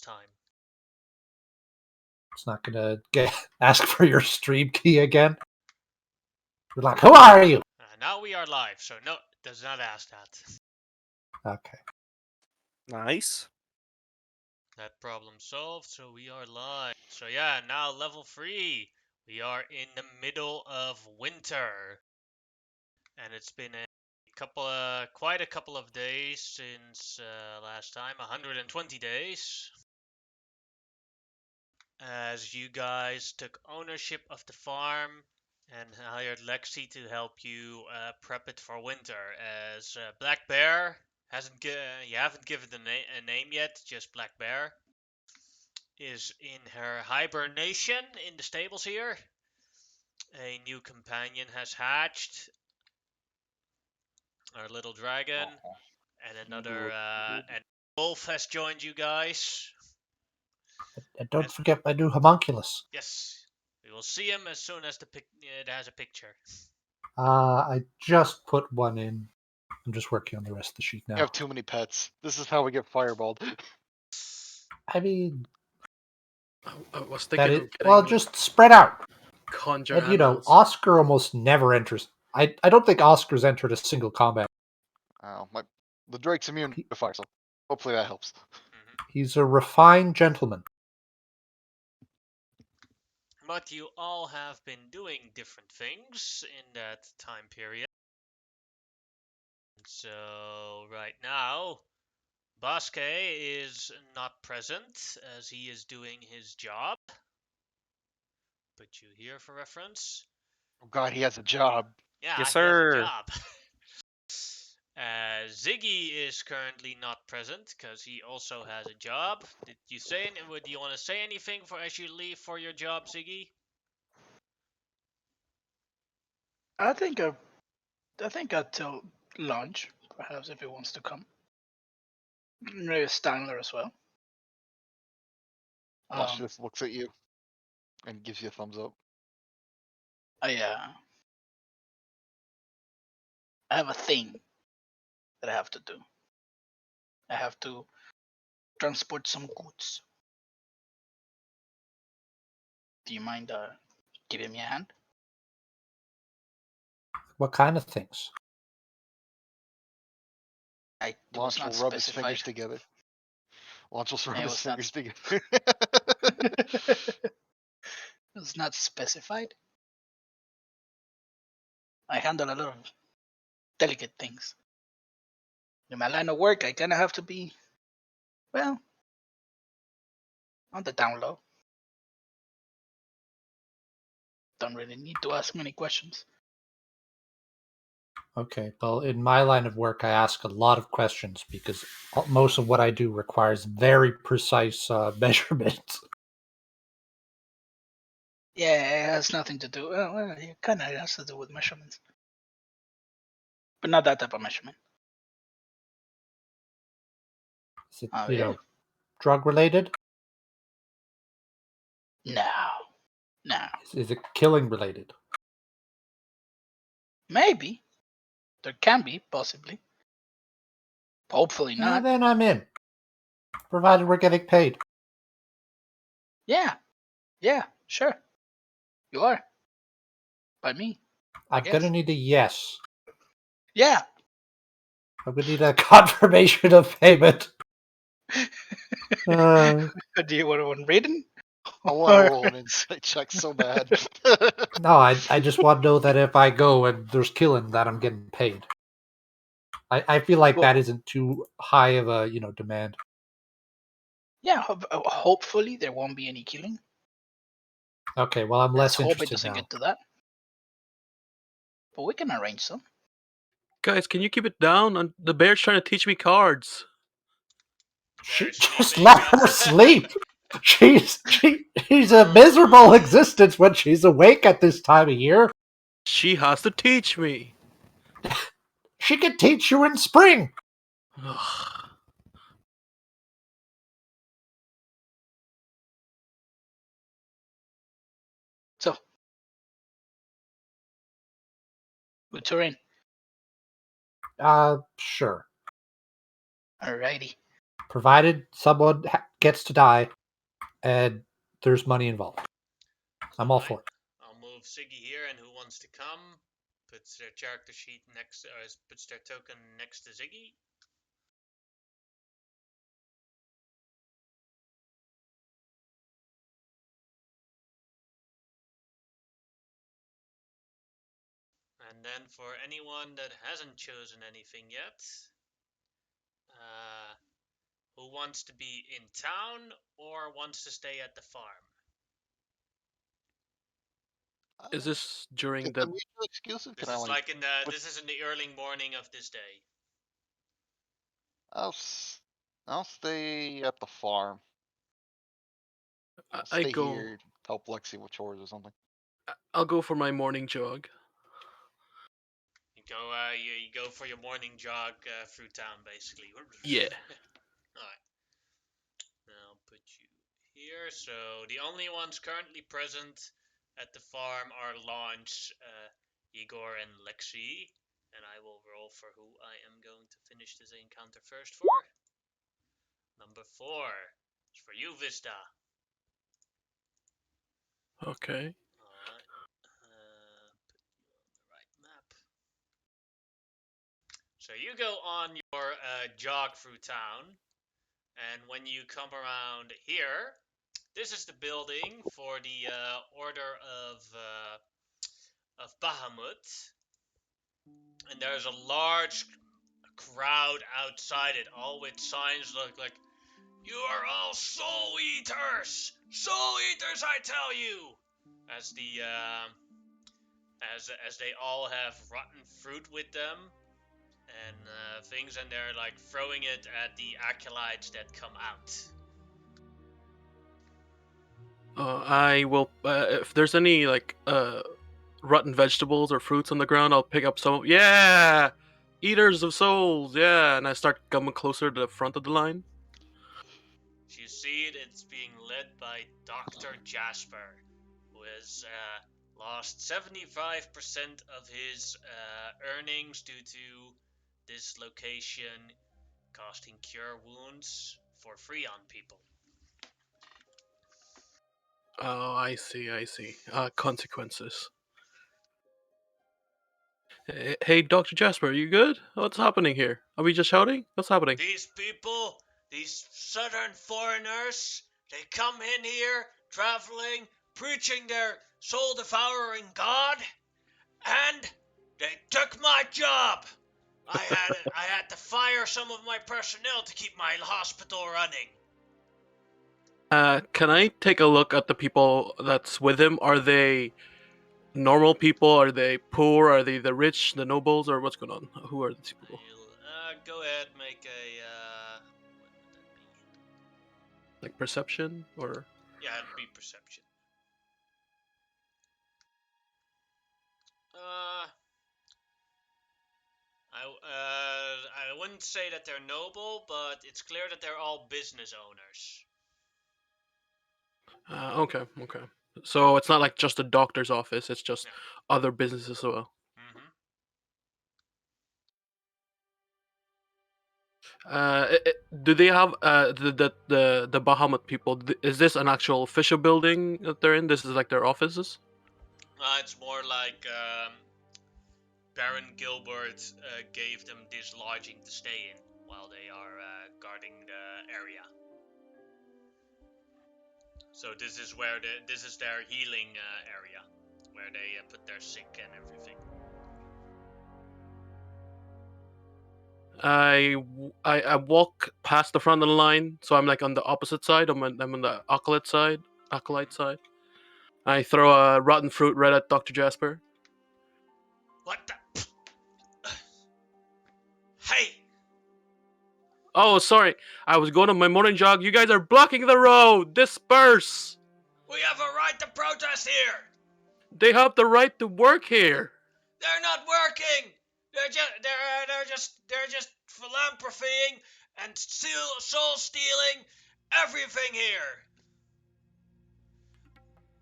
time. It's not gonna ask for your stream key again. You're like, who are you? Now we are live, so no, it does not ask that. Okay. Nice. That problem solved, so we are live. So yeah, now level 3. We are in the middle of winter. And it's been quite a couple of days since last time, 120 days. As you guys took ownership of the farm and hired Lexi to help you prep it for winter. As Black Bear you haven't given a name yet, just Black Bear is in her hibernation in the stables here. A new companion has hatched, our little dragon, and another and wolf has joined you guys. And don't forget my new homunculus. Yes, we will see him as soon as it has a picture. I just put one in. I'm just working on the rest of the sheet now. You have too many pets. This is how we get fireballed. I mean, I was thinking of getting well, just spread out. conjure And animals. Oscar almost never enters. I don't think Oscar's entered a single combat. Oh, the Drake's immune to fire, so hopefully that helps. He's a refined gentleman. But you all have been doing different things in that time period. So right now, Basque is not present as he is doing his job. Put you here for reference. Oh god, he has a job. Yeah, Yes, he has a sir. job. Ziggy is currently not present because he also has a job. Do you want to say anything as you leave for your job, Ziggy? I think I'd tell lunch, perhaps, if he wants to come. Maybe Stanler as well. Lush just looks at you and gives you a thumbs up. I have a thing that I have to do. I have to transport some goods. Do you mind giving me a hand? What kind of things? Launch will rub his fingers together. Launch will rub his fingers together. It's not specified. I handle a lot of delicate things. In my line of work, I kind of have to be, well, on the down low. Don't really need to ask many questions. Okay, well, in my line of work, I ask a lot of questions because most of what I do requires very precise measurements. Yeah, it has nothing to do. Well, it kind of has to do with measurements, but not that type of measurement. Is it, drug related? No. Is it killing related? Maybe. There can be, possibly. Hopefully not. Then I'm in. Provided we're getting paid. Yeah, sure. You are. By me. I'm gonna need a yes. Yeah. I'm gonna need a confirmation of payment. Do you want one written? I want to roll an insight check so bad. No, I just want to know that if I go and there's killing, that I'm getting paid. I feel like that isn't too high of a demand. Yeah, hopefully there won't be any killing. Okay, well I'm less hope interested it doesn't now. get to that. But we can arrange some. Guys, can you keep it down? The bear's trying to teach me cards. Just let her sleep. She's a miserable existence when she's awake at this time of year. She has to teach me. She can teach you in spring. So, good terrain. Sure. Alrighty. provided someone gets to die and there's money involved. I'm all for it. I'll move Siggy here, and who wants to come puts their character sheet next, puts their token next to Ziggy. And then for anyone that hasn't chosen anything yet, who wants to be in town or wants to stay at the farm? Is this during Is the? the mutual exclusive? This Can I is like? this is in the early morning of this day. I'll I'll stay at the farm. I'll I stay go. here, help Lexi with chores or something. I'll go for my morning jog. You go for your morning jog through town, basically. Yeah. Alright. Now I'll put you here. So the only ones currently present at the farm are Launch, Igor, and Lexi. And I will roll for who I am going to finish this encounter first for. Number 4 is for you, Vista. Okay. Alright. Put you on the right map. So you go on your jog through town, and when you come around here, this is the building for the Order of Bahamut, and there's a large crowd outside it, all with signs look like "You are all soul eaters, soul eaters, I tell you!" As the as they all have rotten fruit with them and things, and they're like throwing it at the acolytes that come out. I will. If there's any like rotten vegetables or fruits on the ground, I'll pick up some. Yeah, eaters of souls. Yeah, and I start coming closer to the front of the line. You see it's being led by Dr. Jasper, who has lost 75% of his earnings due to this location casting cure wounds for free on people. Oh, I see. I see. Consequences. Hey, Dr. Jasper, are you good? What's happening here? Are we just shouting? What's happening? These people, these southern foreigners, they come in here traveling, preaching their soul devouring God, and they took my job. I had to fire some of my personnel to keep my hospital running. Can I take a look at the people that's with him? Are they normal people? Are they poor? Are they the rich, the nobles, or what's going on? Who are these people? Go ahead, make a what would that be? Like perception, or Yeah, it'd be perception. I wouldn't say that they're noble, but it's clear that they're all business owners. okay. So it's not like just a doctor's office; it's just No. other businesses as well. Mm-hmm. Do they have the Bahamut people? Is this an actual official building that they're in? This is like their offices. It's more like Baron Gilbert gave them this lodging to stay in while they are guarding the area. So this is where this is their healing area, where they put their sick and everything. I walk past the front of the line, so I'm like on the opposite side. I'm on the acolyte side. I throw a rotten fruit right at Dr. Jasper. What the? Hey! Oh, sorry. I was going on my morning jog. You guys are blocking the road. Disperse. We have a right to protest here. They have the right to work here. They're not working. They're just philanthropying and soul stealing everything here.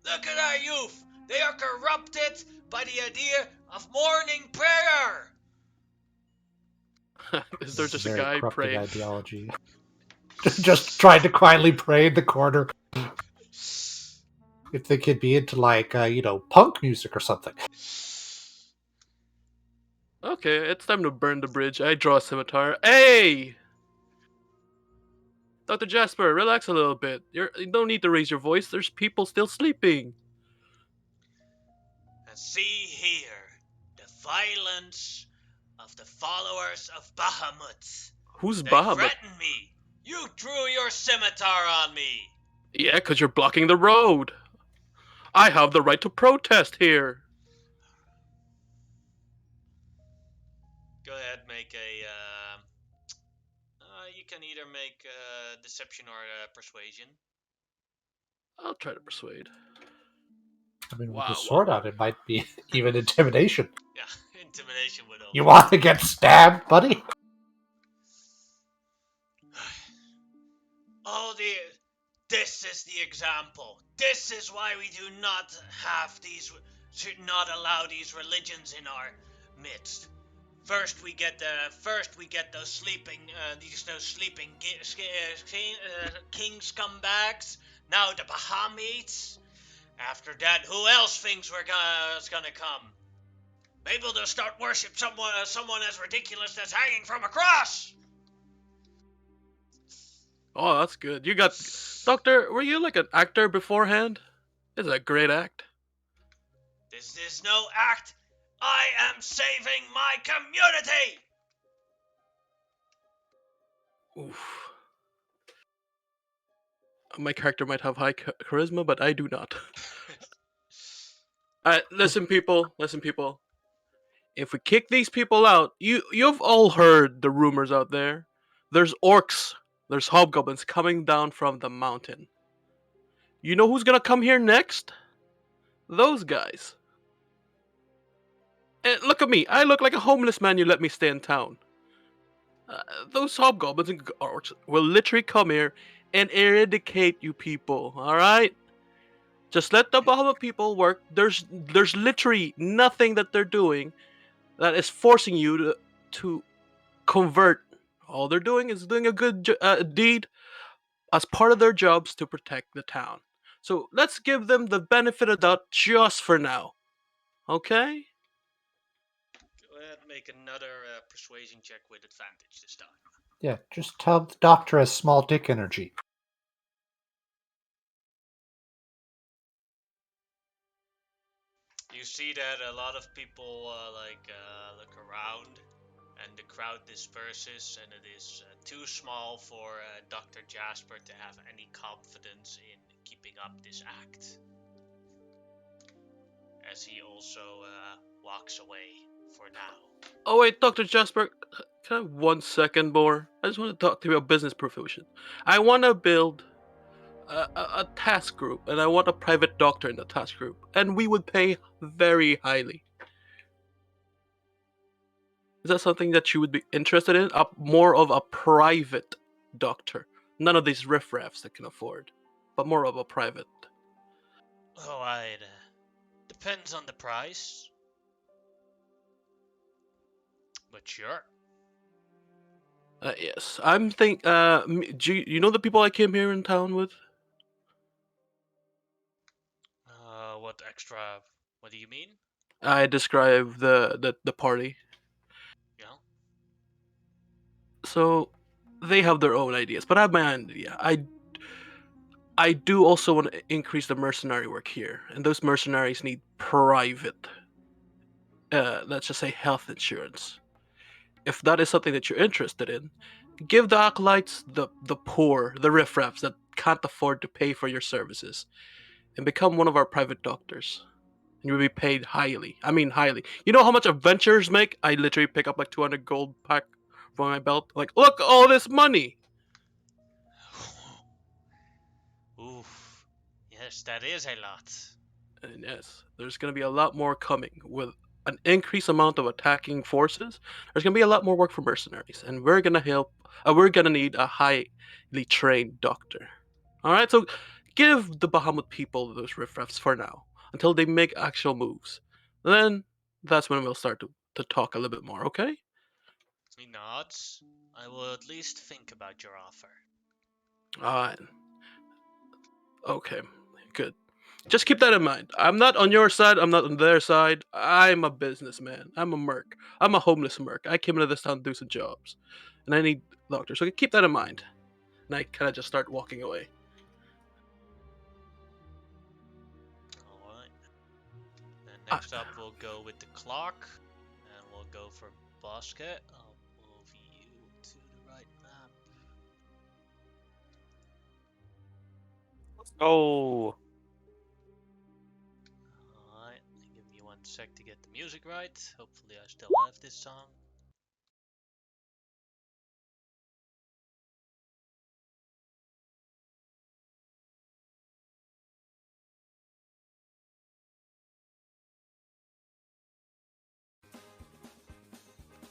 Look at our youth. They are corrupted by the idea of morning prayer. Is there just a Very guy corrupting praying? ideology. Just trying to quietly pray in the corner. If they could be into punk music or something. Okay, it's time to burn the bridge. I draw a scimitar. Hey! Dr. Jasper, relax a little bit. You don't need to raise your voice. There's people still sleeping. And see here, the violence of the followers of Bahamut. Who's They Bahamut? threatened me. You drew your scimitar on me. Yeah, 'cause you're blocking the road. I have the right to protest here. Go ahead, make a. You can either make deception or persuasion. I'll try to persuade. I mean, with Wow, the sword out, it might be even intimidation. Yeah, intimidation would also. You want to get stabbed, buddy? Oh, this is the example. This is why we do not have these, should not allow these religions in our midst. First we get those sleeping king scumbags. Now the Bahamites. After that, who else thinks is gonna come? Maybe they'll start worship someone as ridiculous as hanging from a cross. Oh, that's good. You got... Doctor, were you like an actor beforehand? This is a great act. This is no act. I am saving my community. Oof. My character might have high charisma, but I do not. Listen, people. If we kick these people out, you've all heard the rumors out there. There's orcs, there's hobgoblins coming down from the mountain. You know who's gonna come here next? Those guys. And look at me. I look like a homeless man. You let me stay in town. Those hobgoblins and orcs will literally come here and eradicate you people. All right. Just let the Bahamut people work. There's literally nothing that they're doing that is forcing you to convert. All they're doing is doing a good deed as part of their jobs to protect the town. So let's give them the benefit of the doubt just for now. Okay? Go ahead, make another persuasion check with advantage this time. Yeah, just tell the doctor has small dick energy. You see that a lot of people look around, and the crowd disperses, and it is too small for Dr. Jasper to have any confidence in keeping up this act. As he also walks away for now. Oh wait, Dr. Jasper, can I have 1 second more? I just want to talk to you about business promotion. I want to build a task group, and I want a private doctor in the task group, and we would pay very highly. Is that something that you would be interested in? More of a private doctor. None of these riffraffs that can afford, but more of a private. Oh, it depends on the price. But sure. Yes, I'm think. Do you know the people I came here in town with? What extra? What do you mean? I described the party. Yeah. So they have their own ideas, but I have my own idea. I do also want to increase the mercenary work here, and those mercenaries need private, let's just say, health insurance. If that is something that you're interested in, give the acolytes, the poor, the riffraffs that can't afford to pay for your services, and become one of our private doctors. And you'll be paid highly. I mean, highly. You know how much adventurers make? I literally pick up like 200 gold pack from my belt. Like, look, all this money. Oof. Yes, that is a lot. And yes, there's going to be a lot more coming with an increased amount of attacking forces. There's going to be a lot more work for mercenaries, and we're going to help. We're going to need a highly trained doctor. All right, so give the Bahamut people those riffraffs for now until they make actual moves. Then that's when we'll start to talk a little bit more. Okay? He nods. I will at least think about your offer. Uh, okay, good. Just keep that in mind. I'm not on your side. I'm not on their side. I'm a businessman. I'm a merc. I'm a homeless merc. I came into this town to do some jobs, and I need doctors. So keep that in mind. And I kind of just start walking away. Alright. And next up, we'll go with the clock. And we'll go for basket. I'll move you to the right map. Oh, Alright. Give me 1 sec to get the music right. Hopefully, I still have this song.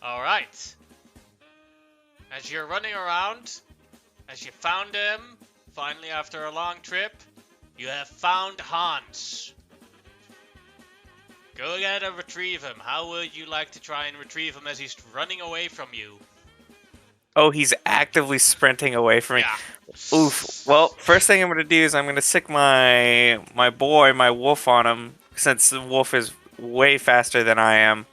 Alright. As you're running around, as you found him, finally after a long trip, you have found Hans. Go ahead and retrieve him. How would you like to try and retrieve him as he's running away from you? oh, he's actively sprinting away from me. Yeah. Oof. Well, first thing I'm gonna do is I'm gonna sick my wolf on him, since the wolf is way faster than I am.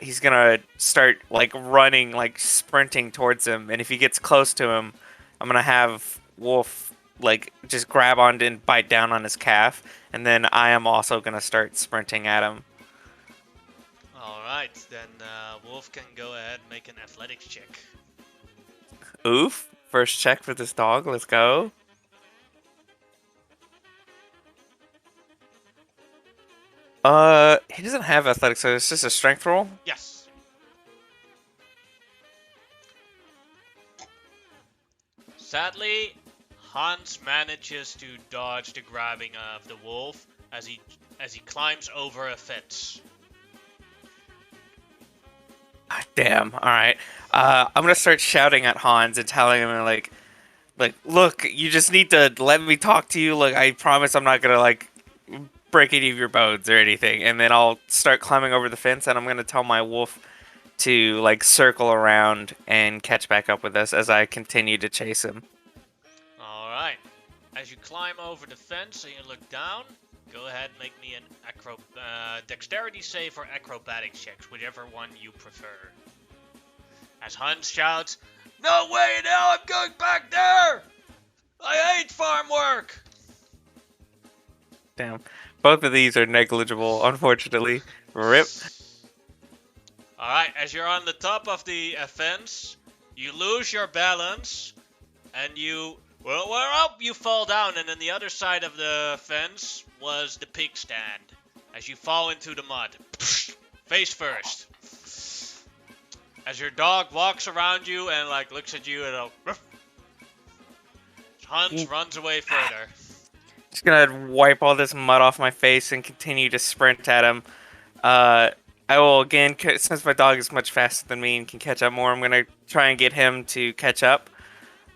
He's gonna start like running, like sprinting towards him, and if he gets close to him, I'm gonna have Wolf like just grab on and bite down on his calf, and then I am also gonna start sprinting at him. Alright, then Wolf can go ahead and make an athletics check. Oof. First check for this dog. Let's go. He doesn't have athletics, so it's just a strength roll. Yes. Sadly, Hans manages to dodge the grabbing of the wolf as he climbs over a fence. Damn. All right. I'm gonna start shouting at Hans and telling him like, look, you just need to let me talk to you. Like, I promise I'm not gonna like break any of your bones or anything. And then I'll start climbing over the fence, and I'm gonna tell my wolf to like circle around and catch back up with us as I continue to chase him. Alright. As you climb over the fence and you look down, go ahead and make me an dexterity save or acrobatics checks, whichever one you prefer. As Hans shouts, "No way now, I'm going back there! I hate farm work!" Damn. Both of these are negligible, unfortunately. Rip. Alright, as you're on the top of the fence, you lose your balance, and you fall down, and then the other side of the fence was the pig stand. As you fall into the mud, face first. As your dog walks around you and like looks at you and Hans runs away further. Just gonna wipe all this mud off my face and continue to sprint at him. I will again, since my dog is much faster than me and can catch up more, I'm gonna try and get him to catch up.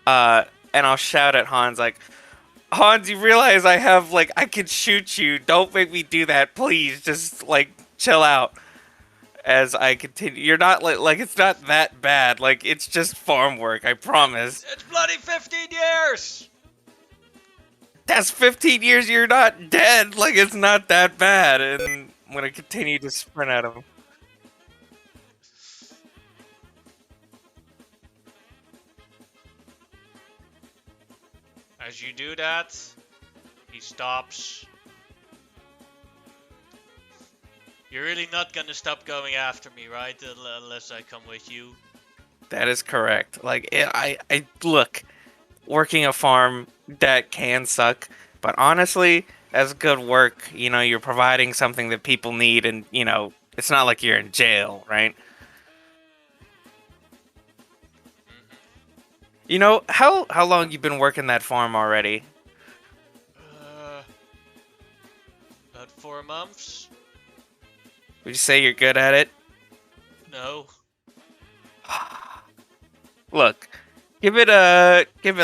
And I'll shout at Hans like, Hans, you realize I can shoot you. Don't make me do that, please. Just like chill out. As I continue, you're not like it's not that bad. Like, it's just farm work, I promise. It's bloody 15 years. That's 15 years. You're not dead. Like, it's not that bad. And I'm gonna continue to sprint at him. As you do that, he stops. You're really not gonna stop going after me, right? Unless I come with you. That is correct. Like, I look, working a farm that can suck, but honestly, that's good work. You know, you're providing something that people need, and you know, it's not like you're in jail, right? You know, how long you been working that farm already? About 4 months. Would you say you're good at it? No. Look, give it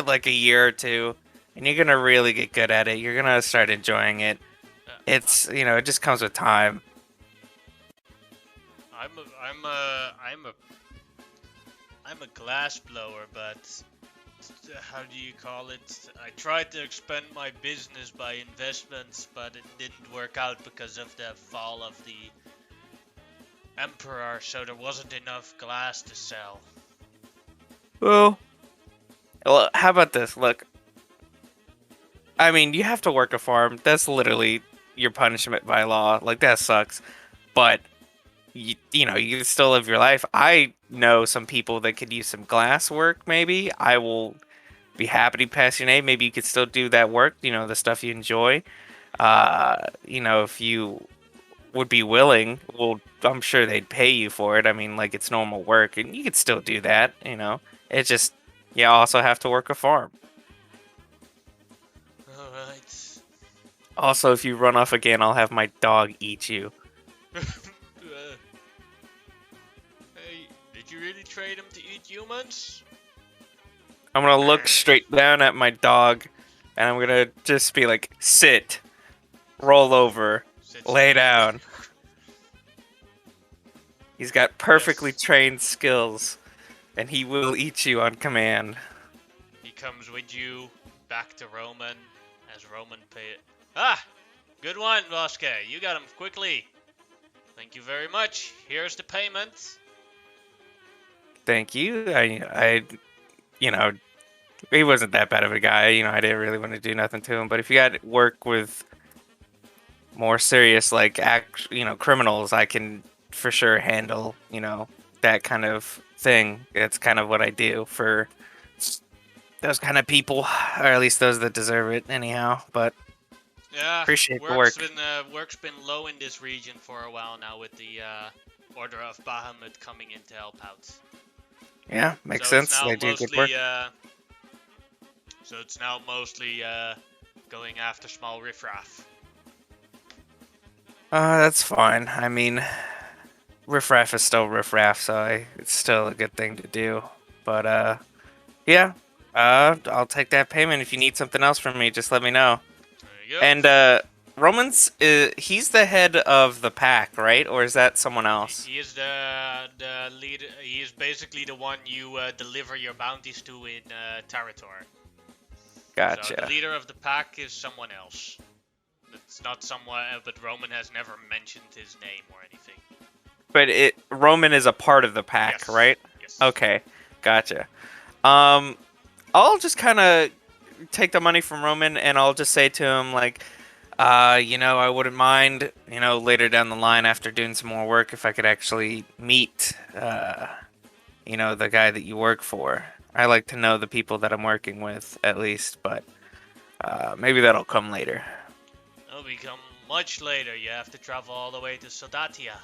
like a year or two, and you're gonna really get good at it. You're gonna start enjoying it. It's, you know, it just comes with time. I'm a glass blower, but how do you call it? I tried to expand my business by investments, but it didn't work out because of the fall of the emperor, so there wasn't enough glass to sell. Well, how about this? Look, I mean, you have to work a farm. That's literally your punishment by law. Like, that sucks. But, you know, you can still live your life. I know some people that could use some glass work, maybe. I will be happy to pass your name. Maybe you could still do that work, you know, the stuff you enjoy. You know, if you would be willing, well, I'm sure they'd pay you for it. I mean, like, it's normal work, and you could still do that, you know. It's just, you also have to work a farm. Alright. Also, if you run off again, I'll have my dog eat you. Hey, did you really trade him to eat humans? I'm gonna look straight down at my dog, and I'm gonna just be like, sit, roll over, lay down. He's got perfectly Yes. trained skills, and he will eat you on command. He comes with you back to Roman as Roman pay. Ah! Good one, Bosque. You got him quickly. Thank you very much. Here's the payment. Thank you. You know, he wasn't that bad of a guy. You know, I didn't really want to do nothing to him. But if you got work with more serious, like, criminals, I can for sure handle, you know, that kind of thing. It's kind of what I do for those kind of people, or at least those that deserve it, anyhow. But Yeah, appreciate the work. work's been low in this region for a while now with the Order of Bahamut coming in to help out. Yeah, makes So it's sense. now They do good work. mostly going after small riffraff. That's fine. I mean, riffraff is still riffraff, so it's still a good thing to do. But yeah, I'll take that payment. If you need something else from me, just let me know. There you go. And Roman's, he's the head of the pack, right? Or is that someone else? He is the leader. He is basically the one you deliver your bounties to in Tarator. So Gotcha. the leader of the pack is someone else. It's not someone, but Roman has never mentioned his name or anything. But Roman is a part of the pack, Yes. right? Yes. Okay, gotcha. I'll just kind of take the money from Roman, and I'll just say to him, like, you know, I wouldn't mind, you know, later down the line after doing some more work, if I could actually meet, you know, the guy that you work for. I like to know the people that I'm working with, at least, but maybe that'll come later. It'll become much later. You have to travel all the way to Sodatia.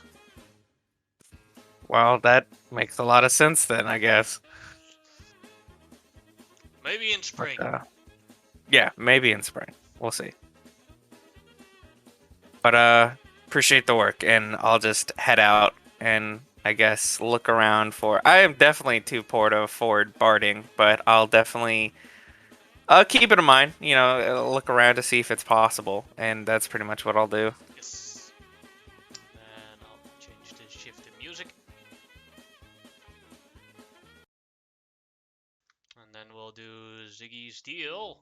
Well, that makes a lot of sense then, I guess. Maybe in spring. But, yeah, maybe in spring. We'll see. But appreciate the work, and I'll just head out and I guess look around for. I am definitely too poor to afford barding, but I'll definitely keep it in mind. You know, look around to see if it's possible, and that's pretty much what I'll do. Yes. And I'll change the shift to music. And then we'll do Ziggy's deal.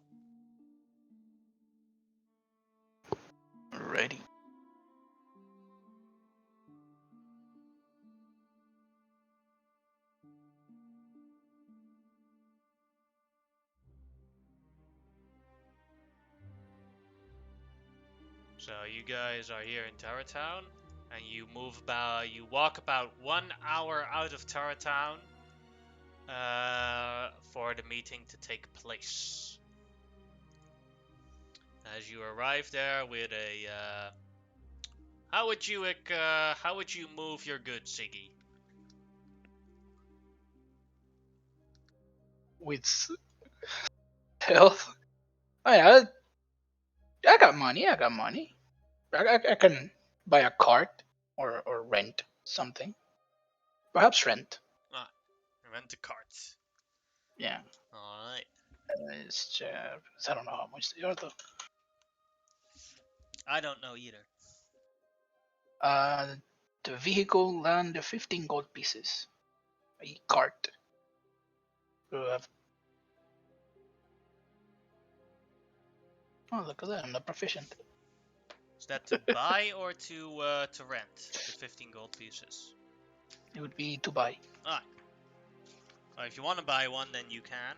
Ready. So you guys are here in Taratown, and you walk about 1 hour out of Taratown for the meeting to take place. As you arrive there with a, how would you move your goods, Ziggy? With health. I got money. I got money. I can buy a cart or rent something. Perhaps rent. Rent a cart. Yeah. All right. I don't know how much they are though. I don't know either. The vehicle and the 15 gold pieces. A cart. Oh, look at that! I'm not proficient. Is that to buy or to rent? The 15 gold pieces. It would be to buy. Alright. Well, if you want to buy one, then you can.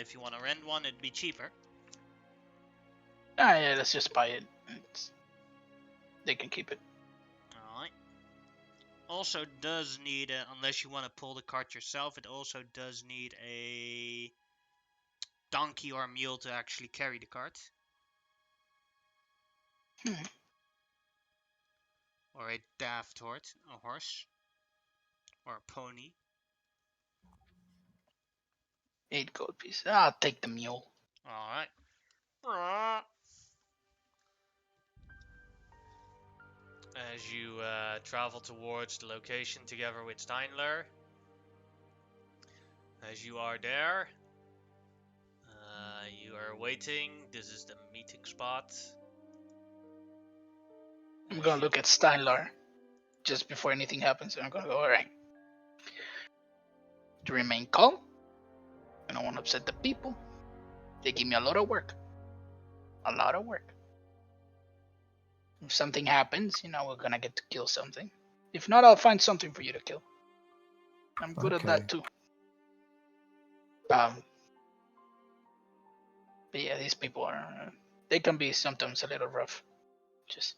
If you want to rent one, it'd be cheaper. Ah, yeah, let's just buy it. They can keep it. Alright. Also does need, unless you want to pull the cart yourself, it also does need a donkey or a mule to actually carry the cart. Or a daft horse. Or a pony. 8 gold pieces. I'll take the mule. Alright. As you travel towards the location together with Steinler. As you are there, you are waiting. This is the meeting spot. I'm gonna look at Steinlar just before anything happens, and I'm gonna go, alright. To remain calm. I don't want to upset the people. They give me a lot of work. A lot of work. If something happens, we're gonna get to kill something. If not, I'll find something for you to kill. I'm good at that too. But yeah, these people are. They can be sometimes a little rough. Just.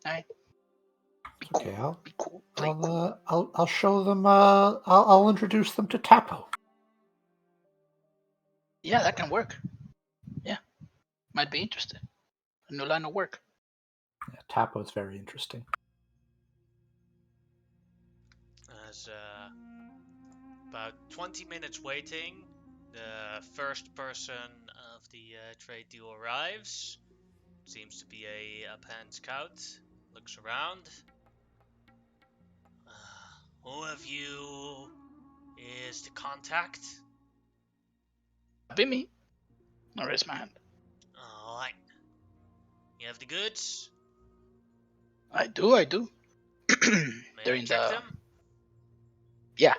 Alright. Be cool. Okay, Be cool. Play cool. I'll show them. I'll introduce them to Tapo. Yeah, that can work. Yeah, might be interested. A new line of work. Yeah, Tapo's very interesting. As about 20 minutes waiting, the first person of the trade deal arrives. Seems to be a uphand scout. Looks around. Who of you is the contact? Be me. I'll raise my hand. Alright. You have the goods? I do. May They're I in check the. them? Yeah,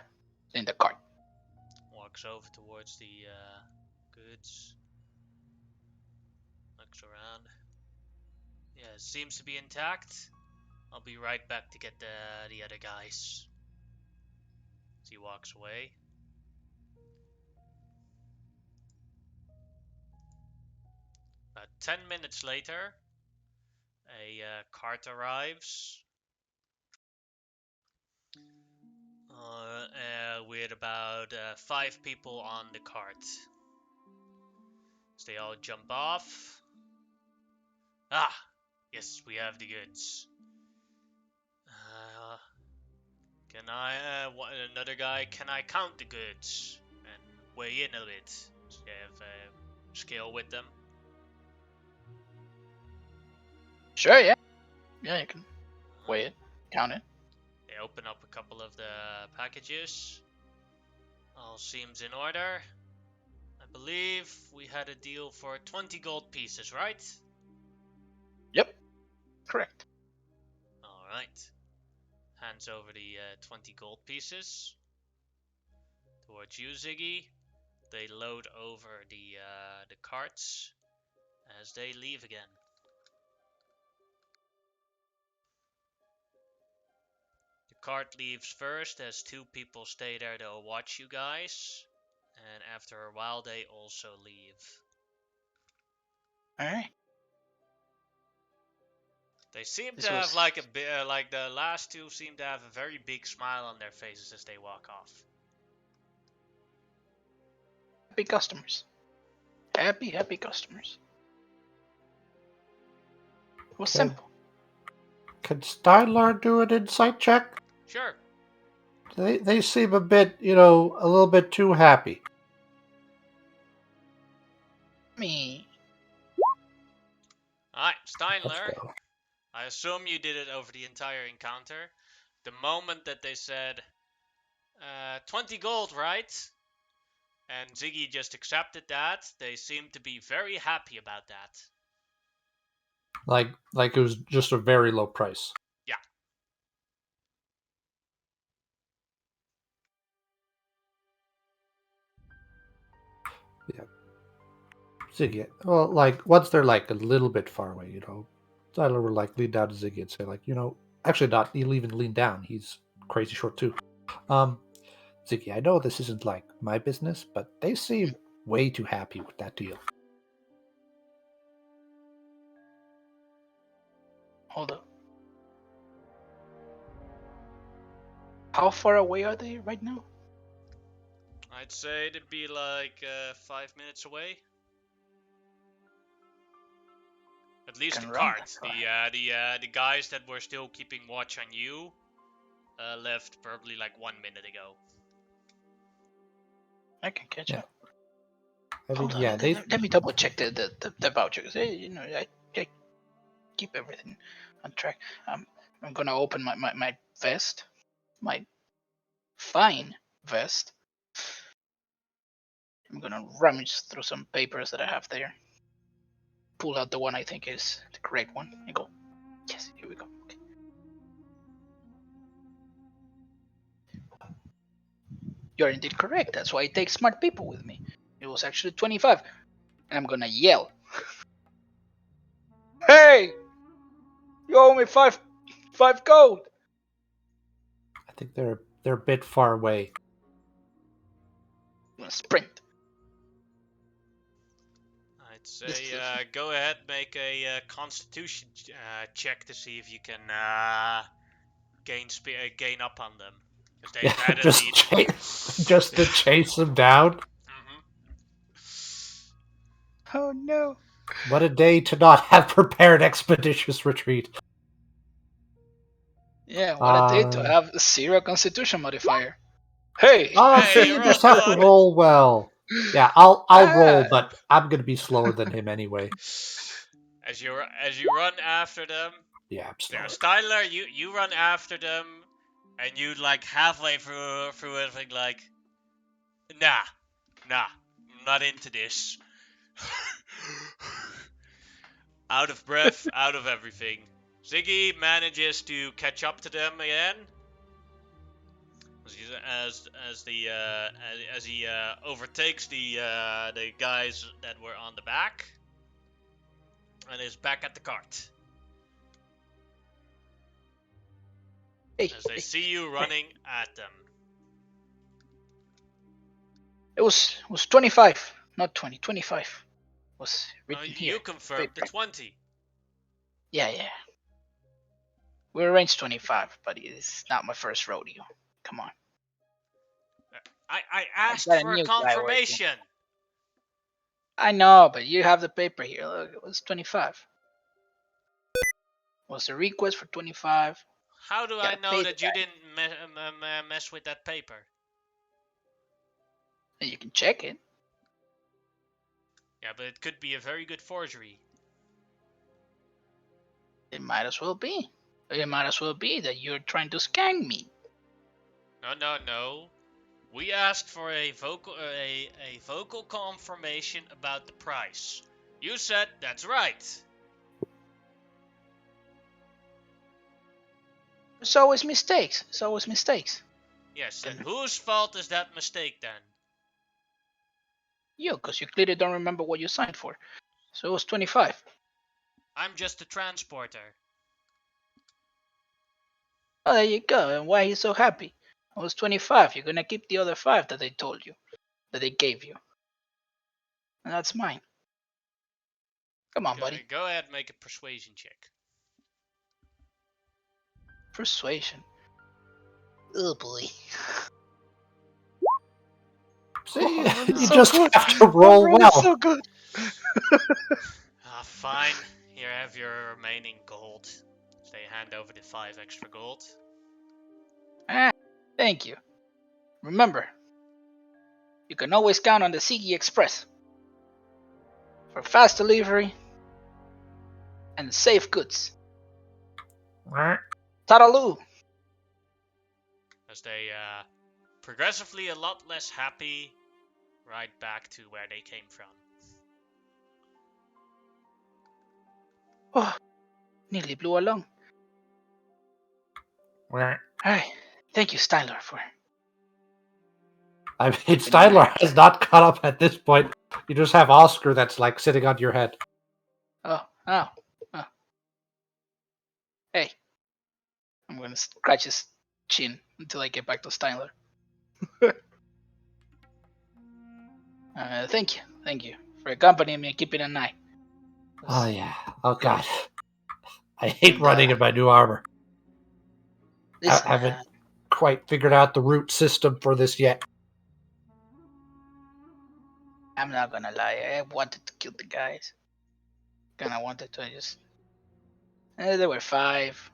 in the cart. Walks over towards the goods. Looks around. Yeah, seems to be intact. I'll be right back to get the other guys. As he walks away. About 10 minutes later, a cart arrives. With about 5 people on the cart. So they all jump off. Ah! Yes, we have the goods. Another guy, can I count the goods? And weigh in a bit. So they have a scale with them. Sure, yeah. Yeah, you can weigh it, count it. They open up a couple of the packages. All seems in order. I believe we had a deal for 20 gold pieces, right? Yep, correct. Alright. Hands over the 20 gold pieces. Towards you, Ziggy. They load over the carts as they leave again. The cart leaves first as 2 people stay there to watch you guys. And after a while they also leave. Alright. They seem This to have was- like like the last 2 seem to have a very big smile on their faces as they walk off. Happy customers. Happy customers. It was Okay. simple. Could Steinlar do an insight check? Sure. They seem a bit, a little bit too happy. Me. Alright, Let's Steinler. go. I assume you did it over the entire encounter. The moment that they said, 20 gold, right? And Ziggy just accepted that, they seemed to be very happy about that. Like it was just a very low price. Yeah. Ziggy, well, like once they're like a little bit far away, Tyler will like lean down to Ziggy and say, like, actually not. He'll even lean down. He's crazy short too. Um, Ziggy, I know this isn't like my business, but they seem way too happy with that deal. Hold up. How far away are they right now? I'd say it'd be like 5 minutes away. At least the Can run. cart. The guys that were still keeping watch on you left probably like 1 minute ago. I can catch Yeah. up. I mean, Hold on, yeah, they. let me double check the vouchers. I keep everything on track. I'm gonna open my vest, my fine vest. I'm gonna rummage through some papers that I have there. Pull out the one I think is the correct one and go. Yes, here we go. Okay. You're indeed correct. That's why I take smart people with me. It was actually 25, and I'm gonna yell. Hey! You owe me five gold. I think they're a bit far away. I'm gonna sprint. I'd say go ahead, make a constitution check to see if you can gain up on them. Because they've Yeah, had a lead. just to chase them down. Oh no. What a day to not have prepared expeditious retreat. Yeah, what a day to have 0 constitution modifier. Hey! So Hey, you roll just have to good. roll well. Yeah, I'll roll, but I'm gonna be slower than him anyway. As you run after them, Yeah, I'm slower. Styler, you run after them, and you like halfway through everything like, nah, I'm not into this. Out of breath, out of everything. Ziggy manages to catch up to them again. As he overtakes the guys that were on the back, and is back at the cart. Hey, As they see you running at them. It was 25, not 20. 25 was written here. You confirmed the 20. Yeah. We arranged 25, but it's not my first rodeo. Come on. I asked got a for a new guy working. confirmation. I know, but you have the paper here. Look, it was 25. Was a request for 25. How do I Gotta know pay that the you guy. didn't mess with that paper? And you can check it. Yeah, but it could be a very good forgery. It might as well be. It might as well be that you're trying to scam me. No. We asked for a vocal confirmation about the price. You said that's right. It's always mistakes. Yes, and whose fault is that mistake then? You, because you clearly don't remember what you signed for. So it was 25. I'm just a transporter. Oh, there you go. And why are you so happy? It was 25. You're gonna keep the other 5 that they told you, that they gave you. And that's mine. Come on, buddy. Go ahead and make a persuasion check. Persuasion. Oh boy. See, Oh, you so just good. have to roll Oh, well. so good. Fine. Here, have your remaining gold. So they hand over the 5 extra gold. Thank you. Remember, you can always count on the Sigi Express for fast delivery and safe goods. Tadaloo! As they progressively a lot less happy, right back to where they came from. Oh, nearly blew along. Alright, thank you, Styler, for... I mean, Styler has not caught up at this point. You just have Oscar that's like sitting on your head. Oh. Hey, I'm gonna scratch his chin until I get back to Steinler. Thank you for accompanying me and keeping an eye. Oh yeah. Oh god. I hate running in my new armor. Listen, I haven't quite figured out the root system for this yet. I'm not gonna lie. I wanted to kill the guys. Kinda wanted to. I just. There were 5.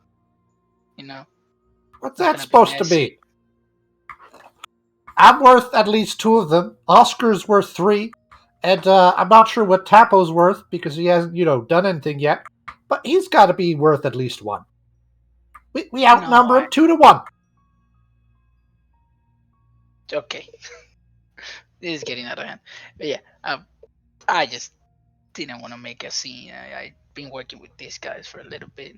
You know. What's It's that gonna be supposed to messy. be? I'm worth at least 2 of them. Oscar's worth 3. And I'm not sure what Tapo's worth because he hasn't, done anything yet. But he's got to be worth at least 1. We outnumber him 2 to 1. Okay. This is getting out of hand. But yeah, I just didn't want to make a scene. I've been working with these guys for a little bit.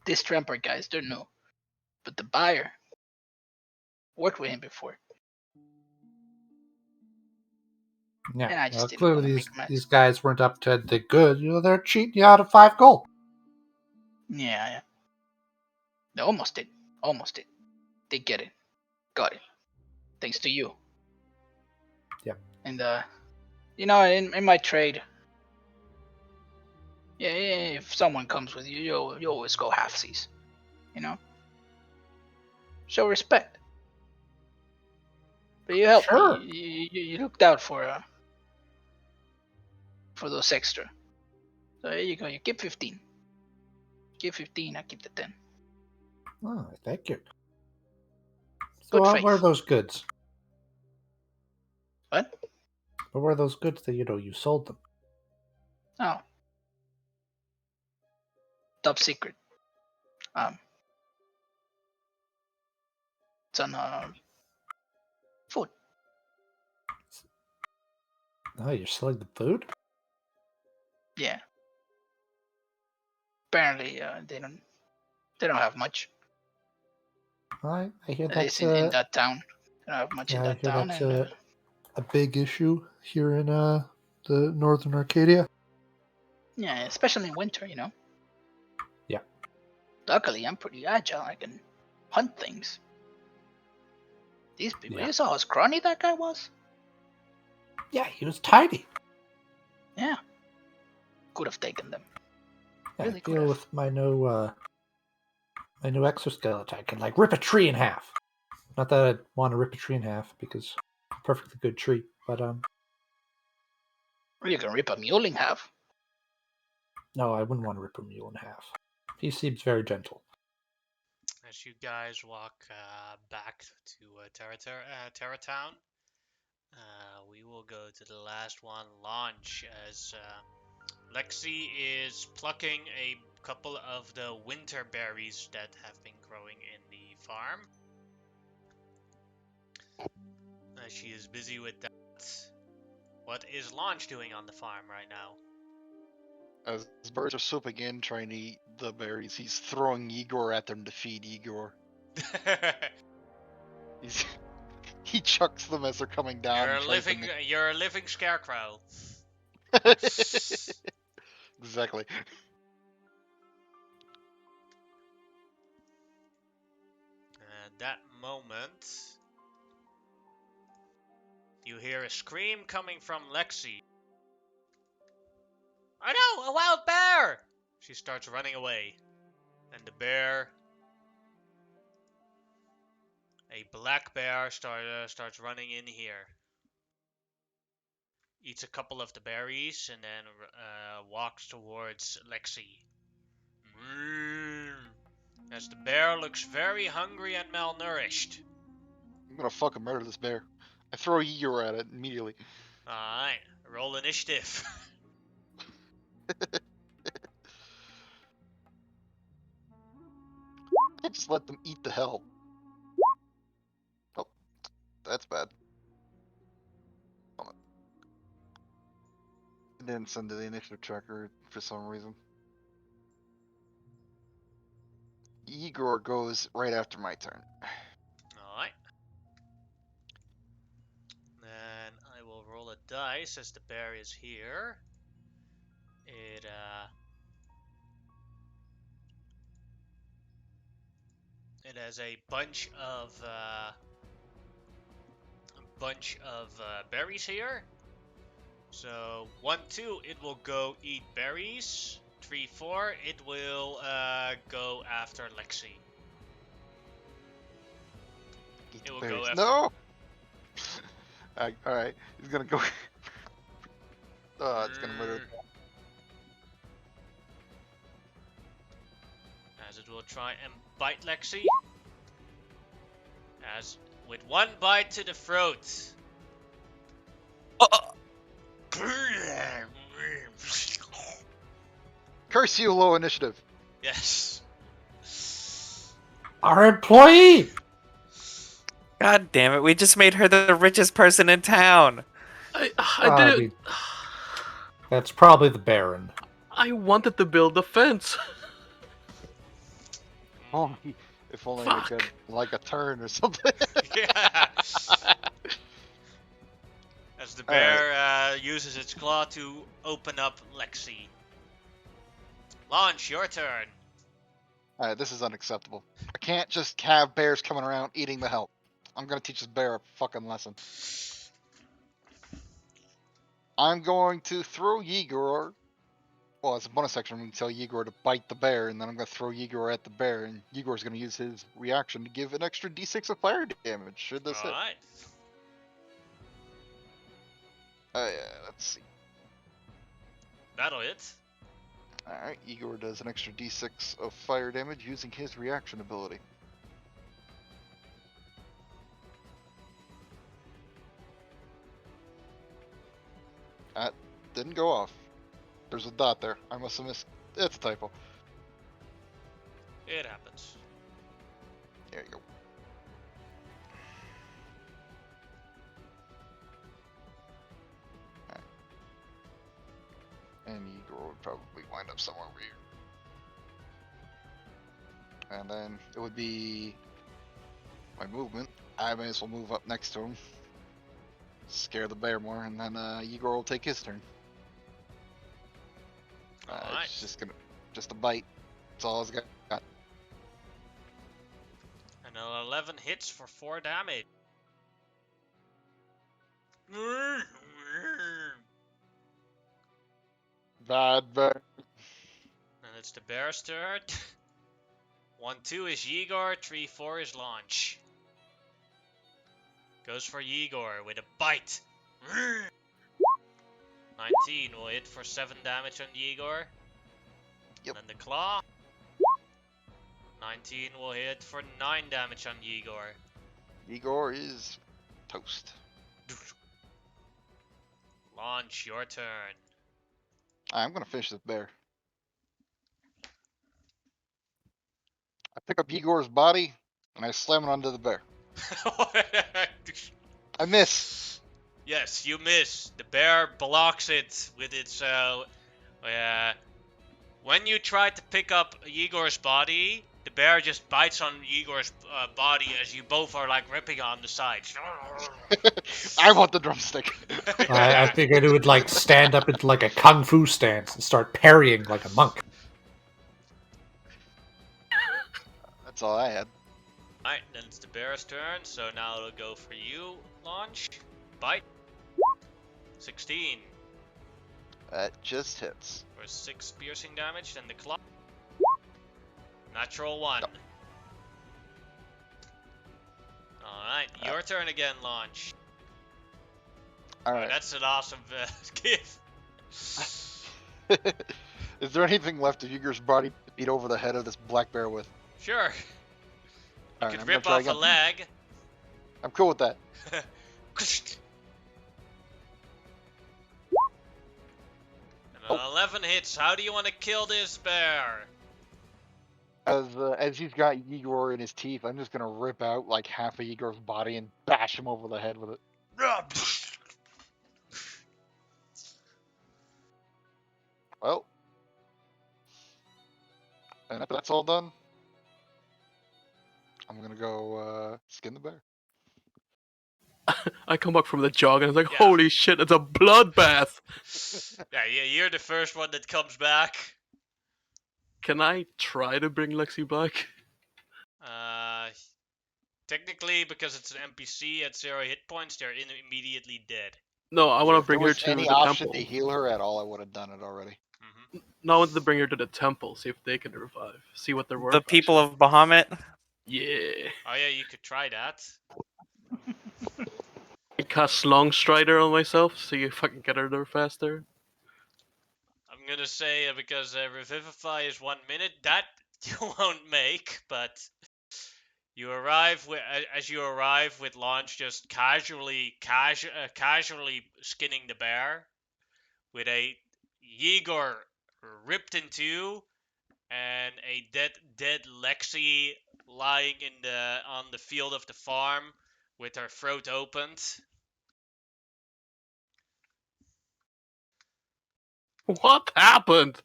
These tramper guys, they're new. But the buyer worked with him before. Yeah, And I just didn't clearly want to make a mess. these guys weren't up to the good. They're cheating you out of 5 gold. Yeah. They almost did. They get it. Got it. Thanks to you. Yep. And in my trade, yeah, if someone comes with you, you always go halfsies. Show respect. But you helped Sure. me. You looked out for those extra. So there you go. You keep 15. Keep 15. I keep the 10. Oh, thank you. So Good what were faith. those goods? What? What were those goods that you sold them? Oh. Top secret. It's on food. Oh, you're selling the food? Yeah. Apparently, they don't have much. I hear At that's least in that town. They don't have much in I that hear town. that's And a big issue here in the northern Arcadia. yeah, especially in winter, Yeah. Luckily, I'm pretty agile. I can hunt things. These people, Yeah. you saw how scrawny that guy was? Yeah, he was tiny. Yeah. Could have taken them. Yeah, Really I could feel have. with my new exoskeleton, I can like rip a tree in half. Not that I'd want to rip a tree in half because it's a perfectly good tree, but Or you can rip a mule in half. no, I wouldn't want to rip a mule in half. He seems very gentle. As you guys walk back to Terra Town, we will go to the last one, launch, as Lexi is plucking a couple of the winter berries that have been growing in the farm. She is busy with that. What is Launch doing on the farm right now? As birds are swooping in, trying to eat the berries, he's throwing Igor at them to feed Igor. He chucks them as they're coming down. You're a living scarecrow. Exactly. At that moment, you hear a scream coming from Lexi. Oh no, a wild bear! She starts running away. And the bear, a black bear, starts running in here. Eats a couple of the berries and then walks towards Lexi. As the bear looks very hungry and malnourished. I'm gonna fucking murder this bear. I throw Igor at it immediately. Alright, roll initiative. I just let them eat the hell. Oh, that's bad. Hold on. It didn't send to the initiative tracker for some reason. Igor goes right after my turn. Alright. Then I will roll a dice, as the bear is here, it has a bunch of berries here. So 1, 2, it will go eat berries. 3, 4, it will go after Lexi. Eat It the will berries. go after. No! Alright, he's gonna go. It's gonna murder. As it will try and bite Lexi. As with one bite to the throat. Curse you, low initiative. Yes. Our employee! God damn it! We just made her the richest person in town. I I did. mean, that's probably the Baron. I wanted to build a fence. Only, if only it Fuck. could, like a turn or something. Yeah. As the bear uses its claw to open up Lexi. Launch, your turn. Alright, this is unacceptable. I can't just have bears coming around eating the help. I'm gonna teach this bear a fucking lesson. I'm going to throw Yegor. Well, it's a bonus action. I'm going to tell Yegor to bite the bear, and then I'm going to throw Yegor at the bear, and Yegor's going to use his reaction to give an extra d6 of fire damage. Should this hit? Alright. Let's see. That'll hit. Alright, Igor does an extra d6 of fire damage using his reaction ability. That didn't go off. There's a dot there. I must have missed. It's a typo. It happens. There you go. Alright. And Igor would probably wind up somewhere over here. And then it would be my movement. I may as well move up next to him. Scare the bear more, and then Igor will take his turn. Alright. It's just a bite. That's all it's got. And an 11 hits for 4 damage. Bad bear. And it's the bear's turn. 1, 2 is Yegor, 3, 4 is Launch. Goes for Yegor with a bite. 19 will hit for 7 damage on Yegor. Yep. And then the claw. 19 will hit for 9 damage on Yegor. Igor is toast. Launch, your turn. I'm gonna finish this bear. I pick up Igor's body and I slam it onto the bear. I miss. Yes, you miss. The bear blocks it with its when you try to pick up Yegor's body, the bear just bites on Yegor's body as you both are like ripping on the sides. I want the drumstick. I figured it would like stand up into like a kung fu stance and start parrying like a monk. That's all I had. Alright, then it's the bear's turn, so now it'll go for you, Launch. Bite. 16 That just hits. for 6 piercing damage, then the claw. Natural 1. Yep. Alright, your turn again, Launch. Alright. That's an awesome gift. Is there anything left of Igor's body to beat over the head of this black bear with? Sure. You Alright, could I'm rip gonna off try a again. leg. I'm cool with that. And an 11 hits. How do you want to kill this bear? As he's got Igor in his teeth, I'm just gonna rip out like half of Igor's body and bash him over the head with it. Well, and after that's all done, I'm gonna go skin the bear. I come back from the jog and it's like, Yeah. holy shit, it's a bloodbath. Yeah, you're the first one that comes back. Can I try to bring Lexi back? Technically, because it's an NPC at 0 hit points, they're immediately dead. No, I Yeah, want to if there bring her was to any the option temple. to heal her at all, I would have done it already. No, I want to bring her to the temple, see if they can revive. See what they're worth. The people actually. of Bahamut. Yeah. Oh yeah, you could try that. I cast Long Strider on myself, see if I can get her there faster. I'm gonna say because Revivify is 1 minute, that you won't make, but you arrive with as you arrive with Launch just casually skinning the bear with a Yegor ripped in two and a dead Lexi lying on the field of the farm with her throat opened. What happened?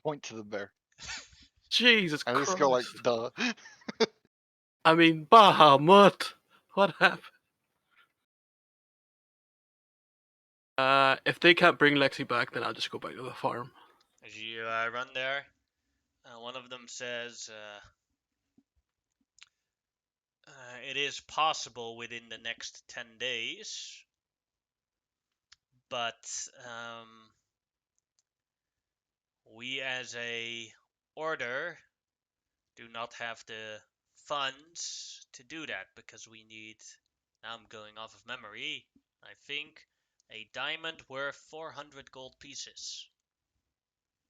Point to the bear. Jesus I Christ. just go like, duh. I mean, Bahamut. What happened? If they can't bring Lexi back, then I'll just go back to the farm. As you run there, one of them says, it is possible within the next 10 days, but we as a order do not have the funds to do that because we need, now I'm going off of memory, I think a diamond worth 400 gold pieces.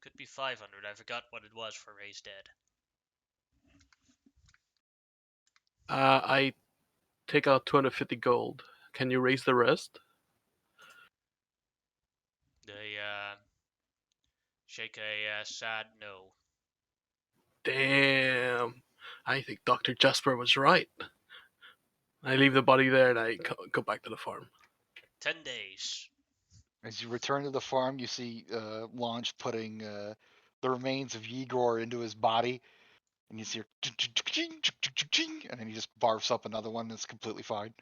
Could be 500, I forgot what it was for Raised Dead. I take out 250 gold. Can you raise the rest? They shake a sad no. Damn. I think Dr. Jasper was right. I leave the body there and I go back to the farm. 10 days. As you return to the farm, you see Launch putting the remains of Yegor into his body, and you see her, and then he just barfs up another one that's completely fine.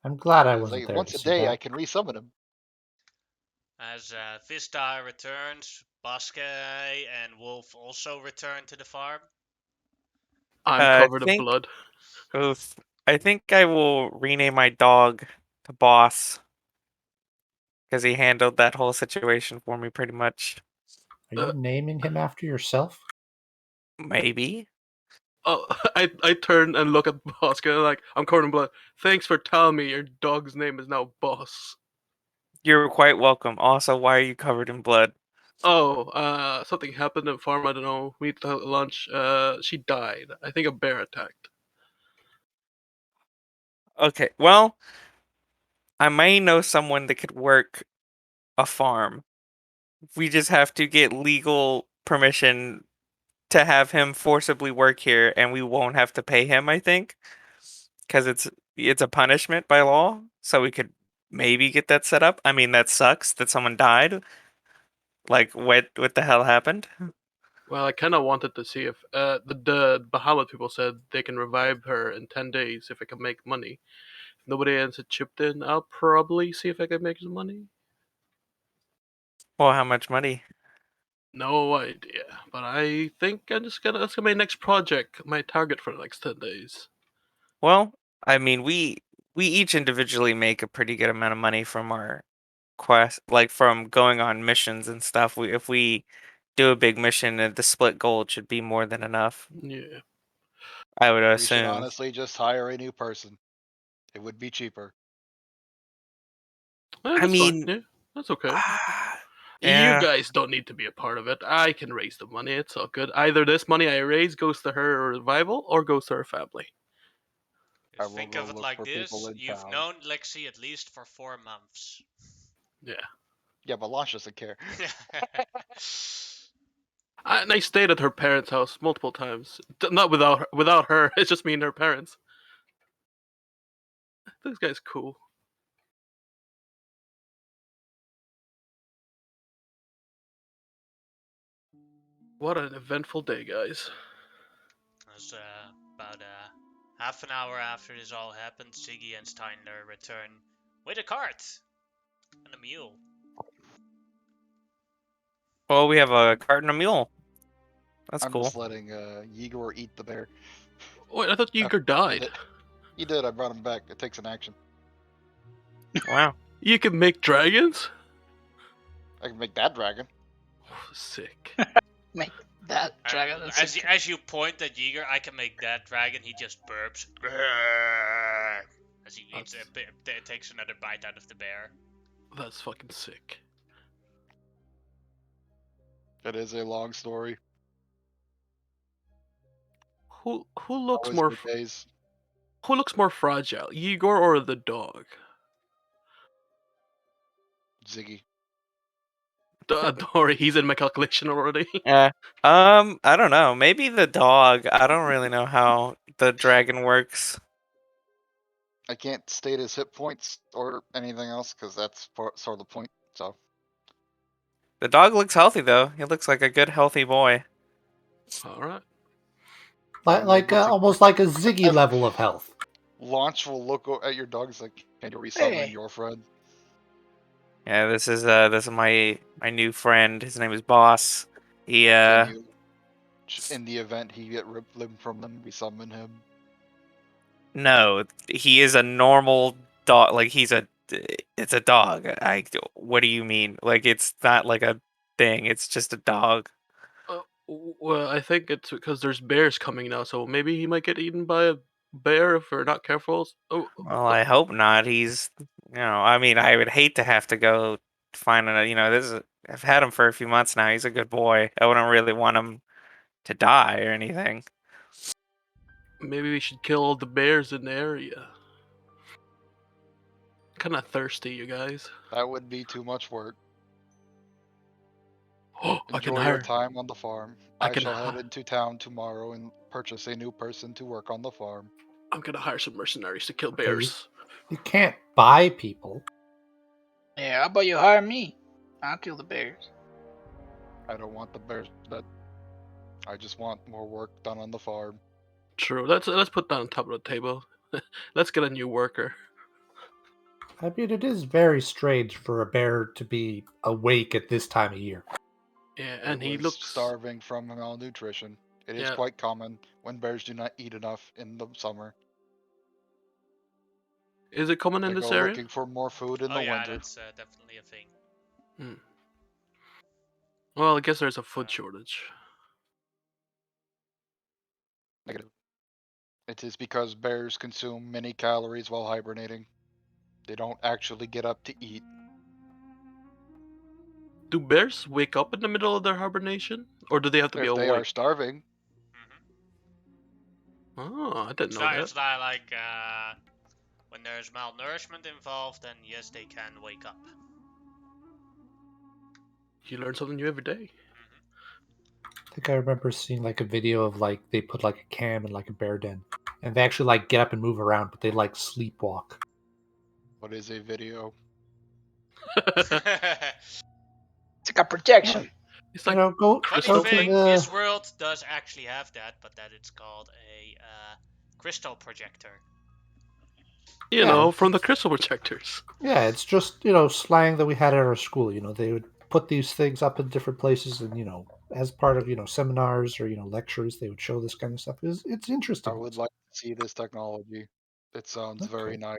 I'm glad I He's wasn't like, there once to a see day, that. I can resummon him. As Vista returns, Bosque and Wolf also return to the farm. I'm I covered in think. blood. Oof. I think I will rename my dog to Boss because he handled that whole situation for me pretty much. Are you naming him after yourself? Maybe. Oh, I turn and look at Bosca and like, I'm covered in blood. Thanks for telling me your dog's name is now Boss. You're quite welcome. Also, why are you covered in blood? Oh, something happened at farm. I don't know. We had lunch. She died. I think a bear attacked. Okay, well, I may know someone that could work a farm. We just have to get legal permission to have him forcibly work here, and we won't have to pay him, I think, because it's a punishment by law. So we could maybe get that set up. I mean, that sucks that someone died. Like, what the hell happened? Well, I kind of wanted to see if the Bahamut people said they can revive her in 10 days if I can make money. If nobody else had chipped in, I'll probably see if I can make some money. Well, how much money? No idea, but I think that's gonna be my next project, my target for the next 10 days. Well, I mean, we each individually make a pretty good amount of money from our quest, like from going on missions and stuff. If we do a big mission, the split gold should be more than enough. Yeah. I would We should assume. honestly just hire a new person. It would be cheaper. Eh, I that's fine. mean, Yeah, that's okay. You yeah. guys don't need to be a part of it. I can raise the money. It's all good. Either this money I raise goes to her revival or goes to her family. I Just will think go of it look like for people this: in you've town. known Lexi at least for 4 months. Yeah. Yeah, but Launch doesn't care. And I stayed at her parents' house multiple times. Not without her. It's just me and her parents. This guy's cool. What an eventful day, guys. That's about Half an hour after this all happened, Ziggy and Steiner return with a cart and a mule. Well, we have a cart and a mule. That's I'm cool. just letting Igor eat the bear. Wait, I thought Yeager He died. did. He did. I brought him back. It takes an action. Wow. You can make dragons? I can make that dragon. Sick. Make that dragon. As you point at Yeager, I can make that dragon. He just burps as he eats takes another bite out of the bear. That's fucking sick. It is a long story. Who looks Always more good days. who looks more fragile, Igor or the dog? Ziggy. Don't worry, he's in my calculation already. Yeah. I don't know. Maybe the dog. I don't really know how the dragon works. I can't state his hit points or anything else because that's sort of the point. So The dog looks healthy though. He looks like a good healthy boy. All right. Like Maybe it's almost like a Ziggy level of health. Launch will look at your dog. It's like, can you resummon Hey. your friend? Yeah, this is my new friend. His name is Boss. He Can you, in the event he get ripped limb from them, resummon him? no, he is a normal dog. Like it's a dog. What do you mean? Like it's not like a thing. It's just a dog. Well, I think it's because there's bears coming now, so maybe he might get eaten by a bear if we're not careful. Oh, Well, I hope not. He's, I mean, I would hate to have to go find I've had him for a few months now. He's a good boy. I wouldn't really want him to die or anything. maybe we should kill all the bears in the area. Kind of thirsty, you guys. That would be too much work. Oh, I can Enjoy your hire. time on the farm. I I can shall head hi- into town tomorrow and purchase a new person to work on the farm. I'm gonna hire some mercenaries to kill Okay. bears. You can't buy people. Yeah, how about you hire me? I'll kill the bears. I don't want the bears dead. I just want more work done on the farm. True. Let's put that on top of the table. Let's get a new worker. I mean, it is very strange for a bear to be awake at this time of year. Yeah, and It he was looks. starving from malnutrition. It is Yeah. quite common when bears do not eat enough in the summer. Is it common They in this go area? looking for more food in Oh the yeah, winter. that's definitely a thing. Well, I guess there's a food shortage. Negative. It is because bears consume many calories while hibernating. They don't actually get up to eat. Do bears wake up in the middle of their hibernation, or do they have to be If they are awake? starving, Mm-hmm. Oh, I didn't know that. It's not like when there's malnourishment involved, then yes, they can wake up. You learn something new every day. I think I remember seeing like a video of like they put like a cam in like a bear den, and they actually like get up and move around, but they like sleepwalk. what is a video? It's like a projection. It's You like know, go Crystal to Funny thing, the. this world does actually have that, but that it's called a crystal projector. you know from the crystal projectors. Yeah, it's just slang that we had at our school. They would put these things up in different places, and as part of seminars or lectures, they would show this kind of stuff. It's I interesting. would like to see this technology. It sounds very Okay. nice.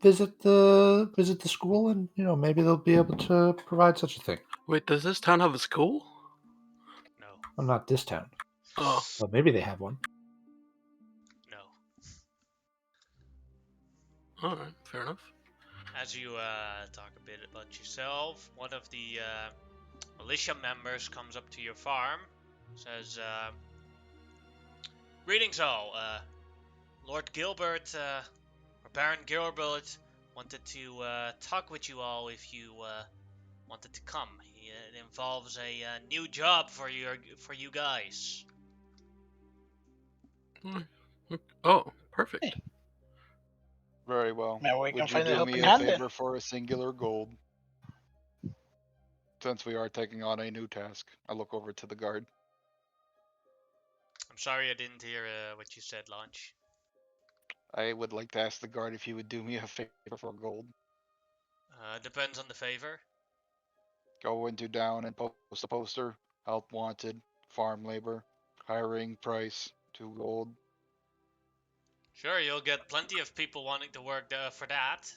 Visit the school, and maybe they'll be able to provide such a thing. Wait, does this town have a school? No. I'm not this town, Oh, but maybe they have one. No. all right, fair enough. As you talk a bit about yourself, one of the militia members comes up to your farm, says, "Greetings all. Lord Gilbert, or Baron Gilbert, wanted to talk with you all if you wanted to come. It involves a new job for you guys." Oh, perfect. Hey. Very well. Maybe we can Would you find a do helping me a hand then. favor for a singular gold? Since we are taking on a new task, I look over to the guard. sorry I didn't hear what you said, Launch. I would like to ask the guard if he would do me a favor for gold. Depends on the favor. Go into down and post a poster. Help wanted. Farm labor. Hiring price. 2 gold. Sure, you'll get plenty of people wanting to work for that.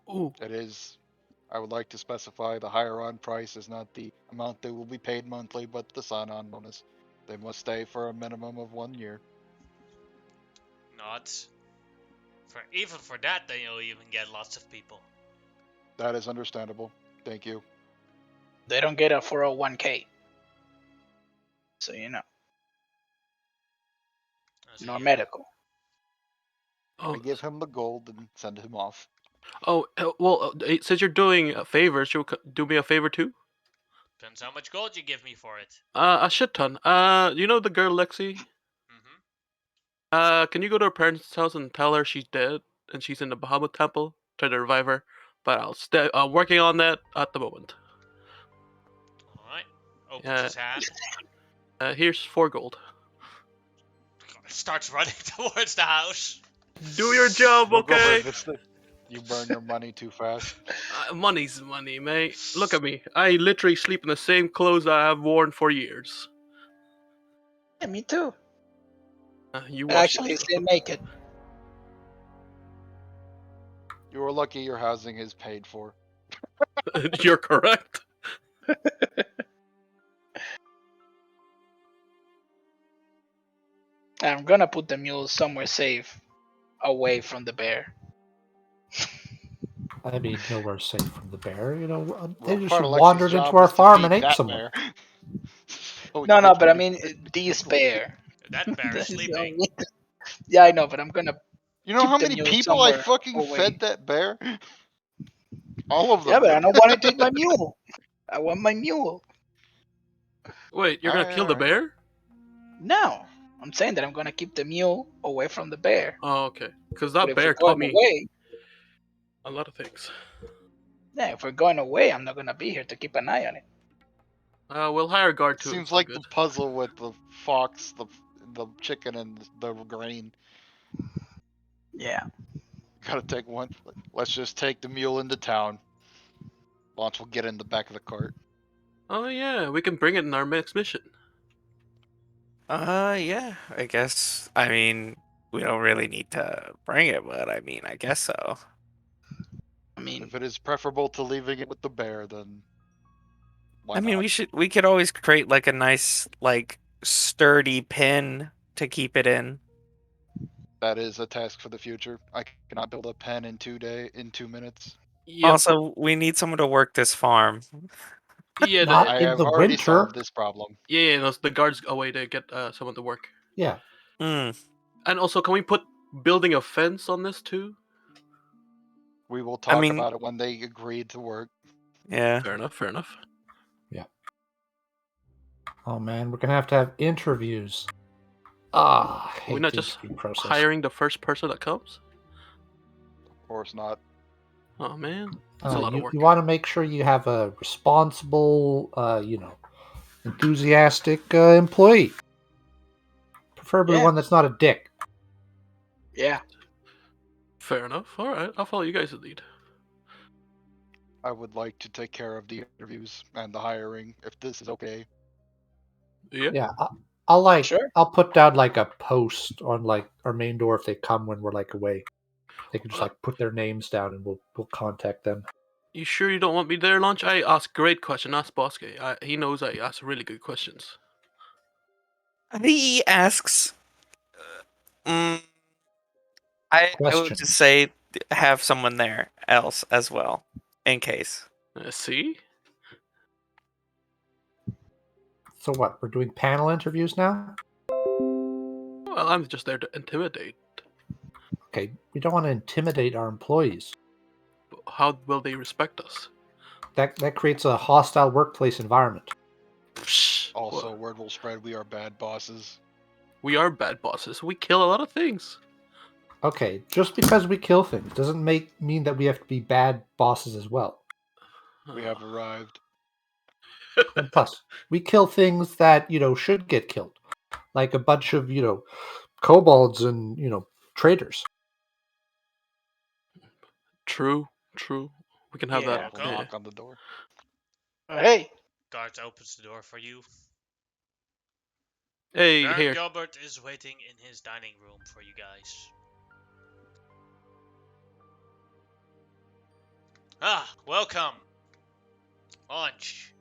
Ooh. It is. I would like to specify the hire on price is not the amount they will be paid monthly, but the sign on bonus. They must stay for a minimum of 1 year. Not. Even for that, then you'll even get lots of people. That is understandable. Thank you. They don't get a 401k. So, So nor you- medical. Oh, I give him the gold and send him off. since you're doing favors, you'll do me a favor too. Depends how much gold you give me for it. A shit ton. You know the girl Lexi? Mm-hmm. Can you go to her parents' house and tell her she's dead and she's in the Bahamut temple? Try to revive her. But I'm working on that at the moment. Alright. Opens his hand. Here's 4 gold. Starts running towards the house. Do your job, Look over okay? at this thing. You burn your money too fast. Money's money, mate. Look at me. I literally sleep in the same clothes I have worn for years. Yeah, me too. You I watch actually stay naked. You are lucky your housing is paid for. You're correct. I'm gonna put the mule somewhere safe, away from the bear. I mean, nowhere safe from the bear. You know, they Well, just part of Lexi's wandered into job our is to farm and feed ate that someone. bear. So No, you're but I gonna mean get- this bear. That bear is sleeping. Yeah, I know, but I'm gonna. You know keep how the many mule people I somewhere fucking away. fed that bear? All of them. Yeah, but I don't want it to eat my mule. I want my mule. Wait, you're gonna kill the Alright. bear? No, I'm saying that I'm gonna keep the mule away from the bear. Oh, okay. Because But that if we're bear taught going me away, a lot of things. yeah, if we're going away, I'm not gonna be here to keep an eye on it. We'll hire a guard too. Seems It's all like good. the puzzle with the fox, the chicken, and the grain. Yeah. Gotta take one. Let's just take the mule into town. Launch will get in the back of the cart. Oh yeah, we can bring it in our next mission. Yeah, I guess. I mean, we don't really need to bring it, but I mean, I guess so. I mean, If it is preferable to leaving it with the bear, then why I mean, not? we could always create like a nice, like, sturdy pin to keep it in. That is a task for the future. I cannot build a pen in 2 minutes. Yeah, Also, we need someone to work this farm. yeah, Not I in have the already winter. solved this problem. yeah. The guards away to get someone to work. Yeah. Hmm. And also, can we put building a fence on this too? We will I talk mean- about it when they agree to work. Yeah. Fair enough. Fair enough. Oh man, we're gonna have to have interviews. I hate We're not the just interview process. hiring the first person that comes. Of course not. Oh man, that's a lot of you, work. you want to make sure you have a responsible, enthusiastic employee. Preferably Yeah. one that's not a dick. yeah. Fair enough. All right, I'll follow you guys' lead. I would like to take care of the interviews and the hiring, if this is okay. Yeah. Yeah, I'll Sure. I'll put down like a post on like our main door if they come when we're like away. They can just like put their names down and we'll contact them. You sure you don't want me there, Launch? I ask great question. Ask Bosque. He knows I ask really good questions. He asks. I would Questions. just say have someone there else as well, in case. See? So what? We're doing panel interviews now? Well, I'm just there to intimidate. Okay, we don't want to intimidate our employees. How will they respect us? That creates a hostile workplace environment. Psh, Also, well, word will spread we are bad bosses. we are bad bosses. We kill a lot of things. Okay, just because we kill things doesn't mean that we have to be bad bosses as well. We have arrived. And plus, we kill things that, should get killed. like a bunch of kobolds and traders. True, true. We can have Yeah. that. Awful Welcome. Yeah. knock on the door. Hey, Guards opens the door for you. Hey, Baron here. Gilbert is waiting in his dining room for you guys. Ah, welcome. Lunch.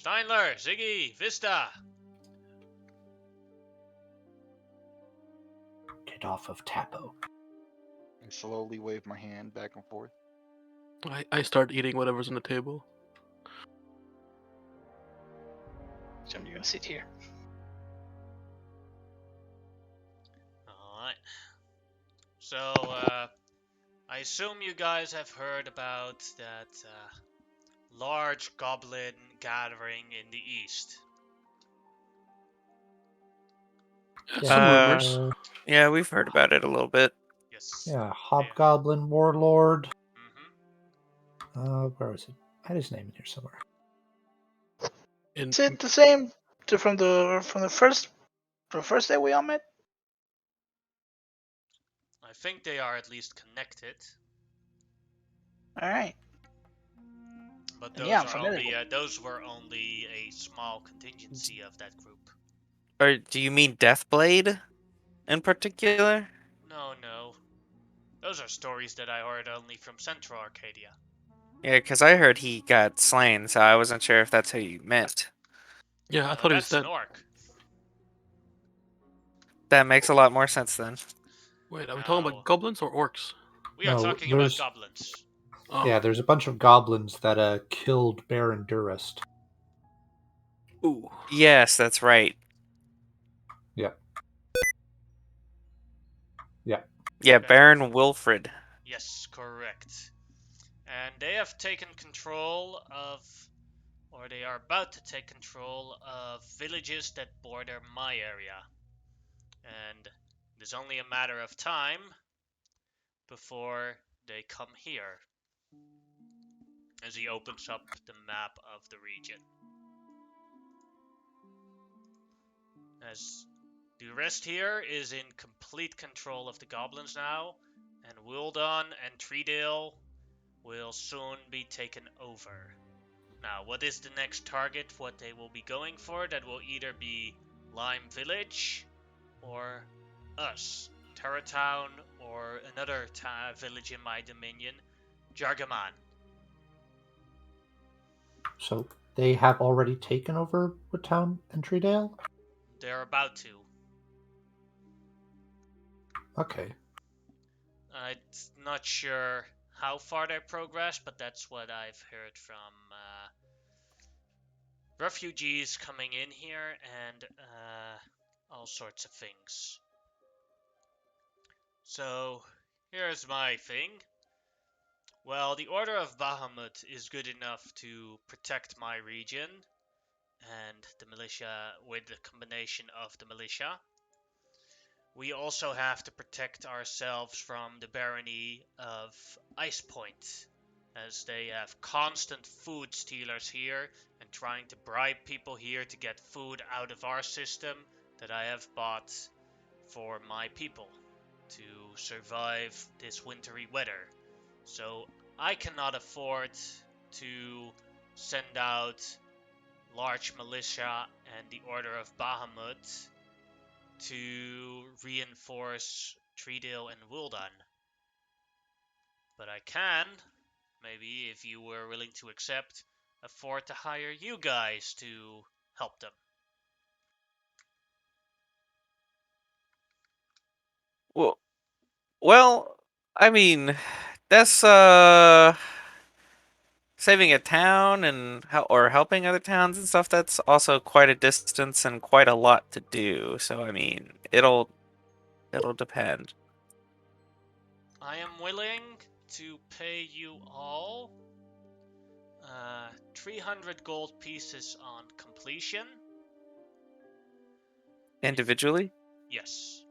Steinler, Ziggy, Vista. Get off of Tapo. I slowly wave my hand back and forth. I start eating whatever's on the table. so I'm gonna sit here. Alright. So, I assume you guys have heard about that large goblin gathering in the east. Some rumors. Yeah, we've heard about it a little bit. Yes. Yeah, Hobgoblin Warlord. Mm-hmm. Where is it? I had his name in here somewhere. In Is it the same from the first day we all met? I think they are at least connected, All right. but And those yeah, I'm are familiar only with those were only a small contingency of that group. Or do you mean Deathblade in particular? No. Those are stories that I heard only from Central Arcadia. Yeah, because I heard he got slain, so I wasn't sure if that's who you meant. Yeah, I thought he was That's an dead. orc. That makes a lot more sense then. Wait, are we talking No. about goblins or orcs? We are No, talking about there's- goblins. Oh. Yeah, there's a bunch of goblins that killed Baron Durst. Ooh. Yes, that's right. Yeah. Yeah. Yeah, Okay. Baron Wilfred. Yes, correct. And they have taken control of, or they are about to take control of villages that border my area. And it is only a matter of time before they come here. As he opens up the map of the region. As the rest here is in complete control of the goblins now, and Wildon and Treedale will soon be taken over. Now, what is the next target? What they will be going for? That will either be Lime Village or us, Terra Town, or another village in my dominion, Jargaman. So they have already taken over Woodtown and Treedale? They're about to. Okay. I'm not sure how far they progressed, but that's what I've heard from refugees coming in here and all sorts of things. So, here's my thing. Well, the Order of Bahamut is good enough to protect my region and the militia with the combination of the militia. We also have to protect ourselves from the barony of Ice Point, as they have constant food stealers here and trying to bribe people here to get food out of our system that I have bought for my people to survive this wintry weather. So I cannot afford to send out large militia and the Order of Bahamut to reinforce Treedale and Wildan. But I can, maybe if you were willing to accept, afford to hire you guys to help them. Well, I mean, that's saving a town and or helping other towns and stuff. That's also quite a distance and quite a lot to do. So I mean, it'll depend. I am willing to pay you all 300 gold pieces on completion. Individually? Yes.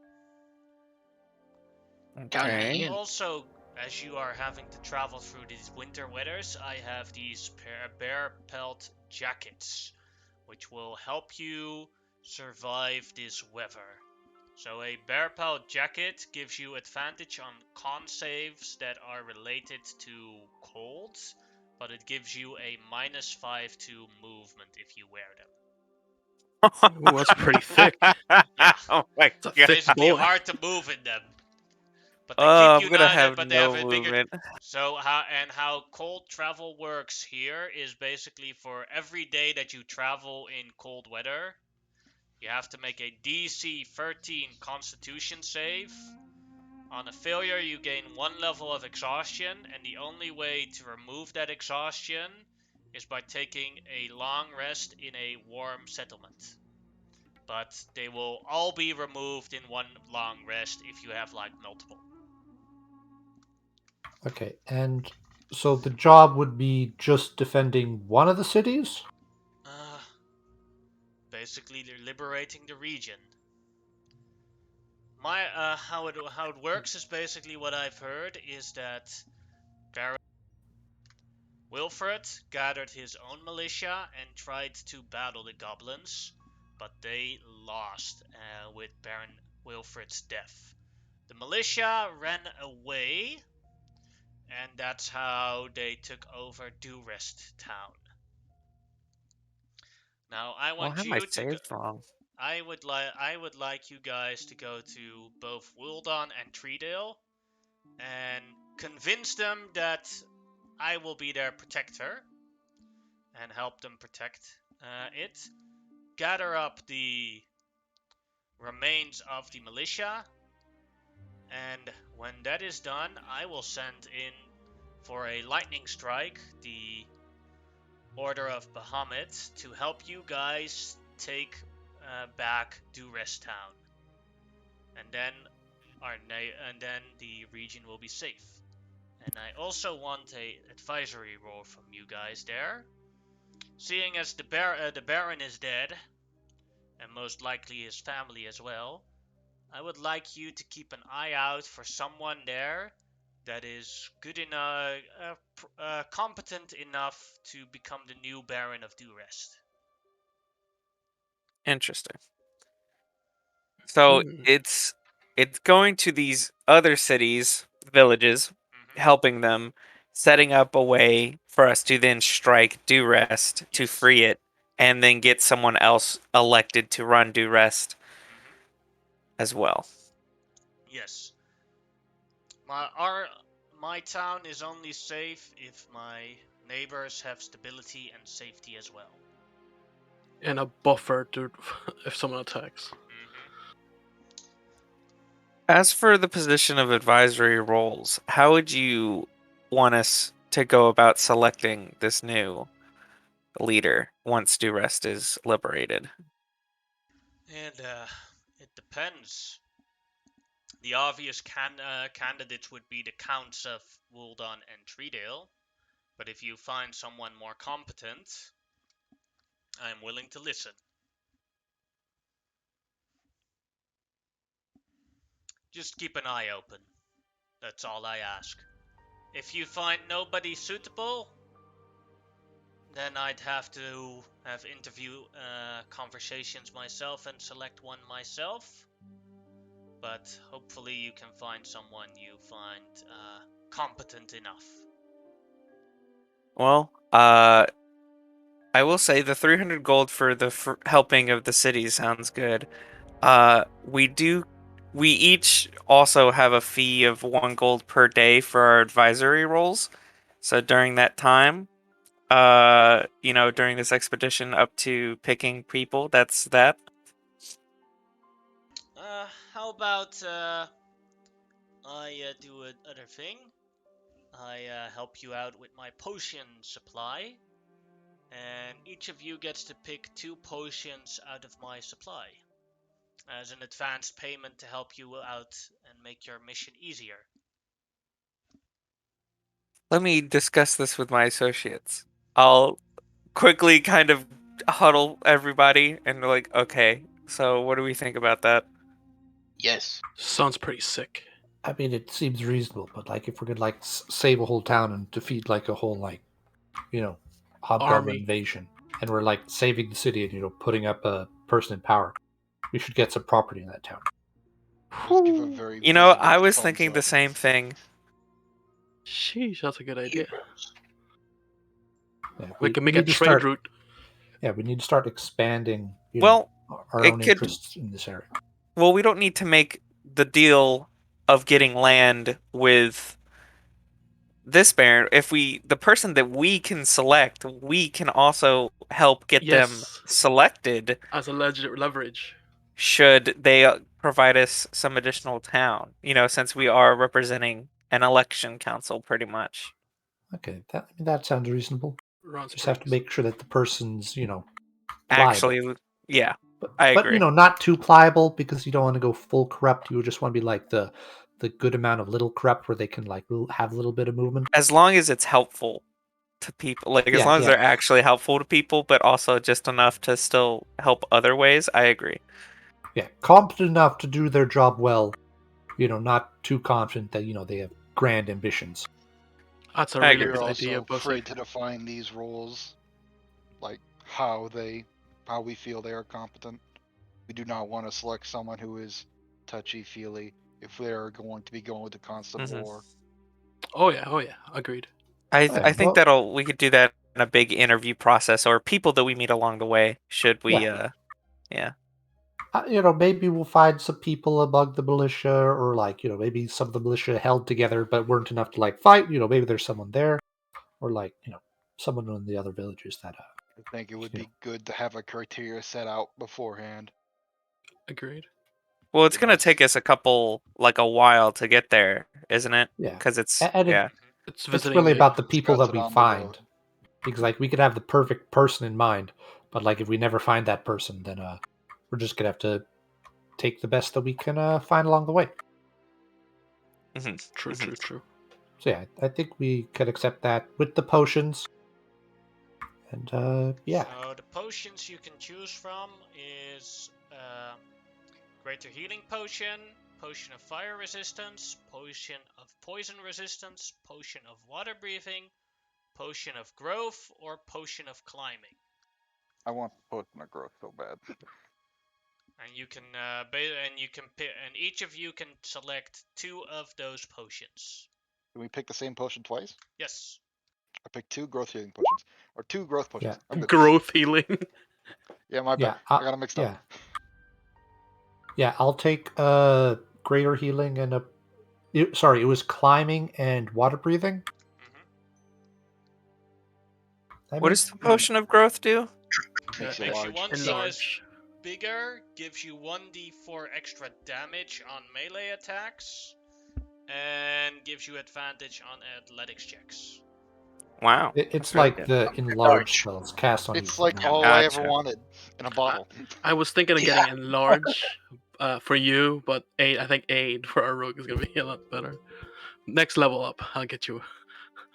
Count me Okay. in. Also, as you are having to travel through these winter weathers, I have these bear pelt jackets, which will help you survive this weather. So a bear pelt jacket gives you advantage on con saves that are related to cold, but it gives you a -5 to movement if you wear them. Ooh, that's pretty thick. Yeah, Oh my It's a god. thick basically boy. hard to move in them. But they Oh, keep I'm gonna united, have but they have no a bigger. movement. So how cold travel works here is basically for every day that you travel in cold weather, you have to make a DC 13 Constitution save. On a failure, you gain 1 level of exhaustion, and the only way to remove that exhaustion is by taking a long rest in a warm settlement. But they will all be removed in one long rest if you have like multiple. Okay, and so the job would be just defending one of the cities? Uh, Basically, they're liberating the region. How it works is basically what I've heard is that Baron Wilfred gathered his own militia and tried to battle the goblins, but they lost with Baron Wilfred's death. The militia ran away, and that's how they took over Durest town. Now I Well, I want have my you to go. saves wrong. I would like you guys to go to both Wildon and Treedale and convince them that I will be their protector and help them protect it. Gather up the remains of the militia, and when that is done, I will send in for a lightning strike the Order of Bahamut to help you guys take back Durest Town, and then and then the region will be safe. And I also want a advisory role from you guys there. Seeing as the Baron is dead, and most likely his family as well, I would like you to keep an eye out for someone there that is good enough, competent enough to become the new Baron of Durest. Interesting. So Hmm. it's going to these other cities, villages, Mm-hmm. helping them, setting up a way for us to then strike Durest to Yes. free it, and then get someone else elected to run Durest Mm-hmm. as well. Yes. My town is only safe if my neighbors have stability and safety as well. And a buffer to if someone attacks. Mm-hmm. As for the position of advisory roles, how would you want us to go about selecting this new leader once Durest is liberated? And it depends. The obvious candidates would be the Counts of Wooldon and Treedale, but if you find someone more competent, I'm willing to listen. Just keep an eye open. That's all I ask. If you find nobody suitable, then I'd have to have interview conversations myself and select one myself. But hopefully you can find someone you find competent enough. Well, I will say the 300 gold for the helping of the city sounds good. We do. We each also have a fee of 1 gold per day for our advisory roles. So during that time, during this expedition up to picking people, that's that. How about I do another thing? I help you out with my potion supply, and each of you gets to pick 2 potions out of my supply as an advanced payment to help you out and make your mission easier. Let me discuss this with my associates. I'll quickly kind of huddle everybody and be like, okay, so what do we think about that? Yes. Sounds pretty sick. I mean, it seems reasonable, but like if we're gonna like save a whole town and defeat like a whole hobgoblin Army. invasion, and we're like saving the city and putting up a person in power, we should get some property in that town. Just give a very You know, visible I was thumbs thinking the up. same thing. Sheesh, that's a good idea. Heroes. Yeah, We can make a need to trade start. route. Yeah, we need to start expanding. Well, our it own could- interests in this area. Well, we don't need to make the deal of getting land with this baron. If the person that we can select, we can also help get them Yes. selected As a leverage. should they provide us some additional town. Since we are representing an election council pretty much. Okay, that sounds reasonable. Round Just have to Springs. make sure that the person's pliable. Actually, yeah. But, I but agree. not too pliable, because you don't want to go full corrupt. You just want to be like the good amount of little corrupt where they can like have a little bit of movement. As long as it's helpful to people, like as Yeah, long as yeah. they're actually helpful to people, but also just enough to still help other ways, I agree. Yeah, competent enough to do their job well. Not too confident that they have grand ambitions. That's a I really agree. good We're idea, also Bussy. free to define these roles, like how we feel they are competent. We do not want to select someone who is touchy-feely if they are going to be going to constant Mhm. war. Oh yeah, agreed. I Yeah, think we could do that in a big interview process, or people that we meet along the way. Should we? Yeah. Maybe we'll find some people among the militia, or maybe some of the militia held together but weren't enough to fight. Maybe there's someone there, or someone in the other villages that. I think it would be good to have a criteria set out beforehand. Agreed. Well, it's gonna Yes. take us a while to get there, isn't it? Yeah, Because it's and yeah. It's it's visiting. really about the people Discuss that it we on the find, road. because we could have the perfect person in mind, but if we never find that person, then we're just gonna have to take the best that we can find along the way. True. So yeah, I think we could accept that with the potions. And yeah. So the potions you can choose from is Greater Healing Potion, Potion of Fire Resistance, Potion of Poison Resistance, Potion of Water Breathing, Potion of Growth, or Potion of Climbing. I want potion of growth so bad. And you can and each of you can select 2 of those potions. Can we pick the same potion twice? Yes. I picked 2 growth healing potions. Or 2 growth potions. Yeah. I'm good. Growth healing. Yeah, my bad. Yeah, I got it mixed yeah. up. Yeah, I'll take greater healing and it was climbing and water breathing. What does the potion of growth do? Makes you Makes you large. one Enlarge. size bigger, gives you 1d4 extra damage on melee attacks, and gives you advantage on athletics checks. Wow. It's That's really like good. the enlarge spells cast on It's you. like now. all I ever Gotcha. wanted in a bottle. I was thinking of getting enlarge for you, but I think aid for our rogue is gonna be a lot better. Next level up, I'll get you.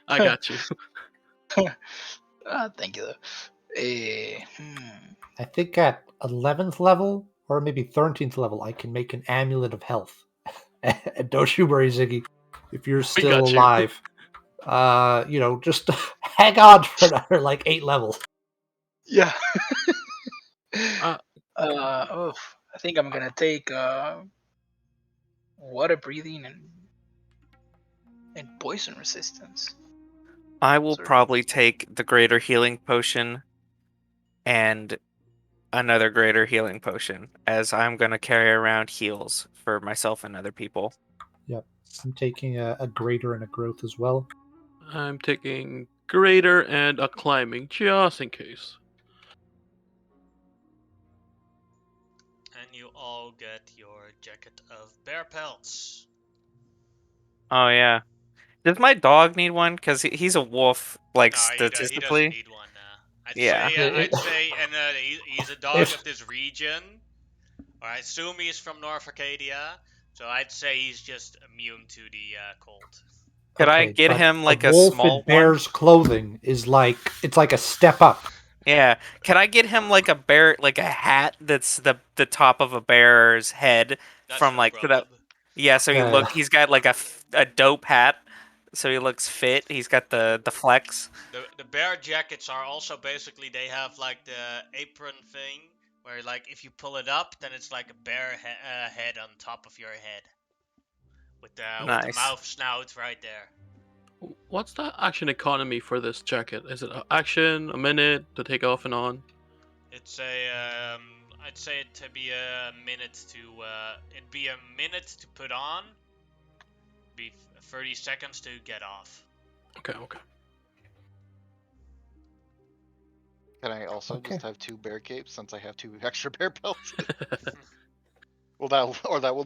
I got you. Thank you. I think at 11th level or maybe 13th level, I can make an amulet of health. And don't you worry, Ziggy. If you're still got you. alive, just hang on for another 8 levels. Yeah. Uh, I think I'm gonna take water breathing and poison resistance. I will Sorry. probably take the greater healing potion and another greater healing potion, as I'm gonna carry around heals for myself and other people. Yep. I'm taking a greater and a growth as well. I'm taking greater and a climbing, just in case. And you all get your jacket of bear pelts. Oh yeah. Does my dog need one? Because he's a wolf, like No, he doesn't statistically. need one. I'd Yeah. say, and he's a dog If- of this region. Or I assume he's from North Arcadia, so I'd say he's just immune to the cold. Could I Okay, get but him like a wolf small in bear's clothing is it's like a step up. one? Yeah. Can I get him like a bear, like a hat that's the top of a bear's head That's from no so problem. that yeah, so Yeah. he's got like a dope hat, so he looks fit. He's got the flex. The bear jackets are also basically, they have like the apron thing Where like if you pull it up, then it's like a bear head on top of your head, with the Nice. mouth snout right there. What's the action economy for this jacket? Is it action, a minute to take off and on? It's I'd say it to be a minute to it'd be a minute to put on, be 30 seconds to get off. Okay. Can I also Okay. just have 2 bear capes since I have 2 extra bear pelts? Will that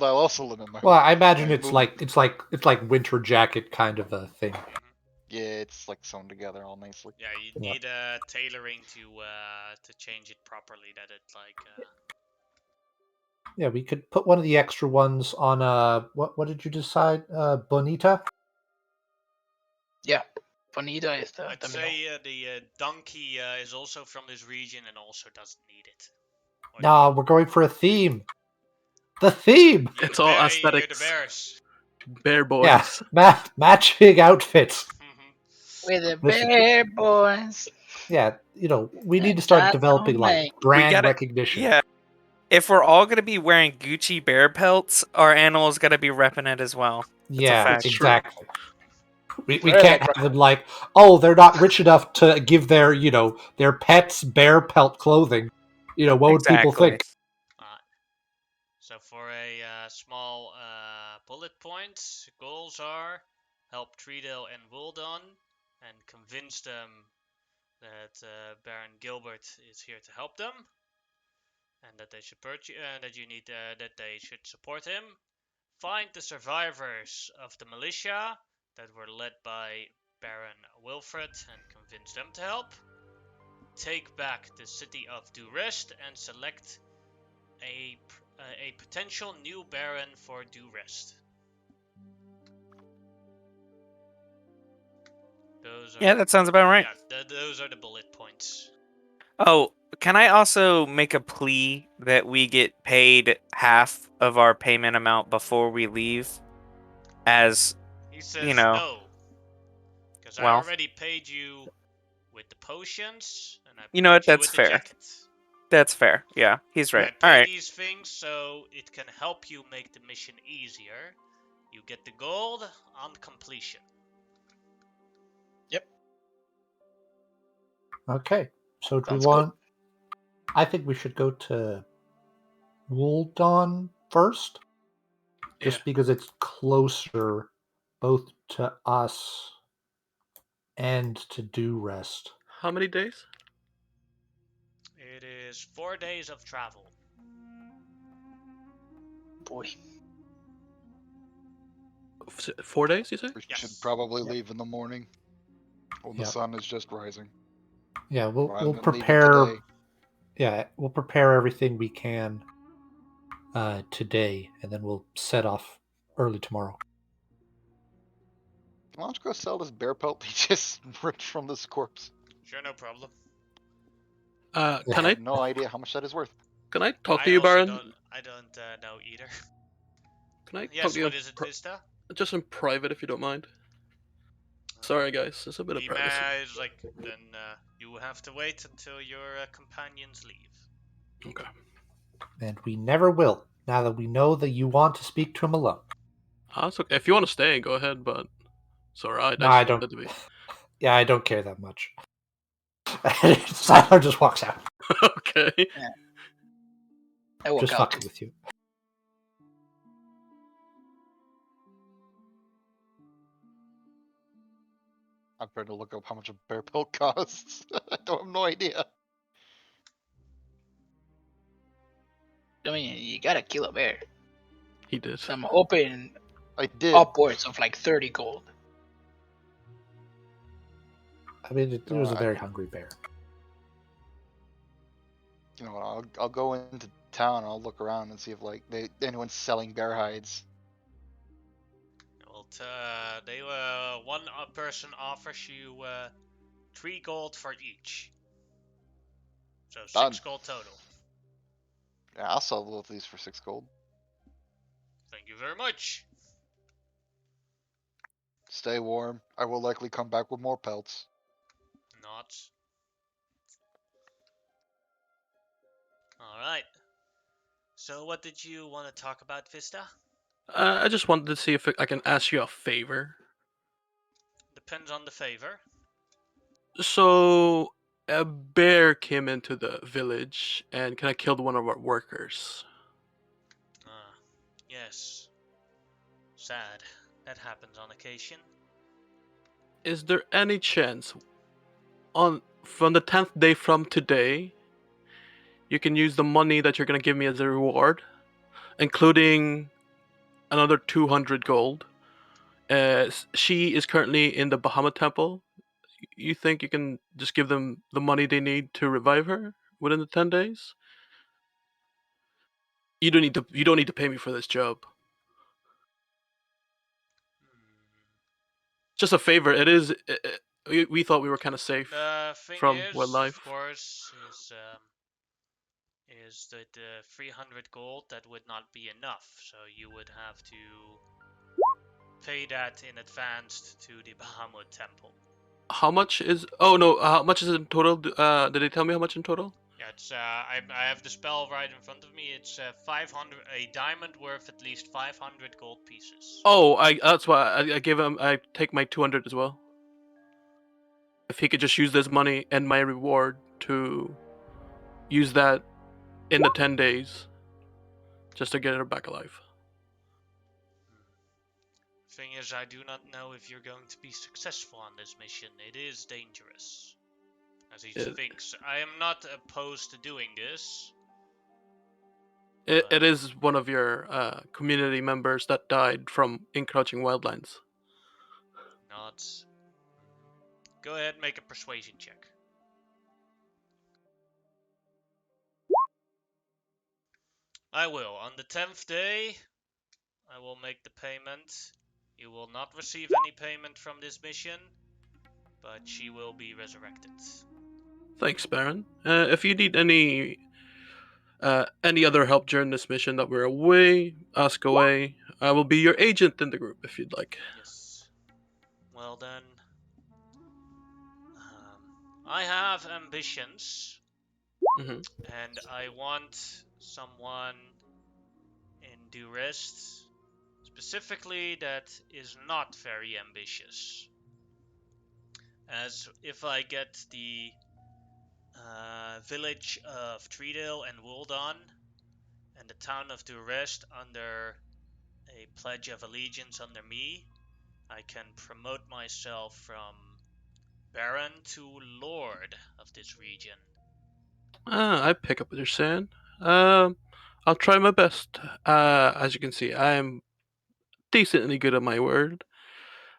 also limit my? Well, I imagine my it's movement? like winter jacket kind of a thing. Yeah, it's like sewn together all nicely. Yeah, you Yeah. need tailoring to change it properly. That it like Yeah, we could put one of the extra ones on what did you decide? Bonita? Yeah, Bonita is I'd the male. say the donkey is also from this region and also doesn't need it. Or No, we're going for a theme. The theme. you're It's the all bear, you're the aesthetics. bears. Bear Yeah, boys. matching outfits. With the Listen, bear boys. yeah, we need to That's start developing like homemade. brand gotta- recognition. Yeah. If we're all gonna be wearing Gucci bear pelts, our animals gotta be repping it as well. Yeah, fact. exactly. We Very can't like have them like, oh, they're not rich enough to give their their pets bear pelt clothing. What would people Exactly. think? So for a small bullet points, goals are help Treadle and Woldon and convince them that Baron Gilbert is here to help them, and that they support you, that they should support him. Find the survivors of the militia that were led by Baron Wilfred and convince them to help. Take back the city of Durest and select a potential new Baron for Durest. Yeah, that sounds about right. Yeah, those are the bullet points. Oh, can I also make a plea that we get paid half of our payment amount before we leave? As He says you know, no, because I well, already paid you with the potions, and I you know paid what? you That's with the fair. jacket. That's fair. Yeah, he's right. I All pay right. these things so it can help you make the mission easier. You get the gold on completion. Okay, so do we Sounds good. want? I think we should go to Wooldon first, just because it's closer, both to us and to Durest. How many days? It is 4 days of travel. Boy. 4 days, you say? We Yes. should probably leave in the morning when the Yep. sun is just rising. Yeah, we'll Rather than leaving prepare. today. Yeah, we'll prepare everything we can today, and then we'll set off early tomorrow. Why don't you go sell this bear pelt he just ripped from this corpse? Sure, no problem. I Can I have no idea how much that is worth. talk to I you, also Baron? I don't know either. Can I talk Yes, to you what is it, Vista? just in private, if you don't mind? Sorry, guys. There's a bit of privacy. Lima is like, then you have to wait until your companions leave. Okay. And we never will, now that we know that you want to speak to him alone. That's okay. If you want to stay, go ahead, but it's alright. No, I just don't. wanted to be. Yeah, I don't care that much. Siler just walks out. Okay. I walk Just out fucking too. with you. I'm trying to look up how much a bear pelt costs. I don't have no idea. I mean, you gotta kill a bear. He did. So I'm hoping I did. upwards of like 30 gold. I mean, it was a I- very hungry bear. You know what? I'll go into town. I'll look around and see if like anyone's selling bear hides. Well, one person offers you 3 gold for each. So 6 Done. gold total. Yeah, I'll sell both of these for 6 gold. Thank you very much. Stay warm. I will likely come back with more pelts. Not. Alright. So what did you want to talk about, Vista? I just wanted to see if I can ask you a favor. Depends on the favor. So, a bear came into the village and kind of killed one of our workers. Ah, yes. Sad. That happens on occasion. Is there any chance on from the 10th day from today you can use the money that you're going to give me as a reward, including another 200 gold? She is currently in the Bahama Temple. You think you can just give them the money they need to revive her within the 10 days? You don't need to pay me for this job. Just a favor. It is. We thought we were kind of safe The thing from is, of wildlife. course, is that the 300 gold that would not be enough. So you would have to pay that in advance to the Bahamut Temple. How much is? Oh no. How much is it in total? Did they tell me how much in total? Yeah, it's I have the spell right in front of me. It's 500, a diamond worth at least 500 gold pieces. Oh, that's why I gave him. I take my 200 as well. If he could just use this money and my reward to use that in the 10 days, just to get her back alive. Thing is, I do not know if you're going to be successful on this mission. It is dangerous, as he thinks. I am not opposed to doing this. It is one of your community members that died from encroaching wildlands. Not. Go ahead and make a persuasion check. I will. On the 10th day, I will make the payment. You will not receive any payment from this mission, but she will be resurrected. Thanks, Baron. If you need any other help during this mission that we're away, ask away. I will be your agent in the group if you'd like. Yes. Well then, I have ambitions, Mm-hmm. and I want someone in Durest specifically that is not very ambitious. As if I get the village of Treedale and Woldon and the town of Durest under a pledge of allegiance under me, I can promote myself from Baron to Lord of this region. I pick up what you're saying. I'll try my best. As you can see, I am decently good at my word.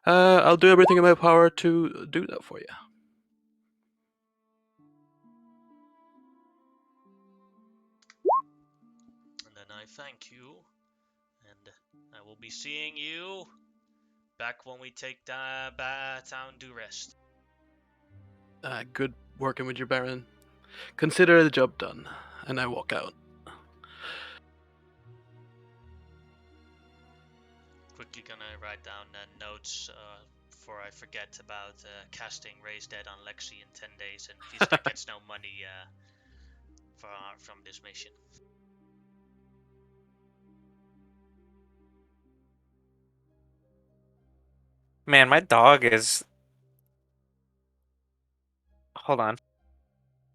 I'll do everything in my power to do that for you. And then I thank you, and I will be seeing you back when we take town Durest. Good working with you, Baron. Consider the job done. And I walk out. Quickly gonna write down notes before I forget about casting Raise Dead on Lexi in 10 days, and Vista gets no money from this mission. Man, my dog is. Hold on.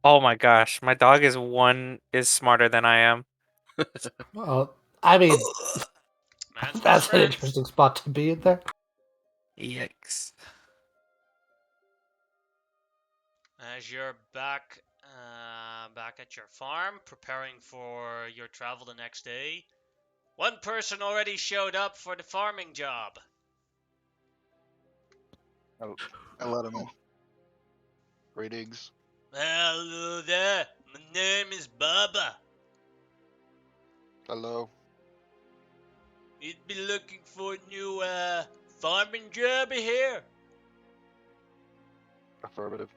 Oh my gosh, my dog is smarter than I am. Well, I mean, Man's best that's an friend. interesting spot to be in there. Yikes. As you're back at your farm, preparing for your travel the next day, one person already showed up for the farming job. I let him in. Greetings. Hello there, my name is Baba. Hello. You'd be looking for a new farming job here? Affirmative.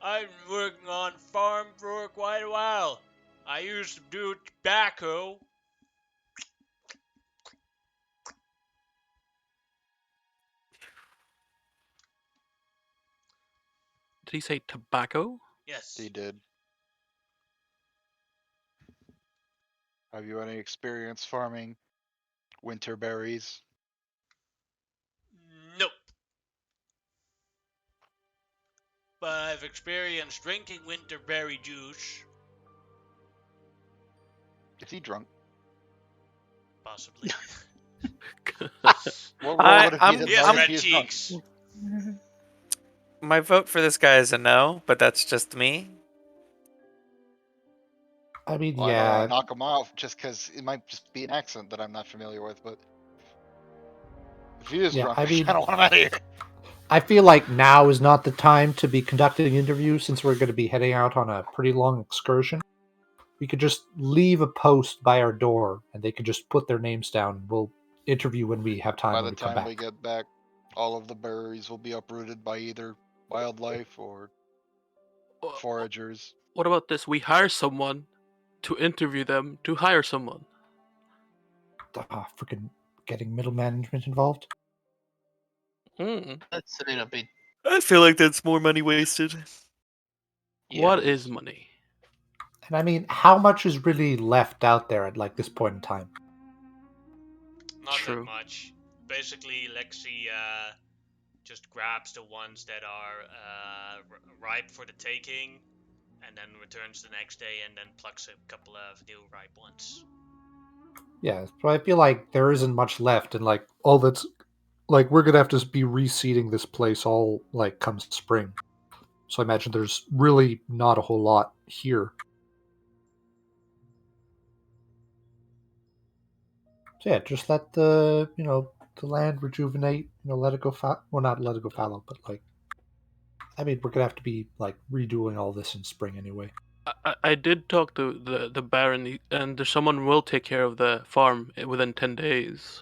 I've been working on farm for quite a while. I used to do tobacco. Did he say tobacco? Yes. He did. Have you any experience farming winter berries? Nope. But I've experienced drinking winter berry juice. Is he drunk? Possibly. What role would it be I'm his He has body if red he is drunk? cheeks. my vote for this guy is a no, but that's just me. I mean, Well, I don't want yeah, to knock him off just because it might just be an accent that I'm not familiar with. But if he is yeah. drunk, I I mean, kind of want him out of here. I feel like now is not the time to be conducting interviews since we're going to be heading out on a pretty long excursion. We could just leave a post by our door, and they could just put their names down. We'll interview when we have time By when the we come time we back. get back, all of the berries will be uprooted by either wildlife or foragers. What about this? We hire someone to interview them to hire someone. Freaking getting middle management involved. Mm. That's a little bit. I feel like that's more money wasted. What Yeah. is money? And I mean, how much is really left out there at like this point in time? Not True. that much. Basically, Lexi just grabs the ones that are ripe for the taking, and then returns the next day, and then plucks a couple of new ripe ones. Yeah, so I feel like there isn't much left, and like all that's like we're gonna have to be reseeding this place all like come spring. So I imagine there's really not a whole lot here. So yeah, just let the the land rejuvenate. Let it go. Well, not let it go fallow, but like I mean, we're gonna have to be like redoing all this in spring anyway. I did talk to the Baron, and there's someone will take care of the farm within 10 days.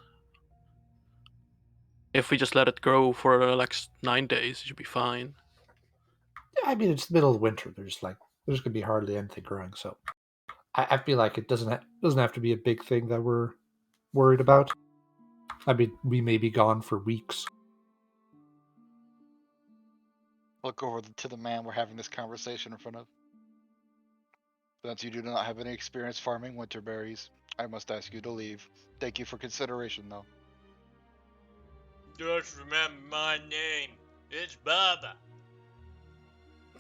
If we just let it grow for like 9 days, it should be fine. Yeah, I mean, it's the middle of winter. There's gonna be hardly anything growing, so I feel like it doesn't have to be a big thing that we're worried about. I mean, we may be gone for weeks. Look over to the man we're having this conversation in front of. Since you do not have any experience farming winter berries, I must ask you to leave. Thank you for consideration, though. Just remember my name. It's Baba.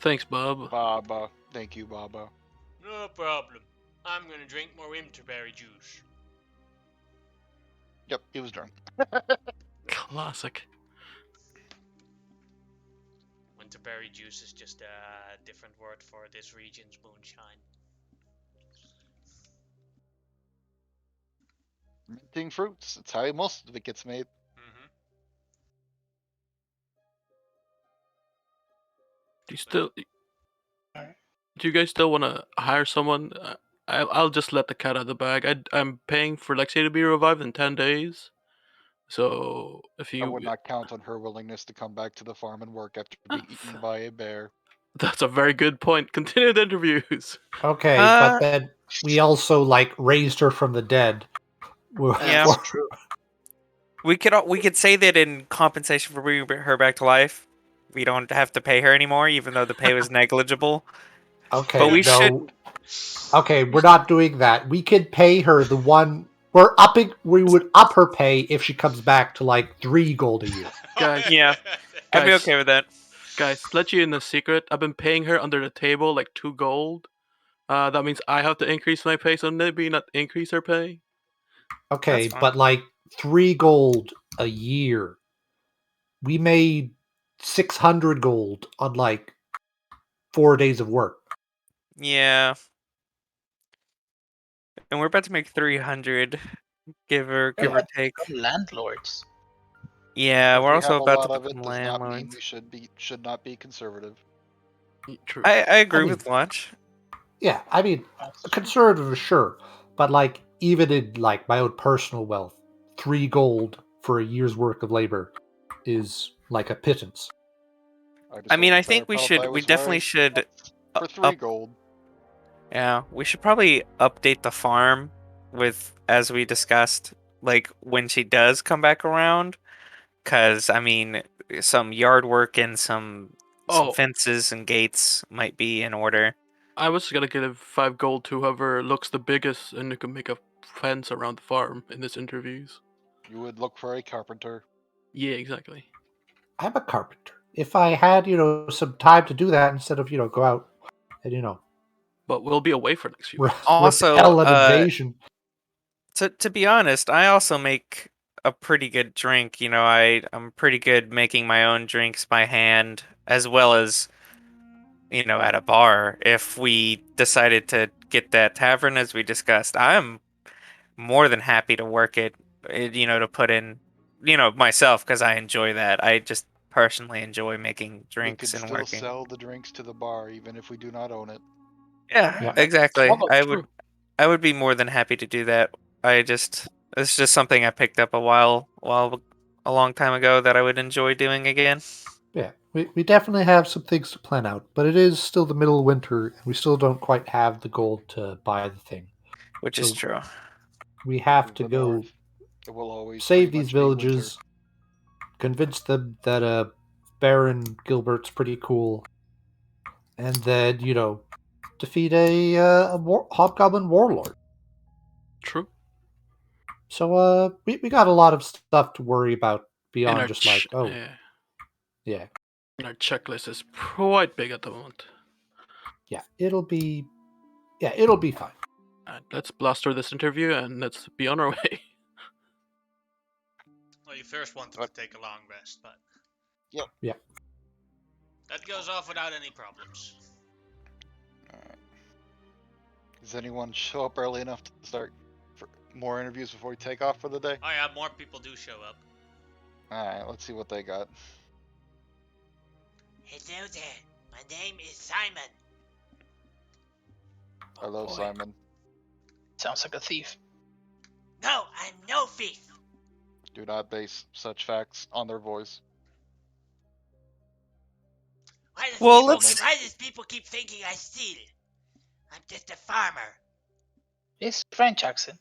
Thanks, Bob. Baba. Thank you, Baba. No problem. I'm gonna drink more winterberry juice. Yep, he was drunk. Classic. Winterberry juice is just a different word for this region's moonshine. Minting fruits. It's how most of it gets made. Mm-hmm. Do you guys still want to hire someone? I'll just let the cat out of the bag. I'm paying for Lexi to be revived in 10 days. So if I you, would not count on her willingness to come back to the farm and work after being eaten by a bear. that's a very good point. Continue the interviews. Okay, Uh, but then we also like raised her from the dead. Yeah. That's true. we could say that in compensation for bringing her back to life, we don't have to pay her anymore, even though the pay was negligible. Okay, But we no. Okay, we're not doing that. We could pay her the one. We would up her pay if she comes back to like 3 gold a year. Guys, Yeah. I'd be Guys. okay with that. guys, let you in a secret. I've been paying her under the table like 2 gold. That means I have to increase my pay, so maybe not increase her pay. Okay, That's fine. but like 3 gold a year. We made 600 gold on like 4 days of work. Yeah. And we're about to make 300, give or take. Become landlords. Yeah, If we're we also have a about to lot of it, become does not mean landlords. we should not be conservative. True. I agree mean- with Lunch. Yeah, I mean, That's true. conservative, sure, but like even in like my own personal wealth, 3 gold for a year's work of labor is like a pittance. just I mean, sold I entire think we pallet I we was definitely hired should for 3 up. gold. Yeah, we should probably update the farm with, as we discussed, like when she does come back around. Cause I mean, some yard work and some Oh, fences and gates might be in order. I was gonna give 5 gold to whoever looks the biggest and who can make a fence around the farm in this interviews. You would look for a carpenter. Yeah, exactly. I'm a carpenter. If I had, some time to do that instead of, go out and, But we'll be away for next few re- weeks. Also, repel an invasion. to be honest, I also make a pretty good drink. I'm pretty good making my own drinks by hand, as well as at a bar. If we decided to get that tavern as we discussed, I'm more than happy to work it. To put in, myself because I enjoy that. I just personally enjoy making We drinks could and still working. sell the drinks to the bar even if we do not own it. Yeah, Yeah. exactly. Oh, true. I would be more than happy to do that. It's just something I picked up a long time ago that I would enjoy doing again, Yeah, we definitely have some things to plan out, but it is still the middle of winter, and we still don't quite have the gold to buy the thing. which is So true. we have In to the go north, it will always save pretty these much be winter. villages, convince them that Baron Gilbert's pretty cool, and then defeat a hobgoblin warlord. True. So we got a lot of stuff to worry about And beyond our just like yeah. and our checklist is quite big at the moment. Yeah, it'll be fine. Let's blast through this interview and let's be on our way. Well, you first wanted to take a long rest, but Yeah. that goes off without any problems. Alright. Does anyone show up early enough to start for more interviews before we take off for the day? Oh yeah, more people do show up. Alright, let's see what they got. Hello there. My name is Simon. Hello, boy. Simon. Sounds like a thief. No, I'm no thief. Do not base such facts on their voice. Well, Why does people keep thinking I steal? I'm just a farmer. It's French accent.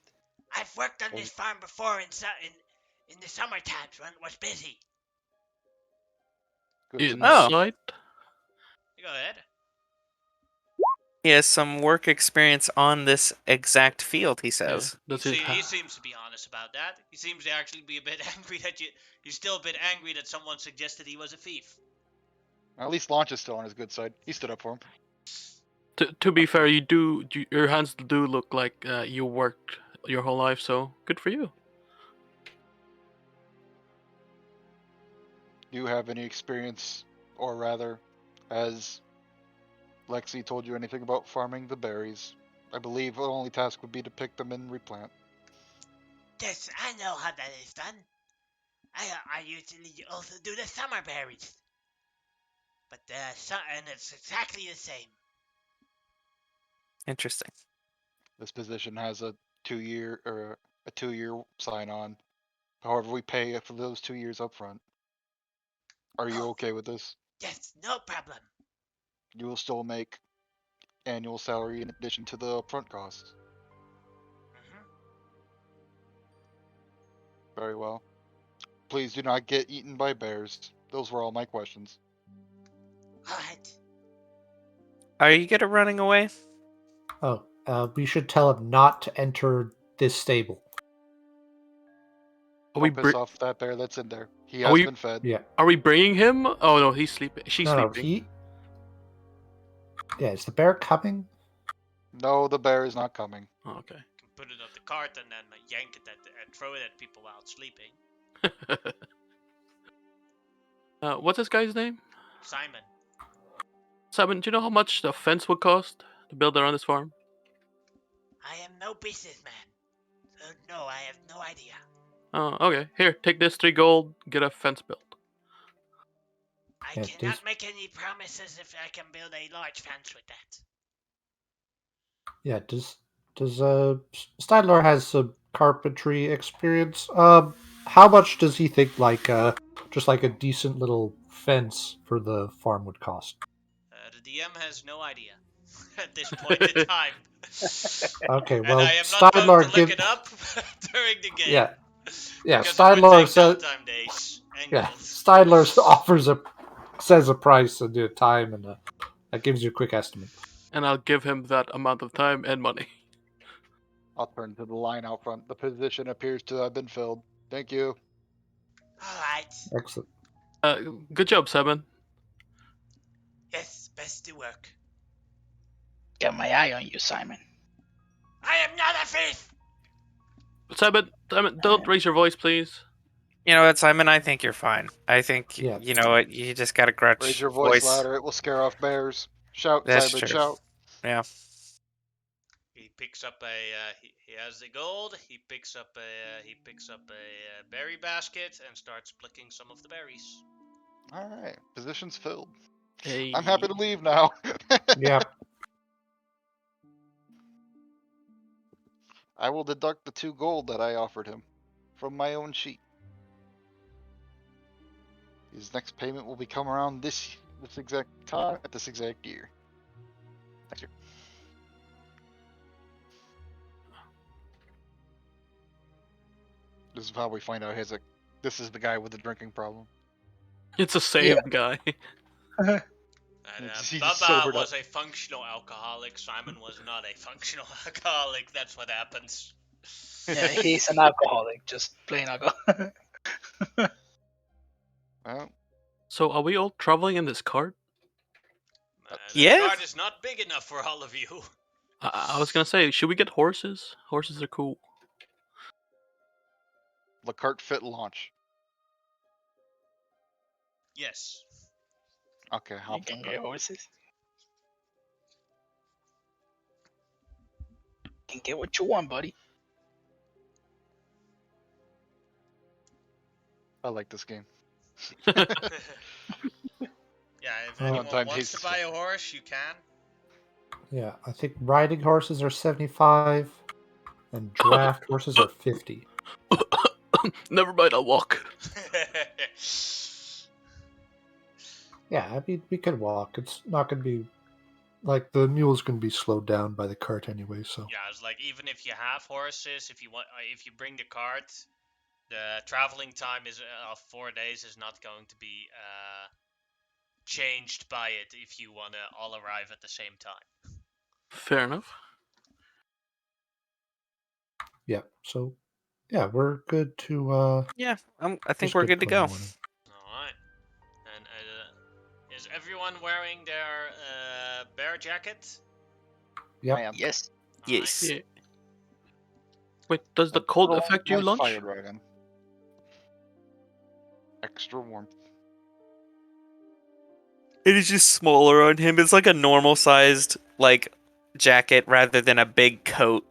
I've worked on this farm before in the summer times when it was busy. Good to know. Inside. You go ahead. He has some work experience on this exact field, he Yeah. says. Does He seems to be honest about that. He seems to actually be a bit angry that he's still a bit angry that someone suggested he was a thief. At least Launch is still on his good side. He stood up for him. To be fair, your hands do look like you worked your whole life, so good for you. Do you have any experience, or rather, has Lexi told you anything about farming the berries? I believe the only task would be to pick them and replant. Yes, I know how that is done. I usually also do the summer berries. But and it's exactly the same. Interesting. This position has a 2-year sign on. However, we pay for those 2 years up front. Are you Oh. okay with this? Yes, no problem. You will still make annual salary in addition to the upfront costs. Mm-hmm. Very well. Please do not get eaten by bears. Those were all my questions. All right. Are you good at running away? Oh, we should tell him not to enter this stable. Are we Don't piss off that bear that's in there. He Are has we- been fed. Yeah. Are we bringing him? Oh no, he's sleeping. She's No, sleeping. Yeah, is the bear coming? No, the bear is not coming. Oh, okay. You can put it on the cart and then yank it and throw it at people while sleeping. What's this guy's name? Simon. Simon, do you know how much the fence would cost to build around this farm? I am no businessman. So no, I have no idea. Oh, okay. Here, take this 3 gold, get a fence built. I Yeah, cannot this- make any promises if I can build a large fence with that. Yeah, does Steinler has some carpentry experience? How much does he think just like a decent little fence for the farm would cost? The DM has no idea at this point in time. Okay, And well, I am not going Steinler to look it up during the game. Yeah, yeah. Because it would Steinler take says, downtime days and yeah, gold. Steinler says a price and a time, and that gives you a quick estimate. And I'll give him that amount of time and money. I'll turn to the line out front. The position appears to have been filled. Thank you. All right. Excellent. Good job, Simon. Yes, best to work. Got my eye on you, Simon. I am not a thief. Simon, don't raise your voice, please. You know what, Simon? I think you're fine. I think Yeah. you know what. You just got a grudge Raise your voice louder. It will scare off bears. Shout, That's Simon, true. shout. Yeah. He picks up he has the gold. He picks up a berry basket and starts picking some of the berries. All right, position's filled. Hey. I'm happy to leave now. Yeah. I will deduct the 2 gold that I offered him from my own sheet. His next payment will become around this exact time at this exact year. Next year. This is how we find out this is the guy with the drinking problem. It's the same guy. And He just Baba sobered was up. a functional alcoholic. Simon was not a functional alcoholic. That's what happens. Yeah, he's an alcoholic, just plain alcohol. Well, So are we all traveling in this cart? The Yeah. card is not big enough for all of you. I was gonna say, should we get horses? Horses are cool. the cart fit launch. Yes. Okay, You hop the can cart. get horses. You can get what you want, buddy. I like this game. Yeah, if Oh. anyone Time wants to tastes buy a horse, you can. Yeah. I think riding horses are 75, and draft horses are 50. Never mind, I'll walk. Yeah, I mean, we can walk. It's not going to be like the mule's going to be slowed down by the cart anyway. So Yeah, it's like even if you have horses, if you bring the cart, the traveling time is of 4 days is not going to be changed by it if you want to all arrive at the same time. Fair enough. yeah. So yeah, we're good to. Yeah. I think just we're get good to going in go. the morning. All right. And is everyone wearing their bear jacket? Yep. I am. Yes. All right. Yes. Yeah. Wait, does the cold Throw affect you my lunch? Fire dragon. Extra warmth. It is just smaller on him. It's like a normal sized jacket rather than a big coat.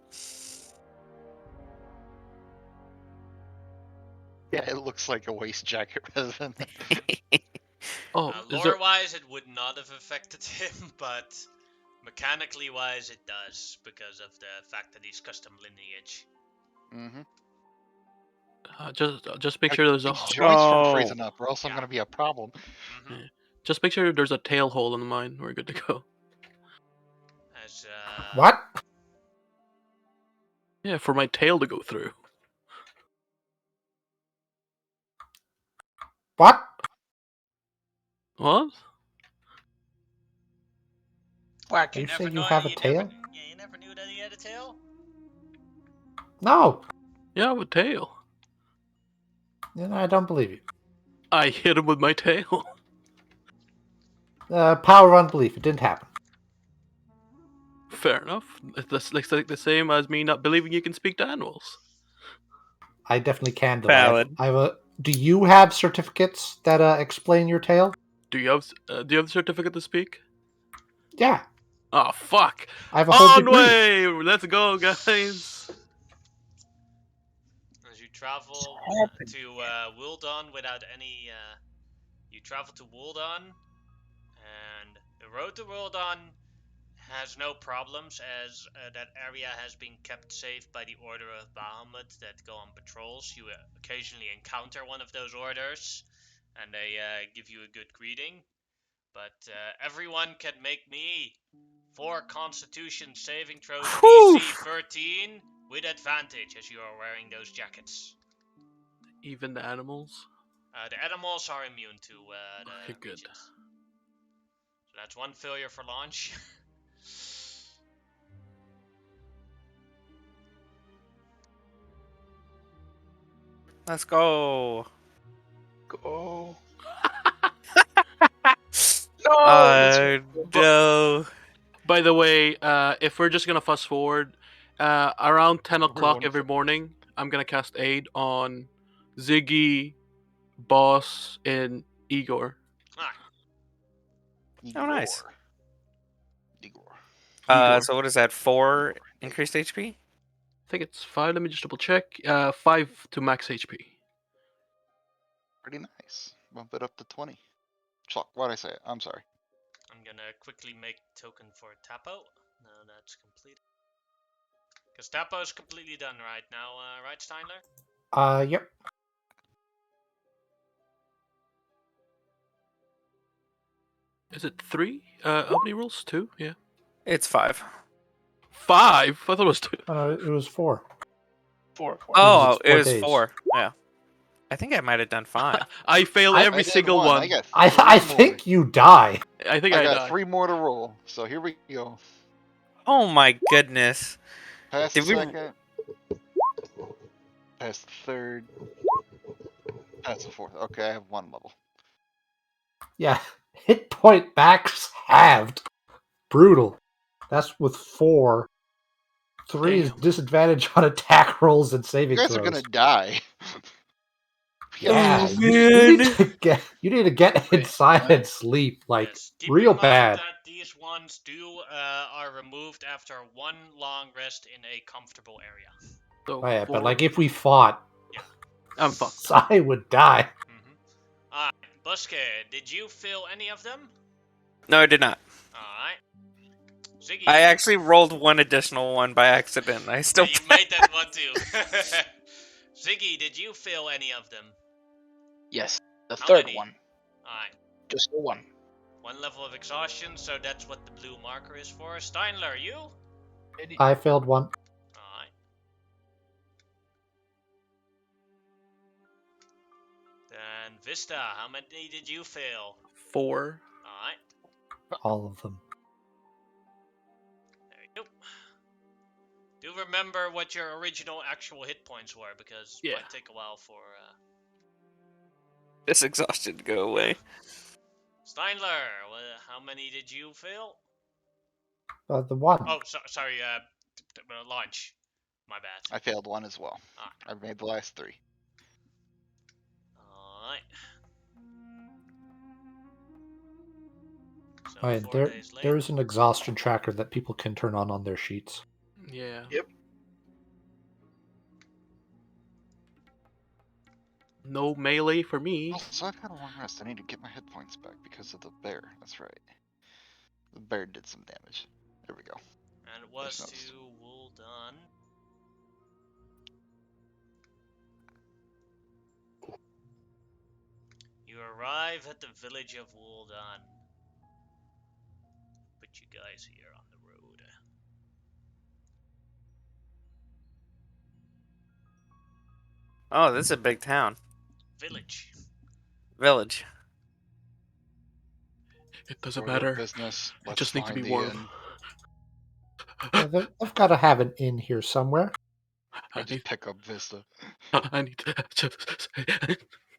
Yeah, it looks like a waist jacket rather than. Oh, is there? Lore-wise, it would not have affected him, but mechanically wise, it does because of the fact that he's custom lineage. Mm-hmm. Just make sure there's a. These joints from Oh. freezing up, or else I'm Yeah. gonna be a problem. Mm-hmm. Yeah. Just make sure there's a tail hole in mine. We're good to go. As What? Yeah, for my tail to go through. What? What? Whack Are you it. saying you know- have a never- tail? yeah, you never knew that he had a tail. No. Yeah, I have a tail. Yeah, I don't believe you. I hit him with my tail. Power of unbelief. It didn't happen. Fair enough. That's like the same as me not believing you can speak to animals. I definitely can. Though. Valid. I have a. Do you have certificates that explain your tail? Do you have the certificate to speak? Yeah, Oh fuck! I have a whole degree. Way! Let's go, guys. As you travel happened? to Wildon without any, you travel to Wildon, and the road to Wildon has no problems as that area has been kept safe by the Order of Bahamut that go on patrols. You occasionally encounter one of those orders, and they give you a good greeting. But everyone can make me 4 Constitution saving throws Whew. DC 13 with advantage as you are wearing those jackets. Even the animals. The animals are immune to the Okay, good. regions. So that's 1 failure for launch. Let's go. Go. No, let's No. By the way, if we're just gonna fast forward, around 10 o'clock Everyone every morning, I'm gonna cast aid on Ziggy, Boss, and Igor. Alright. Oh, nice. Igor. Igor. So what is that? 4 increased HP? I think it's 5. Let me just double check. 5 to max HP. Pretty nice. Bump it up to 20. Chuck, why'd I say it? I'm sorry. I'm gonna quickly make token for Tapo. No, that's complete. Because Tapo is completely done right now, right, Steinler? Yep. Is it 3? How many rolls? 2? Yeah. It's 5. 5? I thought it was 2. It was 4. 4. Oh, it's it 4 was days. 4. Yeah. I think I might have done 5. I fail I every I did single one. one. I got I three think you die. I think more. I I got die. 3 more to roll. So here we go. Oh my goodness. Pass the Did we- second. Pass the third. Pass the fourth. Okay, I have 1 level. Yeah, hit point max halved. Brutal. That's with 4. 3 is Damn. disadvantage on attack rolls and You saving guys throws. are gonna die. Yeah, Oh, you man. need to get Wait, inside what? and sleep like Yes. Keep real in mind bad. that these ones are removed after one long rest in a comfortable area. So Oh, yeah, 4. but like if we fought, I'm fucked. Sai would die. Alright, Buske, did you fill any of them? No, I did not. Alright. Ziggy. I actually rolled 1 additional one by accident. I still. You made that one too. Ziggy, did you fill any of them? Yes, the How third many? one. Alright. Just the one. 1 level of exhaustion, so that's what the blue marker is for. Steinler, you? I failed 1. Alright. Then Vista, how many did you fail? 4. Alright. All of them. There you go. Do remember what your original actual hit points were, because it Yeah. might take a while for This exhaustion to go away. Steinler, how many did you fail? The 1. Oh, sorry, launch. My bad. I failed 1 as well. Alright. I've made the last 3. Alright. So Oh, yeah, 4 days later. there is an exhaustion tracker that people can turn on their sheets. Yeah. Yep. No melee for me. Also, I've had a long rest. I need to get my hit points back because of the bear. That's right. The bear did some damage. There we go. And it was There's to Wooldan. You arrive at the village of Wooldan. Put you guys here on the road. Oh, this is a big town. Village. Village. It doesn't Royal matter. Business. I Let's just need to find be the warm. inn. Yeah, they've got to have an inn here somewhere. I I just need. pick up Vista. I need to.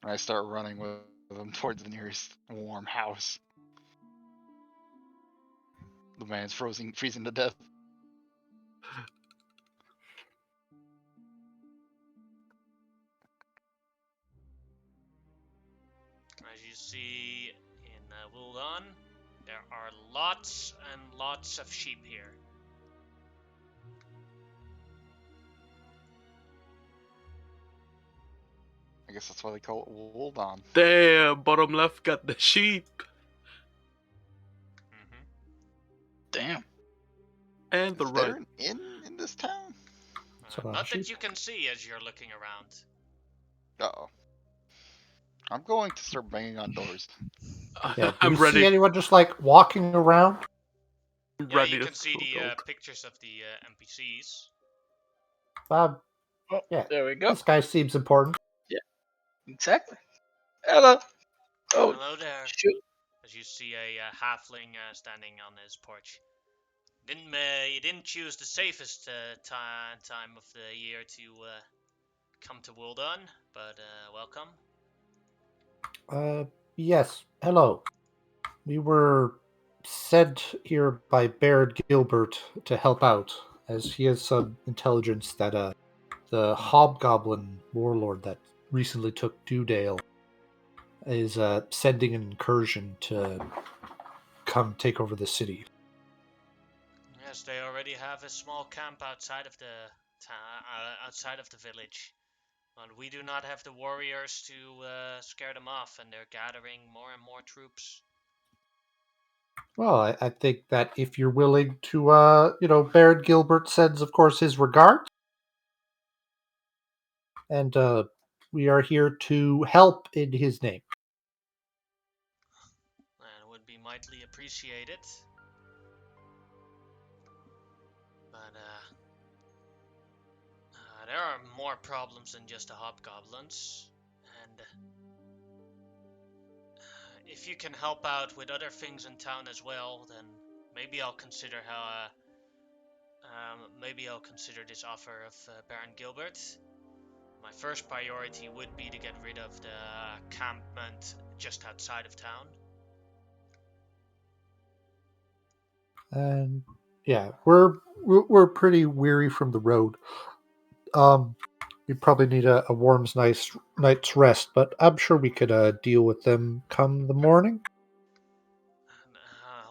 And I start running with them towards the nearest warm house. The man's freezing to death. As you see in Wooldan, there are lots and lots of sheep here. I guess that's why they call it Wooldan. Damn, bottom left got the sheep Damn. and the Is there right. an inn in this town? So, Not that sheep. you can see as you're looking around. Uh-oh. I'm going to start banging on doors. Yeah, do I'm you see ready. anyone just like walking around? I'm Yeah, ready you to can see throw the gold. pictures of the NPCs. Oh, Yeah. there we go. This guy seems important. Exactly. Hello. Oh, Hello there. shoot. As you see a halfling standing on his porch. You didn't choose the safest time of the year to come to Woldon, but welcome. Yes. Hello. We were sent here by Baird Gilbert to help out, as he has some intelligence that the hobgoblin warlord that recently took Dewdale is sending an incursion to come take over the city. Yes, they already have a small camp outside of the outside of the village. But we do not have the warriors to scare them off, and they're gathering more and more troops. Well, I think that if you're willing to, Baird Gilbert sends, of course, his regards, and we are here to help in his name. And would be mightily appreciated. But there are more problems than just the hobgoblins, and if you can help out with other things in town as well, then maybe I'll consider maybe I'll consider this offer of Baron Gilbert. My first priority would be to get rid of the campment just outside of town. And yeah, we're pretty weary from the road. We probably need a warm's night's rest, but I'm sure we could deal with them come the morning.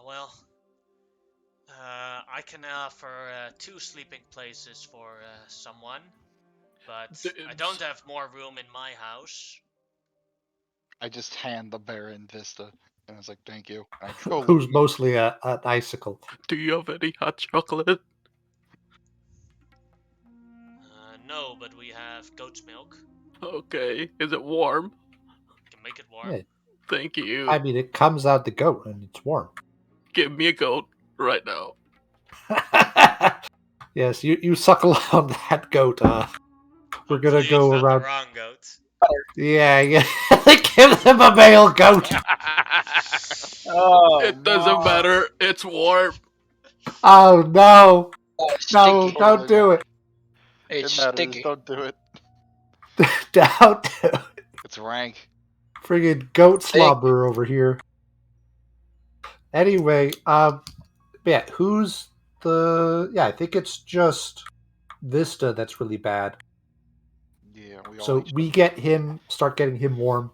Well, I can offer 2 sleeping places for someone, but I don't have more room in my house. I just hand the Baron Vista, and I was like, "Thank you." And I go Who's leave. mostly an icicle. Do you have any hot chocolate? No, but we have goat's milk. Okay. Is it warm? Can make it warm. Yeah, Thank you. I mean, it comes out the goat and it's warm. Give me a goat right now. Yes, you suckle on that goat. We're gonna Hopefully go it's not around. the wrong goat. Yeah. Give them a male goat. Oh, It doesn't matter. It's warm. Oh no! Oh, it's No, sticky. don't do it. It's It matters. sticky. Don't do it. Don't do it. It's rank. Friggin' goat Sticky. slobber over here. Anyway, yeah, who's the? Yeah, I think it's just Vista that's really bad. Yeah, we all. So we start getting him warm,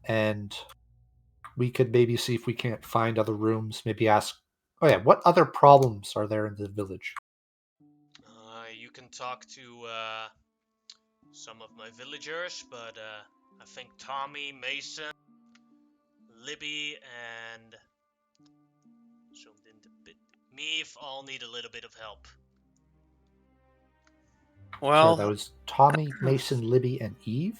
and we could maybe see if we can't find other rooms. Maybe ask. Oh yeah, what other problems are there in the village? You can talk to some of my villagers, but I think Tommy, Mason, Libby, and Meave all need a little bit of help. Well, Sorry, that was Tommy, Mason, Libby, and Eve.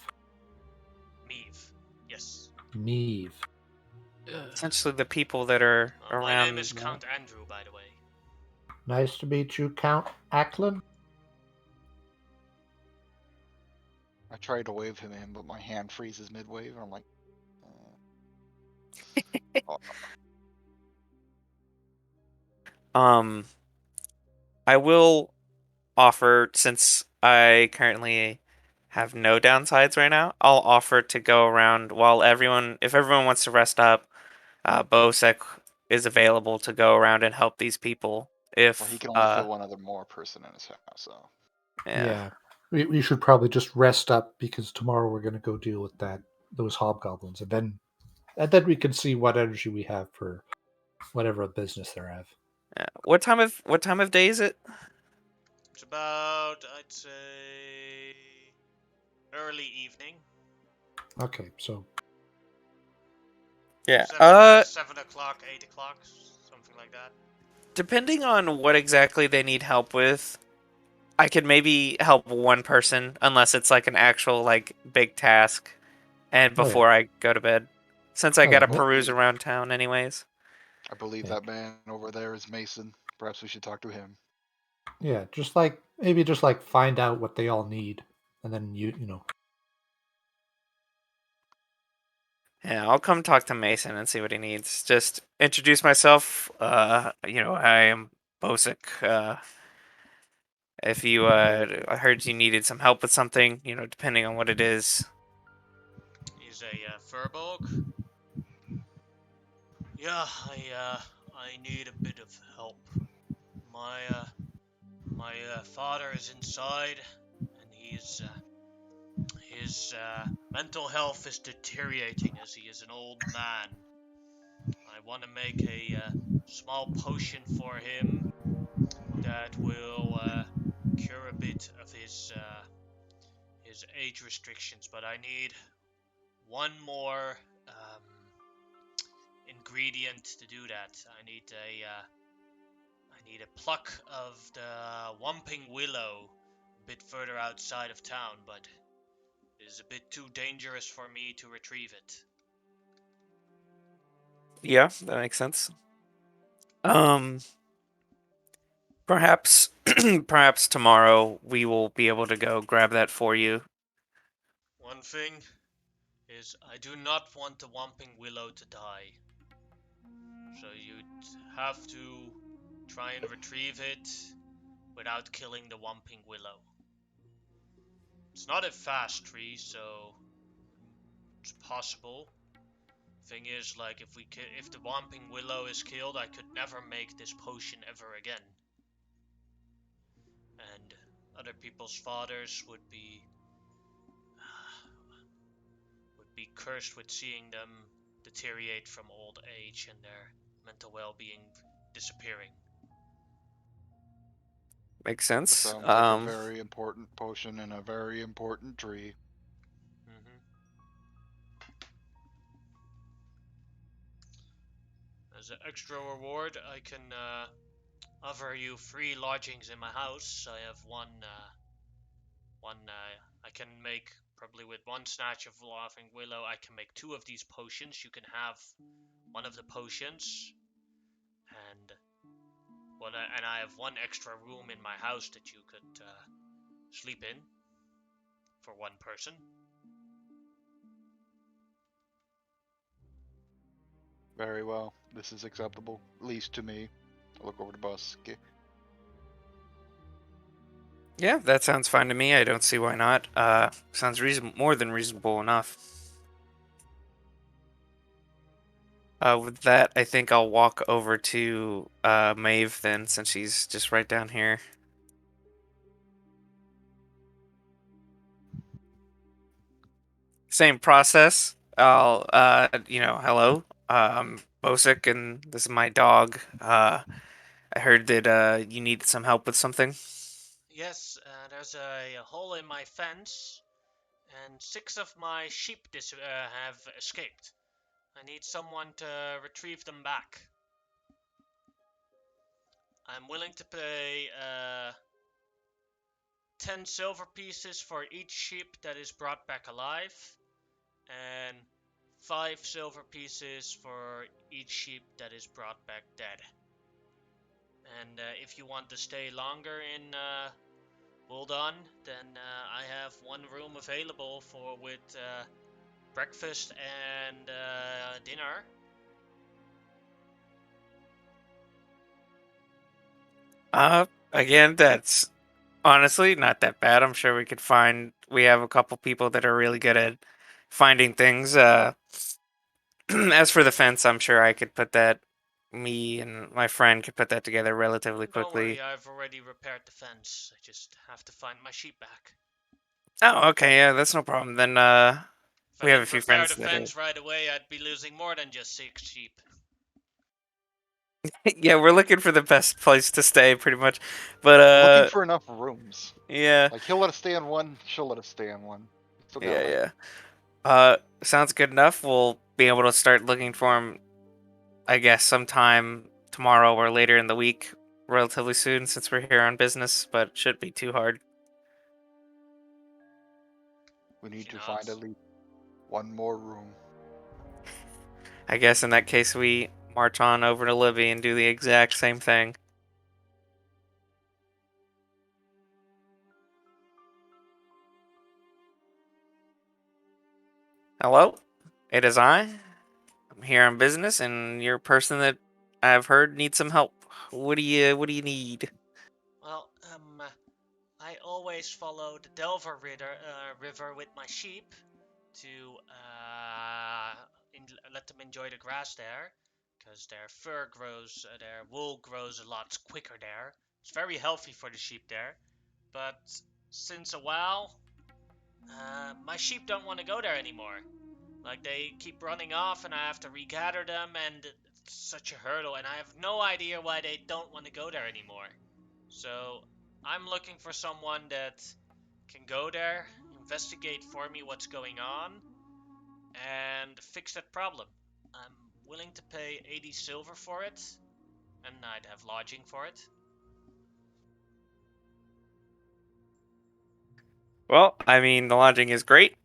Meave, yes. Meave. essentially the people that are My around. name is Count Andrew, by the way. Nice to meet you, Count Ackland. I tried to wave him in, but my hand freezes mid-wave, and I'm like, oh. I will offer, since I currently have no downsides right now, I'll offer to go around while if everyone wants to rest up, Bosek is available to go around and help these people. If Well, he can only fit one other more person in his house, so. Yeah. We should probably just rest up because tomorrow we're going to go deal with those hobgoblins, and then we can see what energy we have for whatever business they have. Yeah. What time of day is it? It's about, I'd say, early evening. Okay, so Yeah. 7 o'clock, 8 o'clock, something like that. Depending on what exactly they need help with, I could maybe help one person, unless it's like an actual like big task, and before I go to bed, since I Oh, yeah, gotta ma- peruse around town anyways. I believe Yeah. that man over there is Mason. Perhaps we should talk to him. yeah, just like find out what they all need, and then you know. Yeah, I'll come talk to Mason and see what he needs. Just introduce myself. I am Bosik. if you, I heard you needed some help with something, depending on what it is. He's a furbolg. Yeah, I need a bit of help. My father is inside, and his mental health is deteriorating as he is an old man. I want to make a small potion for him that will cure a bit of his age restrictions, but I need one more ingredient to do that. I need a pluck of the Whomping Willow a bit further outside of town, but it is a bit too dangerous for me to retrieve it. Yeah, that makes sense. Perhaps, perhaps tomorrow we will be able to go grab that for you. One thing is, I do not want the Whomping Willow to die. So you'd have to try and retrieve it without killing the Whomping Willow. It's not a fast tree, so it's possible. Thing is, like, if the Whomping Willow is killed, I could never make this potion ever again. And other people's fathers would be cursed with seeing them deteriorate from old age and their mental well-being disappearing. Makes That sense. sounds like a very important potion and a very important tree. As an extra reward, I can offer you free lodgings in my house. I have I can make, probably with one snatch of Laughing Willow, I can make 2 of these potions. You can have one of the potions, and and I have 1 extra room in my house that you could sleep in for 1 person. Very well. This is acceptable, at least to me. I look over to Buski. Yeah, that sounds fine to me. I don't see why not. Sounds more than reasonable enough. With that, I think I'll walk over to Maeve then, since she's just right down here. Same process. I'll, hello. I'm Bosick, and this is my dog. I heard that you need some help with something. Yes, there's a hole in my fence, and 6 of my sheep have escaped. I need someone to retrieve them back. I'm willing to pay 10 silver pieces for each sheep that is brought back alive, and 5 silver pieces for each sheep that is brought back dead. And if you want to stay longer in Wuldon, then I have 1 room available with breakfast and dinner. Again, that's honestly not that bad. I'm sure we have a couple people that are really good at finding things. As for the fence, I'm sure me and my friend could put that together relatively Don't worry, quickly. I've already repaired the fence. I just have to find my sheep back. Oh, okay, yeah, that's no problem. Then, If I we have a didn't few repair friends the that are... fence right away, I'd be losing more than just 6 sheep. Yeah, we're looking for the best place to stay, pretty much. But, We're looking for enough rooms. yeah. Like, he'll let us stay in one, she'll let us stay in one. Still got enough. Yeah. Sounds good enough. We'll be able to start looking for him, I guess, sometime tomorrow or later in the week, relatively soon, since we're here on business, but it shouldn't be too hard. We need to Not. find at least 1 more room. I guess in that case, we march on over to Libby and do the exact same thing. Hello? It is I. I'm here on business, and you're a person that I've heard needs some help. What do you need? Well, I always follow the Delver River with my sheep to let them enjoy the grass there, because their wool grows a lot quicker there. It's very healthy for the sheep there. But since a while, my sheep don't want to go there anymore. Like, they keep running off and I have to regather them, and it's such a hurdle, and I have no idea why they don't want to go there anymore. So I'm looking for someone that can go there, investigate for me what's going on, and fix that problem. I'm willing to pay 80 silver for it, and I'd have lodging for it. Well, I mean, the lodging is great.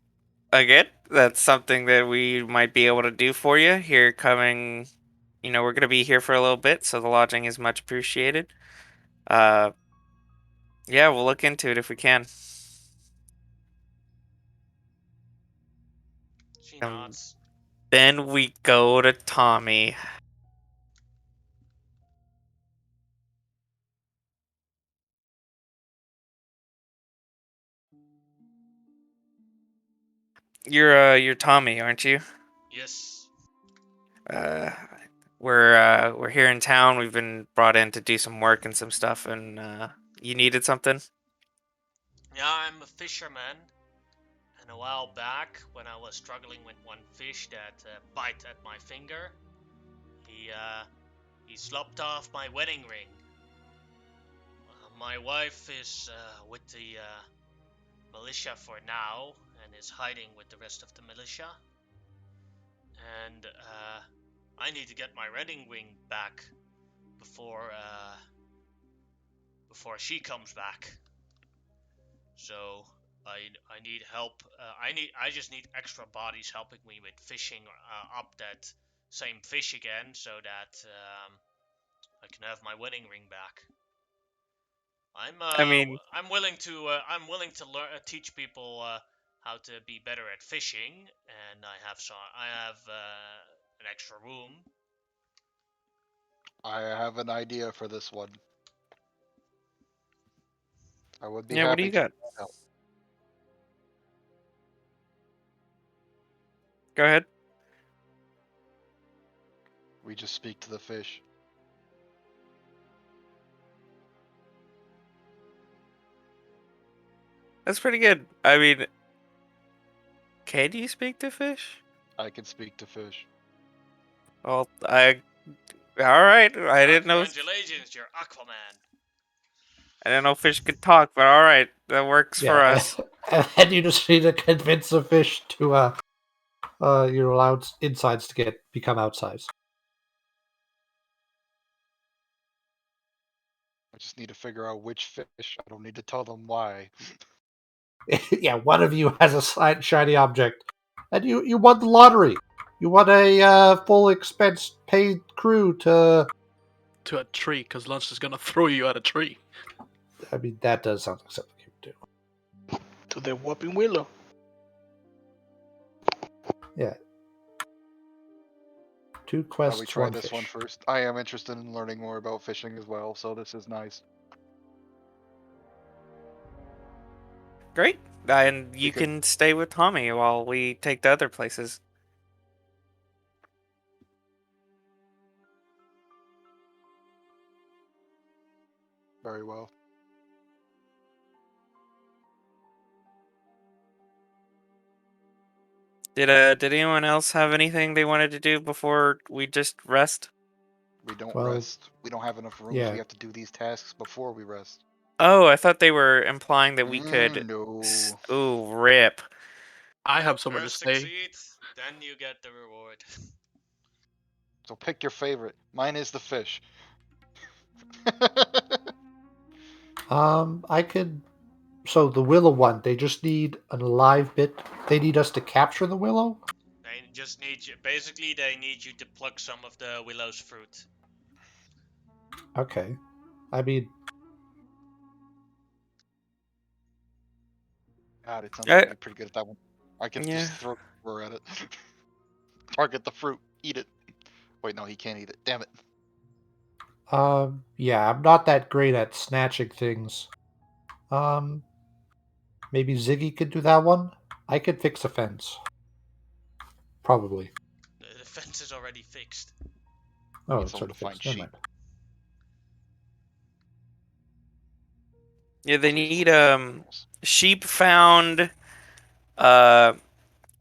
Again, that's something that we might be able to do for you here coming. We're going to be here for a little bit, so the lodging is much appreciated. Uh, yeah, we'll look into it if we can. She Um, nods. then we go to Tommy. You're Tommy, aren't you? Yes. Uh, we're here in town. We've been brought in to do some work and some stuff, and you needed something. Yeah, I'm a fisherman. And a while back, when I was struggling with one fish that bite at my finger, he slopped off my wedding ring. My wife is with the militia for now and is hiding with the rest of the militia. And I need to get my wedding ring back before before she comes back. So I need help. I just need extra bodies helping me with fishing up that same fish again, so that I can have my wedding ring back. I mean, I'm willing to learn teach people how to be better at fishing, and I have an extra room. I have an idea for this one. I would be yeah. What do you happy to got? help. Go ahead. We just speak to the fish. That's pretty good. I mean, can you speak to fish? I can speak to fish. Well, all right. I didn't know. Congratulations, you're Aquaman. I didn't know fish could talk, but all right, that works for Yeah, us. and then you just need to convince the fish to you're allowed insides to become outsides. I just need to figure out which fish. I don't need to tell them why. Yeah, one of you has a shiny object, and you won the lottery. You won a full expense paid crew to. To a tree, because Lunch is gonna throw you at a tree. I mean, that does sound like something you would do. To the whooping willow. Yeah. Two Shall quests, we try one this fish. one first? I am interested in learning more about fishing as well, so this is nice. Great. And you could- can stay with Tommy while we take the other places. Very well. Did anyone else have anything they wanted to do before we just rest? We don't Well, rest. We don't have enough rooms. yeah. We have to do these tasks before we rest. Oh, I thought they were implying that we could. No. Ooh, rip. I have somewhere to First stay. succeed, then you get the reward. So pick your favorite. Mine is the fish. I could. So the willow one, they just need an alive bit. They need us to capture the willow. They just need you. Basically, they need you to pluck some of the willow's fruit. Okay. I mean, God, it sounds I, like I'd be pretty good at that one. I could Yeah. just throw her at it. Target the fruit. Eat it. Wait, no, he can't eat it. Damn it. yeah, I'm not that great at snatching things. Um, maybe Ziggy could do that one. I could fix a fence. Probably. The fence is already fixed. Oh, Need it's someone already to find fixed. Never sheep. mind. Yeah, they Those are need animals. sheep found. Uh,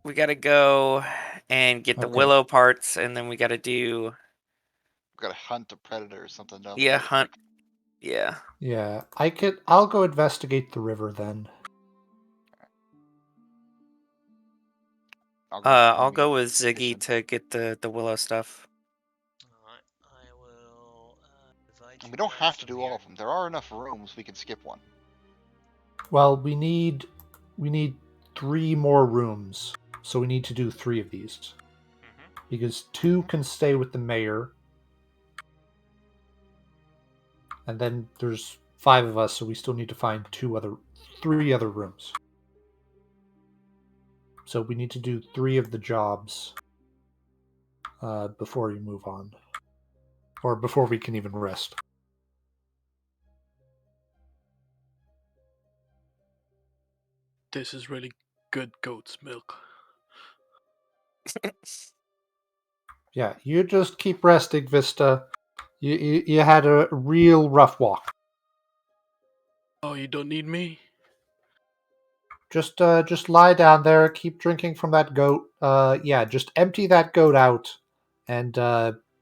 we gotta go and get the Okay. willow parts, and then we gotta do We gotta hunt a predator or something down the yeah road. hunt. Yeah. Yeah, I could. I'll go investigate the river then. I'll maybe go with Ziggy fishing. to get the willow stuff. Alright, I will divide And you we don't guys have to from do here. all of them. There are enough rooms we can skip one. Well, we need 3 more rooms, so we need to do 3 of these Mm-hmm. because 2 can stay with the mayor, and then there's 5 of us, so we still need to find 3 other rooms. So we need to do 3 of the jobs before we move on, or before we can even rest. This is really good goat's milk. Yeah, you just keep resting, Vista. You had a real rough walk. Oh, you don't need me? Just lie down there, keep drinking from that goat. Yeah, just empty that goat out, and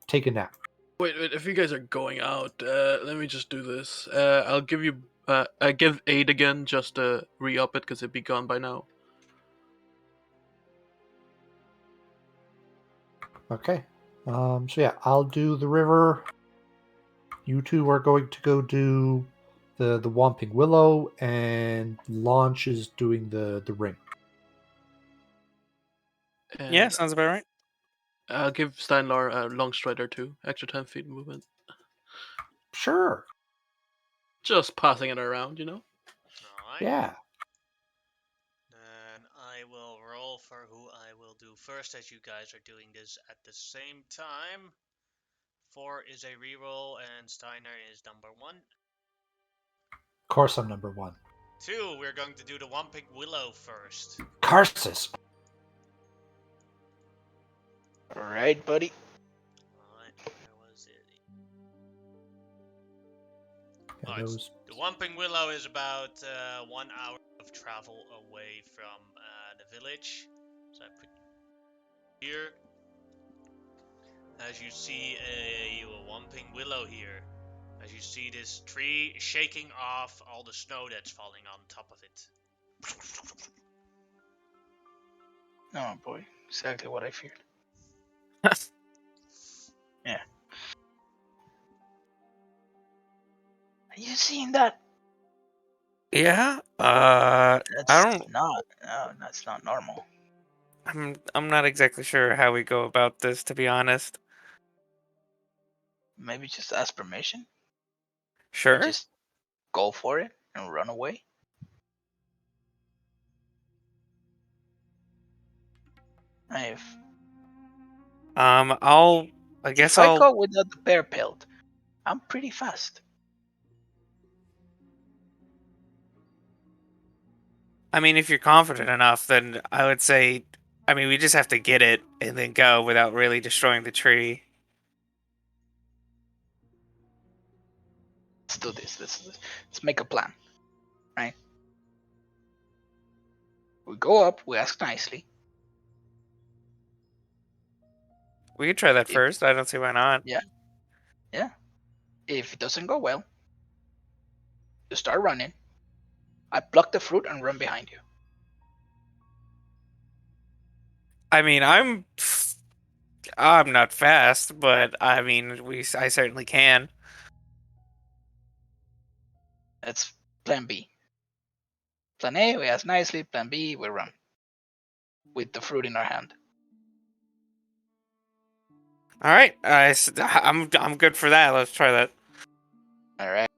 take a nap. Wait, if you guys are going out, let me just do this. I'll give you, I give 8 again just to re-up it because it'd be gone by now. Okay. So yeah, I'll do the river. You two are going to go do the Whomping Willow, and Launch is doing the ring. Yeah, And sounds about right. I'll give Steinlar a long strider too, extra 10 feet movement. Sure. Just passing it around, you know? Alright. Yeah. Then I will roll for who I will do first, as you guys are doing this at the same time. 4 is a reroll, and Steiner is number 1. Of course, I'm number 1. 2, we're going to do the Whomping Willow first. Curses. Alright, buddy. Alright, where was it? Yeah, Alright, those. the Whomping Willow is about 1 hour of travel away from the village. So I put here. As you see a Whomping Willow here. As you see this tree shaking off all the snow that's falling on top of it. Oh boy, exactly what I feared. Yeah. Are you seeing that? Yeah. I That's don't. not. No, that's not normal. I'm not exactly sure how we go about this, to be honest. Maybe just ask permission. Sure. Just go for it and run away. If I'll. I guess if I I'll. go without the bear pelt, I'm pretty fast. I mean, if you're confident enough, then I would say. I mean, we just have to get it and then go without really destroying the tree. Let's do this. Let's make a plan. Right? We go up. We ask nicely. We could try that If first. I don't see why not. yeah, yeah. If it doesn't go well, you start running. I pluck the fruit and run behind you. I mean, I'm not fast, but I mean, I certainly can. That's plan B. Plan A, we ask nicely. Plan B, we run with the fruit in our hand. All right, I'm good for that. Let's try that. All right.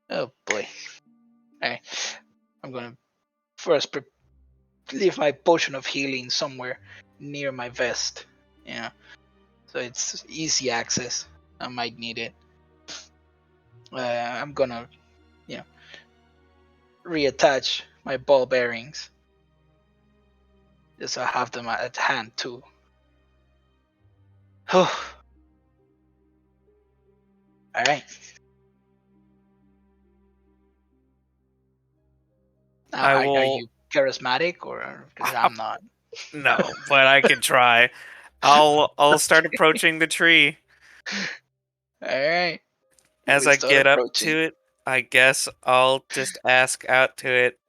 Oh boy. All right. I'm gonna first leave my potion of healing somewhere near my vest. Yeah. So it's easy access. I might need it. I'm gonna, reattach my ball bearings. Just so I have them at hand too. All right. Now, I are will. you charismatic or because I'm not? No, but I can try. I'll start approaching the tree. All right. As We I start get up approaching. to it, I guess I'll just ask out to it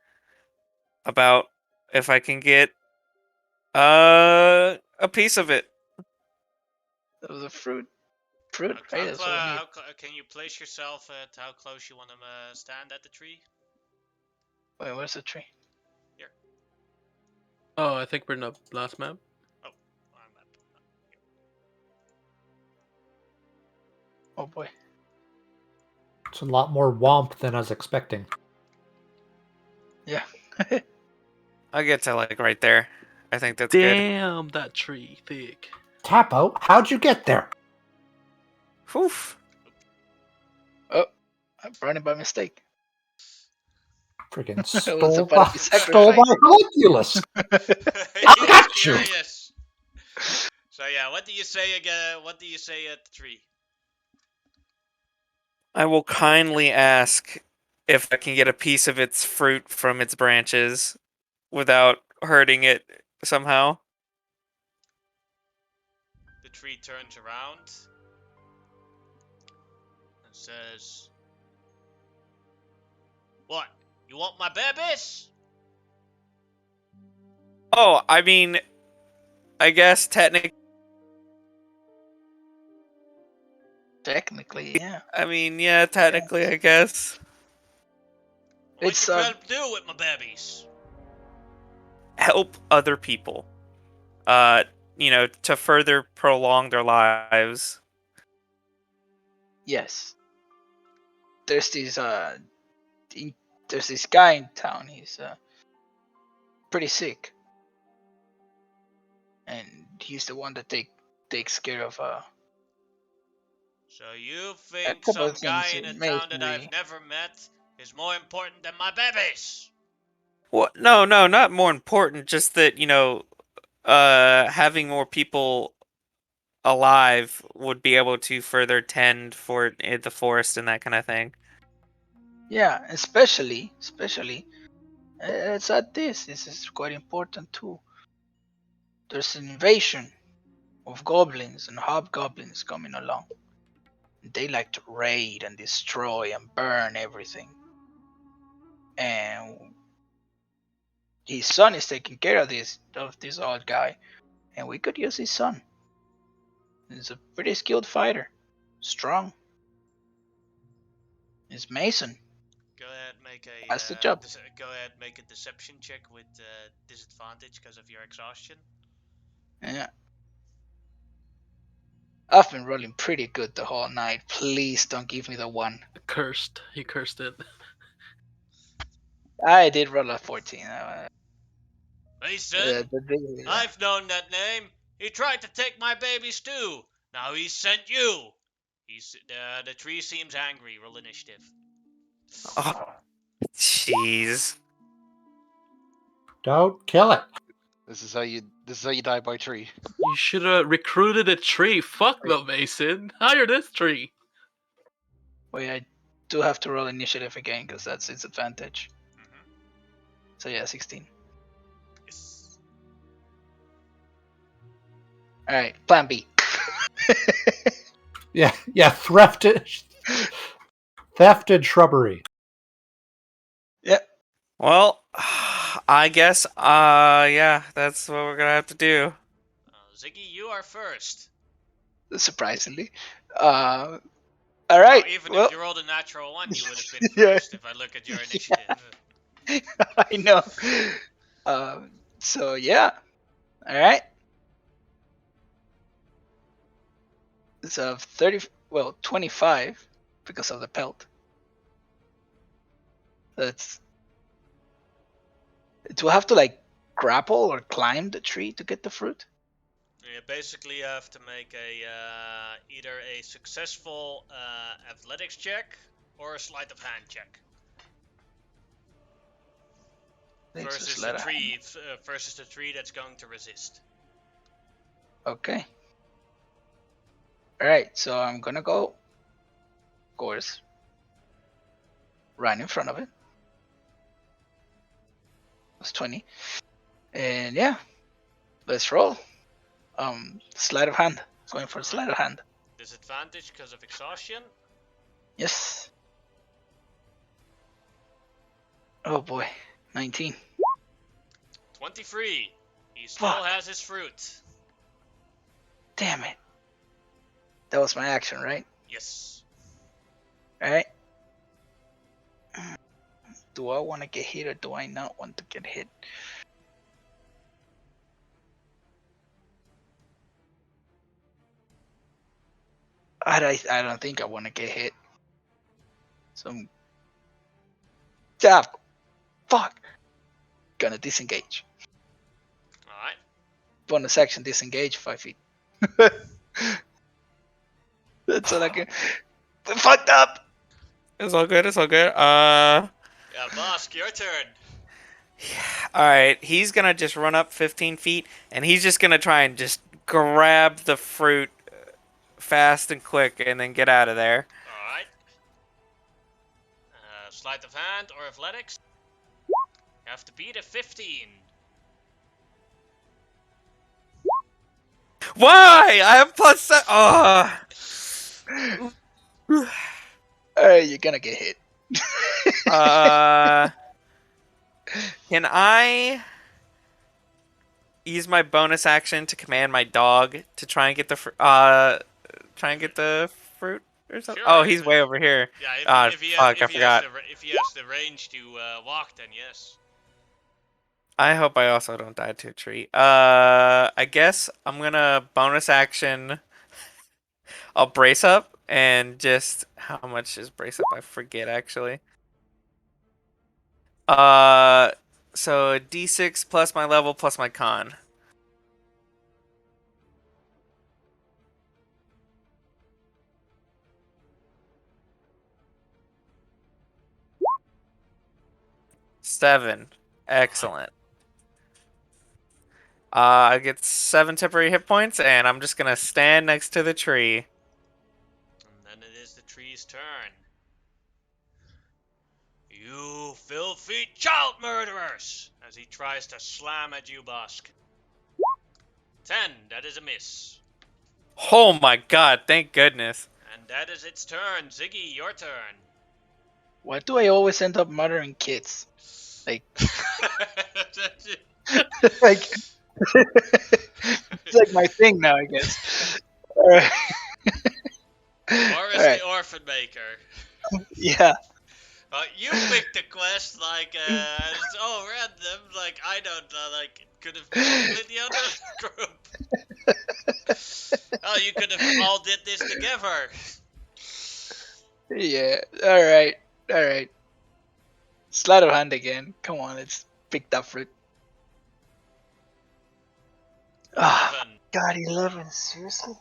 about if I can get a piece of it. That was a fruit. Fruit, How, right? That's what we need. can you place yourself at how close you want to stand at the tree? Wait, where's the tree? Here. Oh, I think we're in the last map. Oh, wrong map. Oh boy. It's a lot more womp than I was expecting. Yeah. I get to like right there. I think that's good. Damn, that tree thick. Tapo, how'd you get there? Whew. Oh, I brought it by mistake. Freaking It was stole about to be stole sacrificed. my homunculus. He's got you. curious. So yeah, what do you say again? What do you say at the tree? I will kindly ask if I can get a piece of its fruit from its branches without hurting it somehow. The tree turns around and says, "What? You want my babies?" Oh, I mean, I guess technically. Technically, yeah. I mean, yeah, technically, I guess. What It's you plan to do with my babies? Help other people. Uh, to further prolong their lives. yes. There's this there's this guy in town. He's pretty sick, and he's the one that takes care of So you a think couple some of guy things in a in town that I've masonry. never met is more important than my babies? What? No, not more important. Just that having more people alive would be able to further tend for the forest and that kind of thing. Yeah, especially it's at this. This is quite important too. There's an invasion of goblins and hobgoblins coming along. They like to raid and destroy and burn everything. And his son is taking care of this old guy, and we could use his son. He's a pretty skilled fighter, strong. He's Mason. Go ahead, make a That's the job. go ahead, make a deception check with disadvantage because of your exhaustion. Yeah. I've been rolling pretty good the whole night. Please don't give me the one. Cursed. He cursed it. I did roll a 14. Mason, I've known that name. He tried to take my babies too. Now he sent you. The tree seems angry. Roll initiative. Oh, jeez. Don't kill it. This is how you die by tree. You should have recruited a tree. Fuck the Mason. Hire this tree. Wait, I do have to roll initiative again because that's its advantage. So yeah, 16. Yes. All right, Plan B. Yeah, thefted shrubbery. Yep. Well, I guess, yeah, that's what we're gonna have to do. Ziggy, you are first. Surprisingly. All right. Oh, even well, if you rolled a natural one, you would have been Yeah. first if I look at your initiative. I know. So yeah. All right. So 25 because of the pelt. That's. Do I have to like grapple or climb the tree to get the fruit? Yeah, basically, you have to make either a successful athletics check or a sleight of hand check. Takes a versus the sleight of hand. tree versus the tree that's going to resist. Okay. Alright, so I'm gonna go, of course, right in front of it. That's 20. And yeah, let's roll. Sleight of hand. Going for sleight of hand. Disadvantage because of exhaustion. Yes. Oh boy, 19. 23. He still Fuck. has his fruit. Damn it. That was my action, right? Yes. Alright. Do I want to get hit or do I not want to get hit? I don't think I want to get hit. So I'm... Fuck! Gonna disengage. Alright. Bonus action disengage 5 feet. That's all I can... We fucked up! It's all good. It's all good. Yeah, Bosk, your turn. All right. He's gonna just run up 15 feet, and he's just gonna try and just grab the fruit fast and quick, and then get out of there. Alright. Sleight of hand or athletics. You have to beat a 15. Why? I have plus. Alright, you're gonna get hit. Can I use my bonus action to command my dog to try and get the fruit or something? Sure, Oh, he's if way it- over here. Yeah, if he fuck, I forgot. if he has the range to walk, then yes. I hope I also don't die to a tree. I guess I'm gonna bonus action. I'll brace up and just how much is brace up? I forget actually. So D6 plus my level plus my con. Seven. Excellent. I get 7 temporary hit points, and I'm just gonna stand next to the tree. And then it is the tree's turn. You filthy child murderers! As he tries to slam at you, Bosk. 10, that is a miss. Oh my god, thank goodness. And that is its turn. Ziggy, your turn. Why do I always end up murdering kids? Like, like it's like my thing now, I guess. Alright. Boris Alright. the Orphan Maker. Yeah. You picked the quest like it's all random. Like I don't like it could have been with the other group. Oh, you could have all did this together. Yeah. Alright. Alright. Sleight of hand again. Come on, let's pick that fruit. Ah, 11. God, 11. Seriously?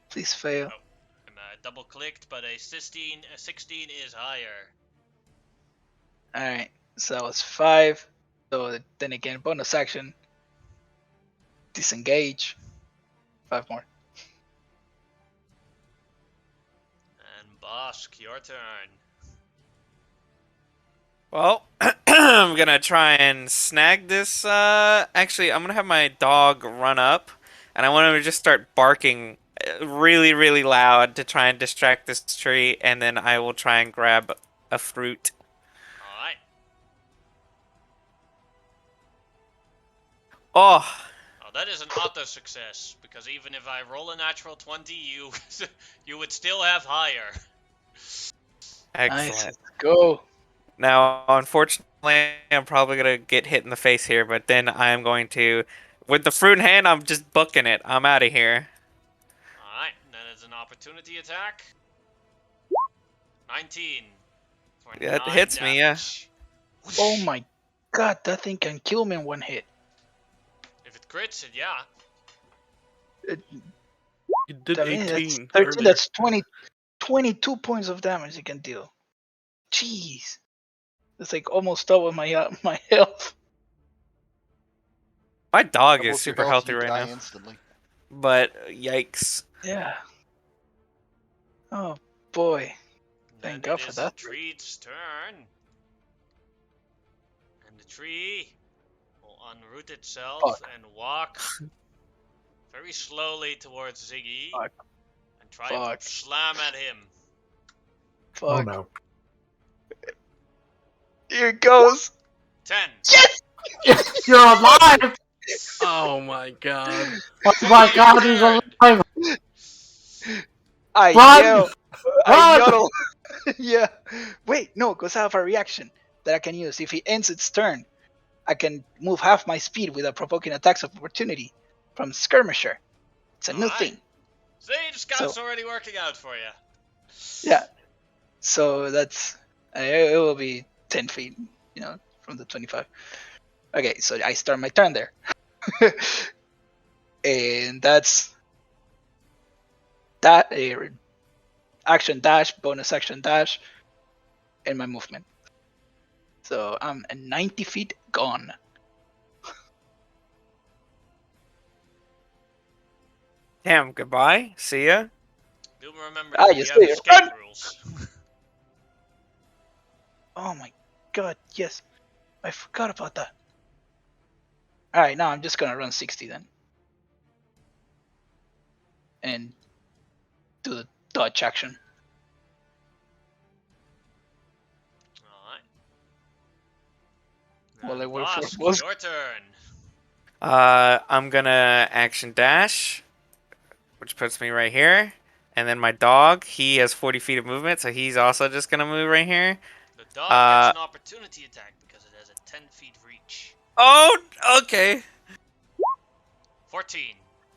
Please fail. And I double clicked, but a 16 is higher. Alright, so that was 5. So then again, bonus action. Disengage. 5 more. And Bosk, your turn. Well, I'm gonna try and snag this. Actually, I'm gonna have my dog run up, and I want him to just start barking really, really loud to try and distract this tree, and then I will try and grab a fruit. Alright. Oh, Oh, that is an auto success, because even if I roll a natural 20, you would still have higher. excellent. Nice. Let's go. Now, unfortunately, I'm probably gonna get hit in the face here, but then I am going to, with the fruit in hand, I'm just booking it. I'm out of here. Alright, that is an opportunity attack. 19. For Yeah, it 9 hits me, yeah. damage. Oh my god, that thing can kill me in one hit. If it crits it, yeah. You did I mean, 18. that's 13, earlier. that's 22 points of damage it can deal. Jeez. It's like almost double my health. My dog Double is with your super health, healthy you right die now. instantly. But yikes. Yeah. Oh boy. Then Thank it God for is the that. tree's turn. And the tree will unroot itself Fuck. and walk very slowly towards Ziggy Fuck. and try and Fuck. slam at him. Fuck. Oh no. Here it goes. 10. Yes! You're alive! Oh my god. Oh my Ziggy, god, your he's turn. alive! I Run! yell. I Run! yodel. Yeah. Wait, no, because I have a reaction that I can use. If he ends its turn, I can move half my speed without provoking attacks of opportunity from Skirmisher. It's a new Alright. thing. See, the scout's already working out for you. Yeah. So that's it will be 10 feet, from the 25. Okay, so I start my turn there. And that's that action dash, bonus action dash, and my movement. So I'm 90 feet gone. Damn, goodbye. See ya. Do remember Ah, that you we have see, escape run! rules. Oh my god, yes. I forgot about that. Alright, now I'm just gonna run 60 then. And do the dodge action. Alright. Well, I And wait for Bosk, was your turn. I'm gonna action dash, which puts me right here. And then my dog, he has 40 feet of movement, so he's also just gonna move right here. The dog gets Uh, an opportunity attack because it has a 10 feet reach. Oh, okay. 14.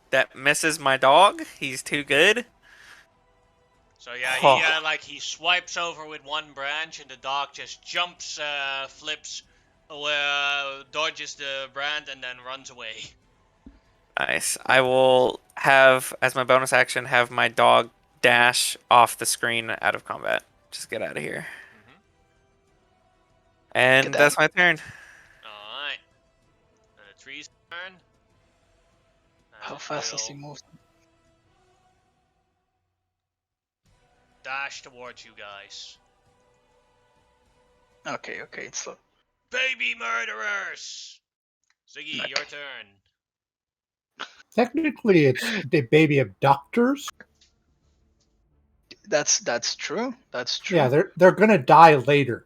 That misses my dog. He's too good. So yeah, Oh. he swipes over with one branch, and the dog just jumps, flips, dodges the brand, and then runs away. Nice. I will have, as my bonus action, have my dog dash off the screen out of combat. Just get out of here. Mm-hmm. And Get that's out. my turn. All right. And the tree's turn. As How it fast does he will move? dash towards you guys. Okay, it's slow. Baby murderers! Ziggy, Okay. your turn. Technically, it's the baby abductors. That's true. That's true. Yeah, they're gonna die later.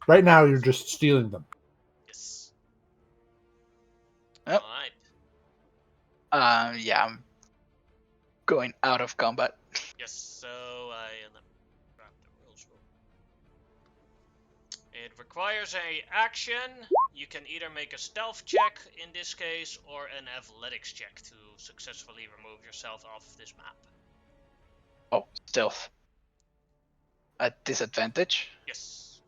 Right now, you're just stealing them. Yes. Yep. Alright. Yeah, I'm going out of combat. Yes, so let me grab the rules book. It requires a action. You can either make a stealth check in this case or an athletics check to successfully remove yourself off this map. Oh, stealth. At disadvantage? Yes.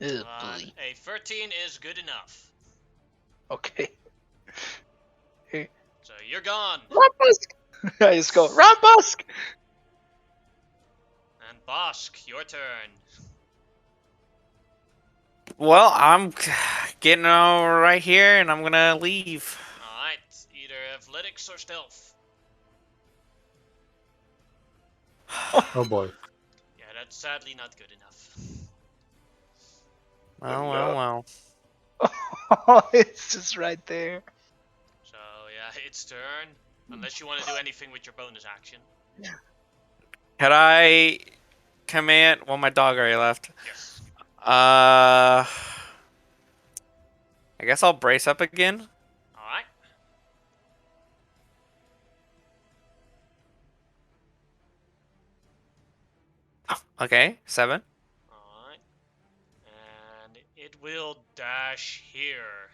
Ugh, bully. A 13 is good enough. Okay. So you're gone. Rambusk! I just go, Rambusk! And Bosk, your turn. Well, I'm getting over right here, and I'm gonna leave. Alright, either athletics or stealth. Oh boy. Yeah, that's sadly not good enough. Well. Oh, it's just right there. So yeah, its turn. Unless you want to do anything with your bonus action. Could I command? Well, my dog already left. Yes. I guess I'll brace up again. Alright. Okay, 7. Alright. And it will dash here.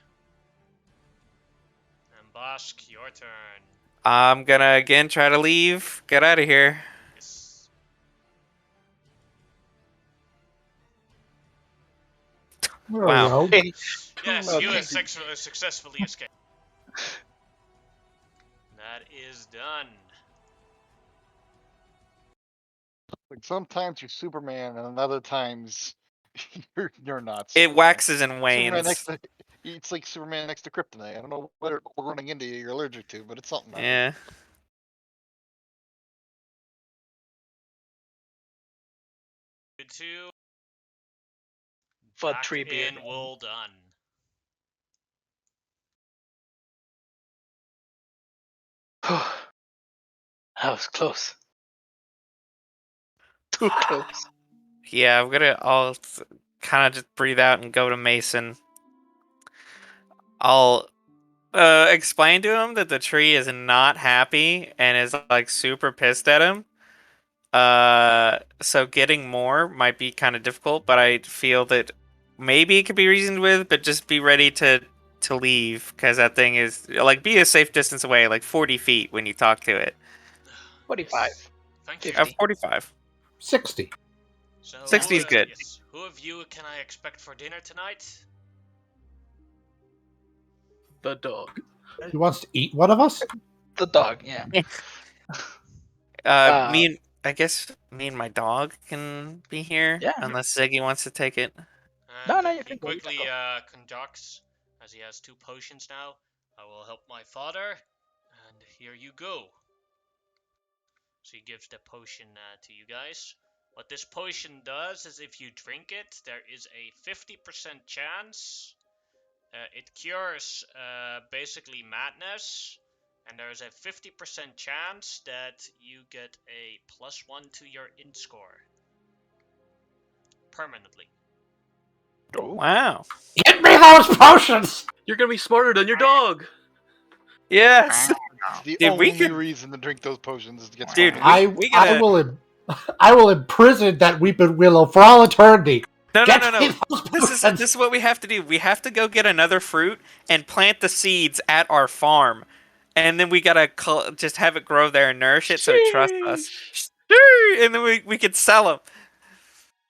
And Bosk, your turn. I'm gonna again try to leave. Get out of here. Yes. There Wow. we go. Yes, Okay. you have successfully escaped. That is done. Like sometimes you're Superman, and other times you're not. It Superman. waxes and Superman wanes. next to, it's like Superman next to Kryptonite. I don't know what we're running into you're allergic to, but it's something. Yeah. Good two. For Back tree beard. in, well done. That was close. Too close. Yeah, I'll kind of just breathe out and go to Mason. I'll explain to him that the tree is not happy and is like super pissed at him. So getting more might be kind of difficult, but I feel that maybe it could be reasoned with, but just be ready to leave because that thing is like be a safe distance away, like 40 feet when you talk to it. 45. Yes. Thank you. 50. 45. 60. So 60 is good. Yes. Who of you can I expect for dinner tonight? The dog. He wants to eat one of us? The dog, yeah. I guess me and my dog can be here, Yeah. unless Ziggy wants to take it. No, And you he can go, you can quickly go. conducts, as he has 2 potions now. I will help my father, and here you go. So he gives the potion to you guys. What this potion does is if you drink it, there is a 50% chance. It cures basically madness, and there's a 50% chance that you get a +1 to your int score. Permanently. Wow. Get me those potions! You're gonna be smarter than your dog. Yes. It's the Dude, we only could- reason to drink those potions is to get Dude, smarter. we I gotta. will imprison that weeping willow for all eternity. No. Get me those This potions! is what we have to do. We have to go get another fruit and plant the seeds at our farm, and then we gotta just have it grow there and nourish it so it trusts us. And then we could sell them.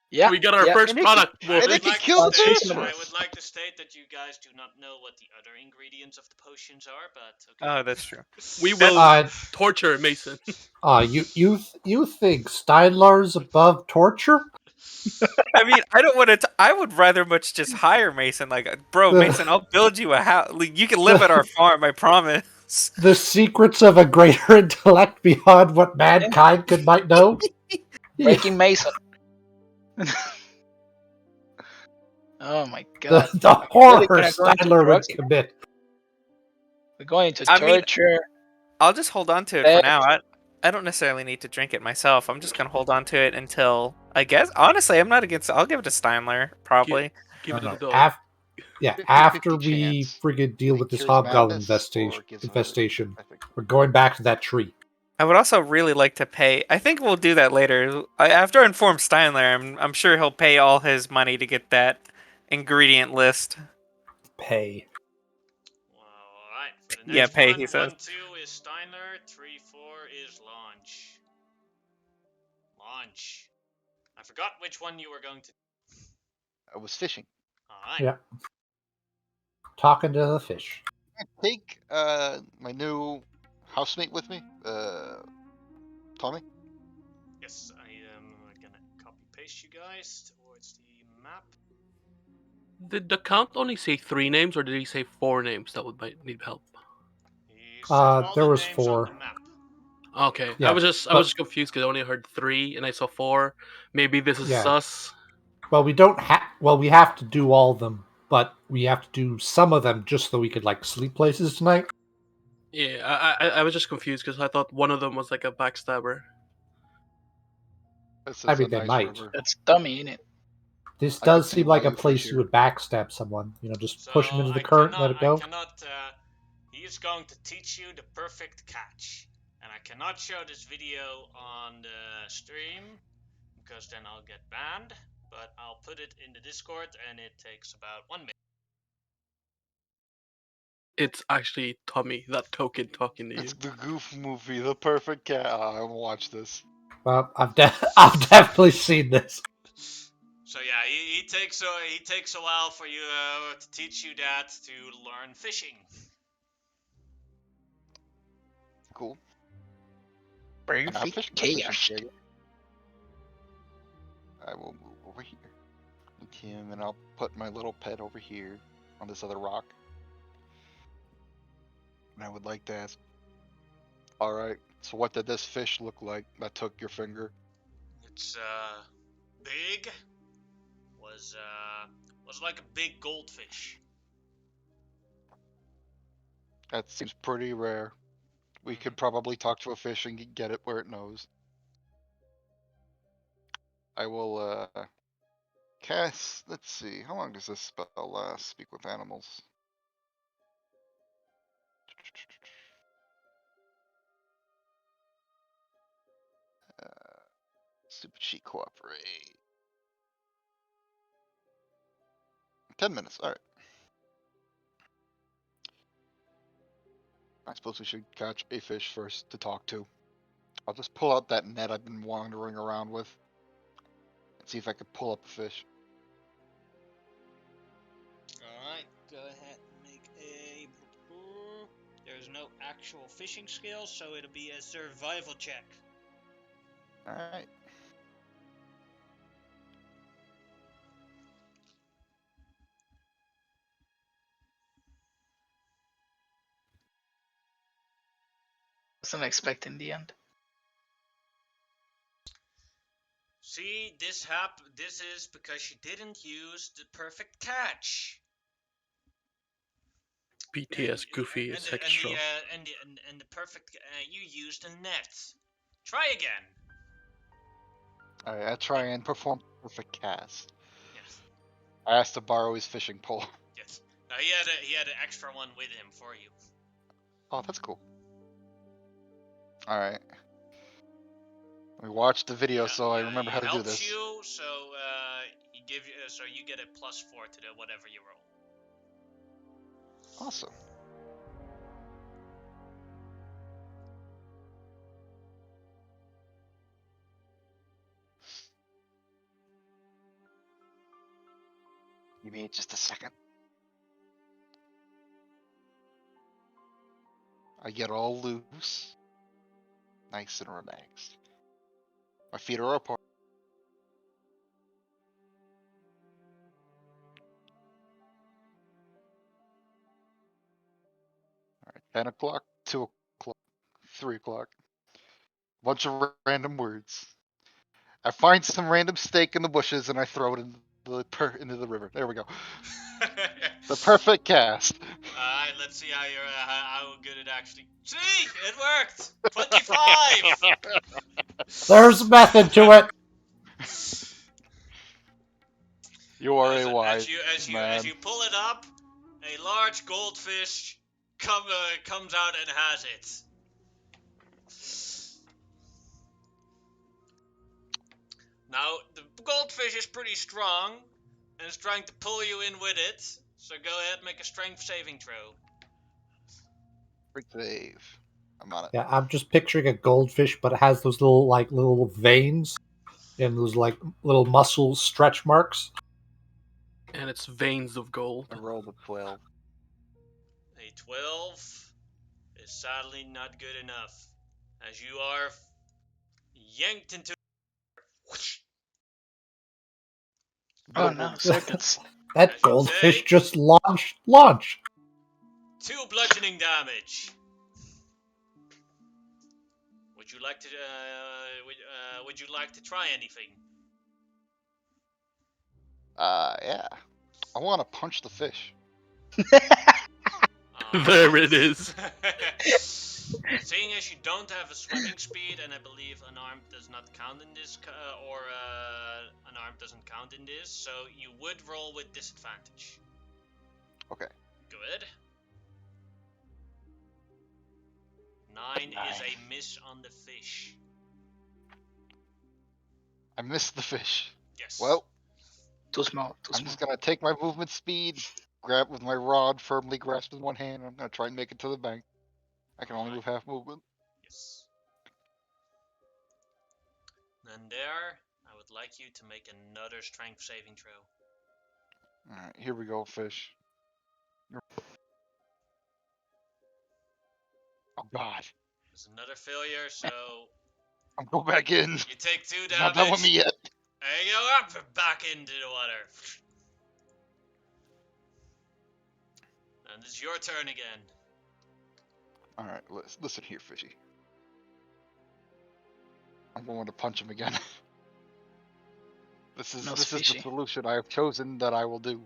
Yeah. We got our yeah. first And it product, could- and boys. it could kill the That's bears reasonable. for I us. would like to state that you guys do not know what the other ingredients of the potions are, but okay. Oh, that's true. We That's- will torture Mason. You think Steinlar's above torture? I mean, I don't want to. I would rather much just hire Mason. Like, bro, Mason, I'll build you a house. Like, you can live at our farm. I promise. The secrets of a greater intellect beyond what mankind might know? Breaking Mason. Oh my god. The Are we horror really gonna go into Steinler would drugs? commit. We're going to I mean, torture. I'll just hold on to it for now. I don't necessarily need to drink it myself. I'm just gonna hold on to it until I guess. Honestly, I'm not against. I'll give it to Steinler probably. Give it to No, the no. dog. Yeah, 50-50 after we chance. friggin' deal It with this cures hobgoblin madness or gives a- infestation, I think. we're going back to that tree. I would also really like to pay. I think we'll do that later. After I inform Steinler, I'm sure he'll pay all his money to get that ingredient list. Pay. Alright, for the Yeah, next pay, one, he says. 1-2 is Steiner, 3-4 is Launch. Launch. I forgot which one you were going to. I was fishing. Alright. Yeah. Talking to the fish. Take my new housemate with me, Tommy. Yes, I am gonna copy paste you guys towards the map. Did the count only say 3 names, or did he say 4 names that might need help? He said all there the was names 4. on the map. Okay, Yeah, I was just confused because I only heard 3 and I saw 4. Maybe this is Yeah. sus. Well, we don't have. Well, we have to do all of them, but we have to do some of them just so we could like sleep places tonight. Yeah, I was just confused because I thought one of them was like a backstabber. This is I mean, a they nice might. river. That's dummy, ain't it? This I does could see seem like why a you fish place you here. would backstab someone. You know, just So push them into the I current, cannot, let it go. I cannot. He is going to teach you the perfect catch, and I cannot show this video on the stream because then I'll get banned. But I'll put it in the Discord, and it takes about 1 minute. It's actually Tommy, that token, talking to you. It's the Goof movie, The Perfect Cat. I will watch this. Well, I've definitely seen this. So yeah, he takes a while for you to teach you that to learn fishing. Cool. Perfect I'm fishing chaos. today. I will move over here. With him, and I'll put my little pet over here on this other rock. And I would like to ask, alright, so what did this fish look like that took your finger? It's big. Was like a big goldfish. That seems pretty rare. We Mhm. could probably talk to a fish and get it where it knows. I will cast, let's see, how long does this spell last? Speak with animals. Super cheat cooperate. 10 minutes, alright. I suppose we should catch a fish first to talk to. I'll just pull out that net I've been wandering around with. And see if I can pull up a fish. Alright, go ahead and make a... There's no actual fishing skill, so it'll be a survival check. Alright. Wasn't expecting the end. See, this is because she didn't use the perfect catch. BTS Goofy is extra. And the perfect you used a net. Try again. Alright, I try and perform perfect cast. Yes. I asked to borrow his fishing pole. Yes. Now he had an extra one with him for you. Oh, that's cool. Alright. We watched the video, so I remember how to do this. He helps you, so so you get a +4 to the whatever you roll. Awesome. Give me just a second. I get all loose. Nice and relaxed. My feet are apart. Alright, 10 o'clock, 2 o'clock, 3 o'clock. Bunch of random words. I find some random steak in the bushes and I throw it into the river. There we go. The perfect cast. Alright, let's see how good it actually. See, it worked. 25. There's method to it. You are a wise as man. you pull it up, a large goldfish comes out and has it. Now the goldfish is pretty strong and is trying to pull you in with it. So go ahead, make a strength saving throw. Quick save. I'm on it. Yeah, I'm just picturing a goldfish, but it has those little veins and those like little muscle stretch marks. And it's veins of gold. I rolled a 12. A 12 is sadly not good enough, as you are yanked into. Whoosh. Oh no, seconds. That As you goldfish take just launched. 2 bludgeoning damage. Would you like to would you like to try anything? Yeah. I want to punch the fish. There it is. Seeing as you don't have a swimming speed, and I believe unarmed does not count in this, unarmed doesn't count in this, so you would roll with disadvantage. Okay. Good. 9 is a miss on the fish. I missed the fish. Yes. Well, Too small. Too I'm small. just gonna take my movement speed, grab with my rod firmly grasped in one hand, and I'm gonna try and make it to the bank. I can only move half movement. Yes. And there, I would like you to make another strength saving throw. Alright, here we go, fish. Oh god. There's another failure, so I'm going back in. you take 2 Not done with damage. me yet. There you go up, back into the water. And it's your turn again. All right, listen here, fishy. I'm going to punch him again. This is No the fishy. solution I have chosen that I will do.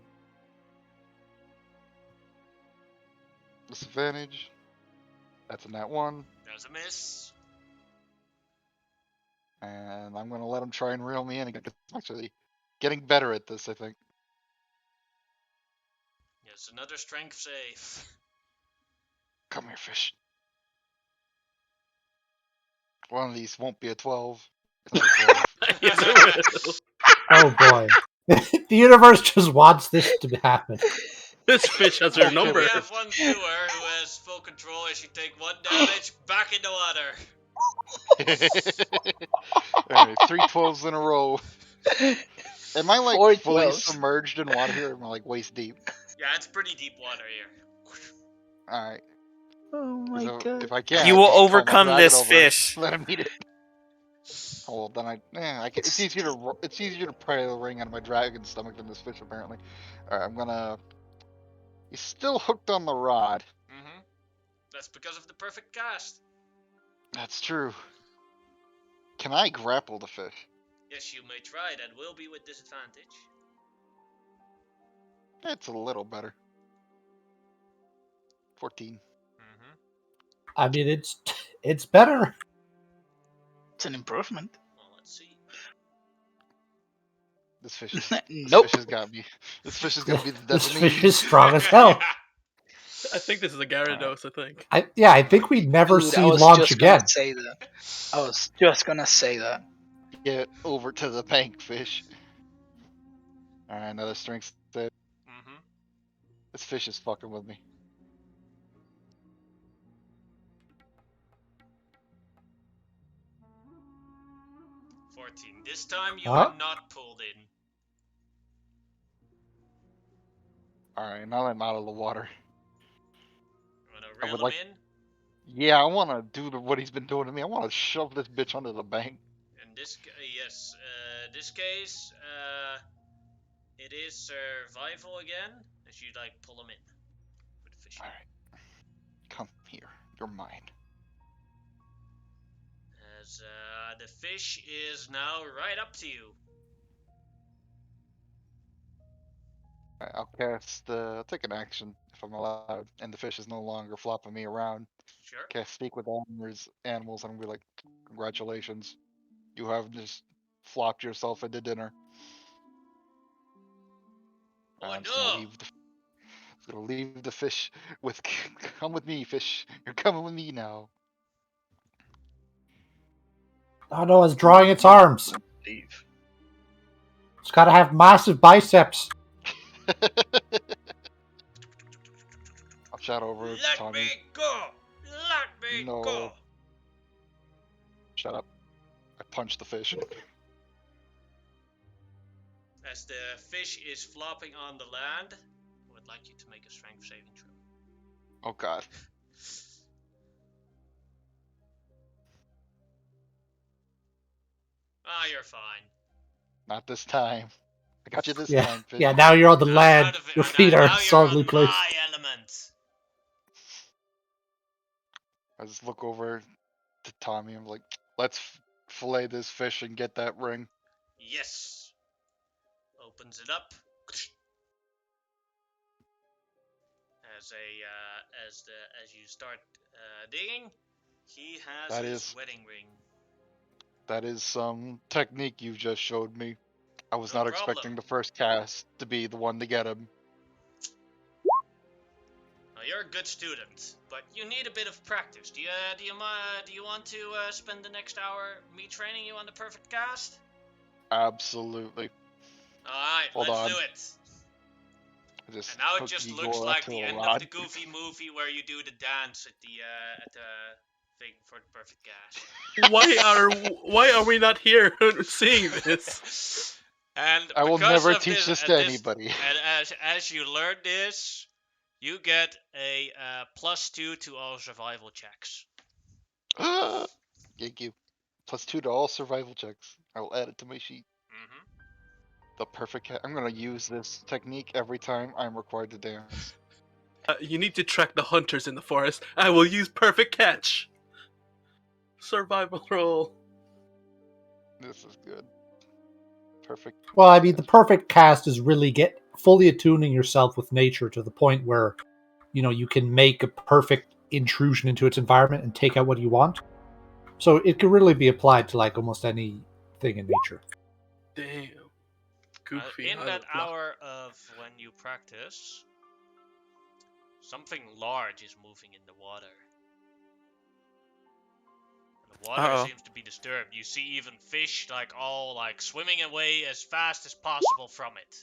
Disadvantage. That's a nat 1. There's a miss. And I'm going to let him try and reel me in again. 'Cause I'm actually getting better at this, I think. Yes, another strength save. Come here, fish. One of these won't be a 12. It's a 12. Yes, it will. Oh boy. The universe just wants this to happen. This fish has We her number. have one viewer who has full control as you take 1 damage back in the water. Alright, 3 12s in a row. Am I like 4 fully 12s. submerged in water here? Or am I like waist deep? Yeah, it's pretty deep water here. Alright. Oh my So god. if I can, You I will just call my overcome dragon this over and fish. let him eat it. Oh, well, then it's easier to pry the ring out of my dragon's stomach than this fish apparently. Alright, I'm gonna. He's still hooked on the rod. Mm-hmm. That's because of the perfect cast. That's true. Can I grapple the fish? Yes, you may try. That will be with disadvantage. It's a little better. 14. Mm-hmm. I mean, it's better. It's an improvement. Well, let's see. This fish is. Nope. This fish has got me. This fish is gonna be the death This of fish me. is strong as hell. I think this is a Gyarados, I think. I think we'd never Dude, see I was launch just gonna again. say that. I was just gonna say that. Get over to the bank, fish. Alright, another strength save. Mm-hmm. This fish is fucking with me. This time you Huh? are not pulled in. Alright, now that I'm out of the water. You wanna I reel would him like- in? Yeah, I wanna do what he's been doing to me. I wanna shove this bitch under the bank. In this yes, this case, it is survival again, as you like pull him in with the fishing. Alright. Come here. You're mine. As the fish is now right up to you. Alright, I'll cast. I'll take an action if I'm allowed, and the fish is no longer flopping me around. Sure. Cast speak with animals, and I'm gonna be like, congratulations, you have just flopped yourself into dinner. Oh I'm no! just gonna leave the fish with. Come with me, fish. You're coming with me now. Oh no, it's drawing its arms. Leave. It's got to have massive biceps. I'll shout over to Let Tommy. me go! Let me No. go! Shut up. I punched the fish. As the fish is flopping on the land, I would like you to make a strength saving throw. Oh god. Ah, you're fine. Not this time. I got you this Yeah, time, fish. yeah. Now you're on the Now land. you're out of it. Your feet Now are you're solidly on placed. my element. I just look over to Tommy. I'm like, let's fillet this fish and get that ring. Yes. Opens it up. As you start digging, he has That his is- wedding ring. That is some technique you just showed me. I was No not problem. expecting the first cast to be the one to get him. Now, you're a good student, but you need a bit of practice. Do you want to spend the next hour me training you on the perfect cast? Absolutely. All right, Hold let's on. do it. I just And now it hook just Igor looks up like to the a end rod. of the Goofy movie where you do the dance at the thing for the perfect cast. Why are we not here seeing this? And I will because never of teach this and to anybody. And as you learn this, you get a +2 to all survival checks. Thank you. +2 to all survival checks. I will add it to my sheet. Mm-hmm. The perfect cat. I'm gonna use this technique every time I'm required to dance. You need to track the hunters in the forest. I will use perfect catch. Survival roll. This is good. Perfect. Well, I mean, the perfect cast is really get fully attuning yourself with nature to the point where, you can make a perfect intrusion into its environment and take out what you want. So it can really be applied to like almost anything in nature. Damn. Goofy. In that hour of when you practice, something large is moving in the water. And the water Uh-oh. seems to be disturbed. You see even fish all swimming away as fast as possible from it.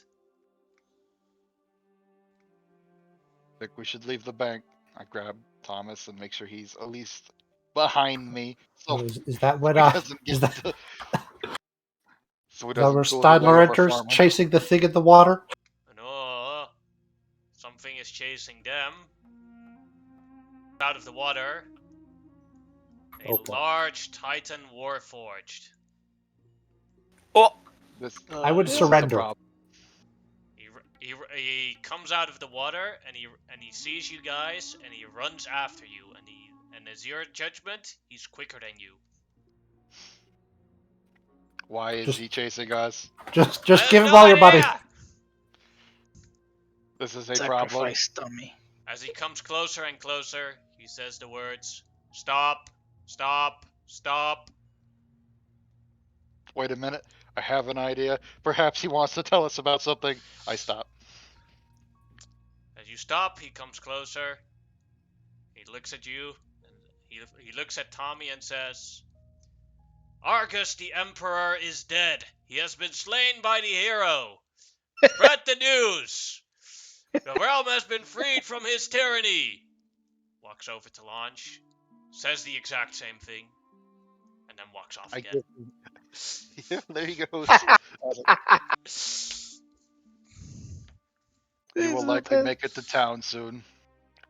I think we should leave the bank. I grab Thomas and make sure he's at least behind me, so Is that what he doesn't is get that, to, so he is that where doesn't go the way Steinler of our enters, farmer. chasing the thing in the water? No, something is chasing them. Out of the water, a Oh, boy. large Titan Warforged. Oh, I would This is surrender. the problem. He comes out of the water and he sees you guys and he runs after you and as your judgment, he's quicker than you. Why is Just- he chasing us? Just I have give him no all your money. idea! This is a problem. Sacrifice dummy. As he comes closer and closer, he says the words, "Stop, stop, stop." Wait a minute. I have an idea. Perhaps he wants to tell us about something. I stop. As you stop, he comes closer. He looks at you. And he looks at Tommy and says, "Argus the Emperor is dead. He has been slain by the hero. Spread the news. The realm has been freed from his tyranny." Walks over to Launch, says the exact same thing, and then walks off I again. Yeah, there he goes. He will likely make it to town soon.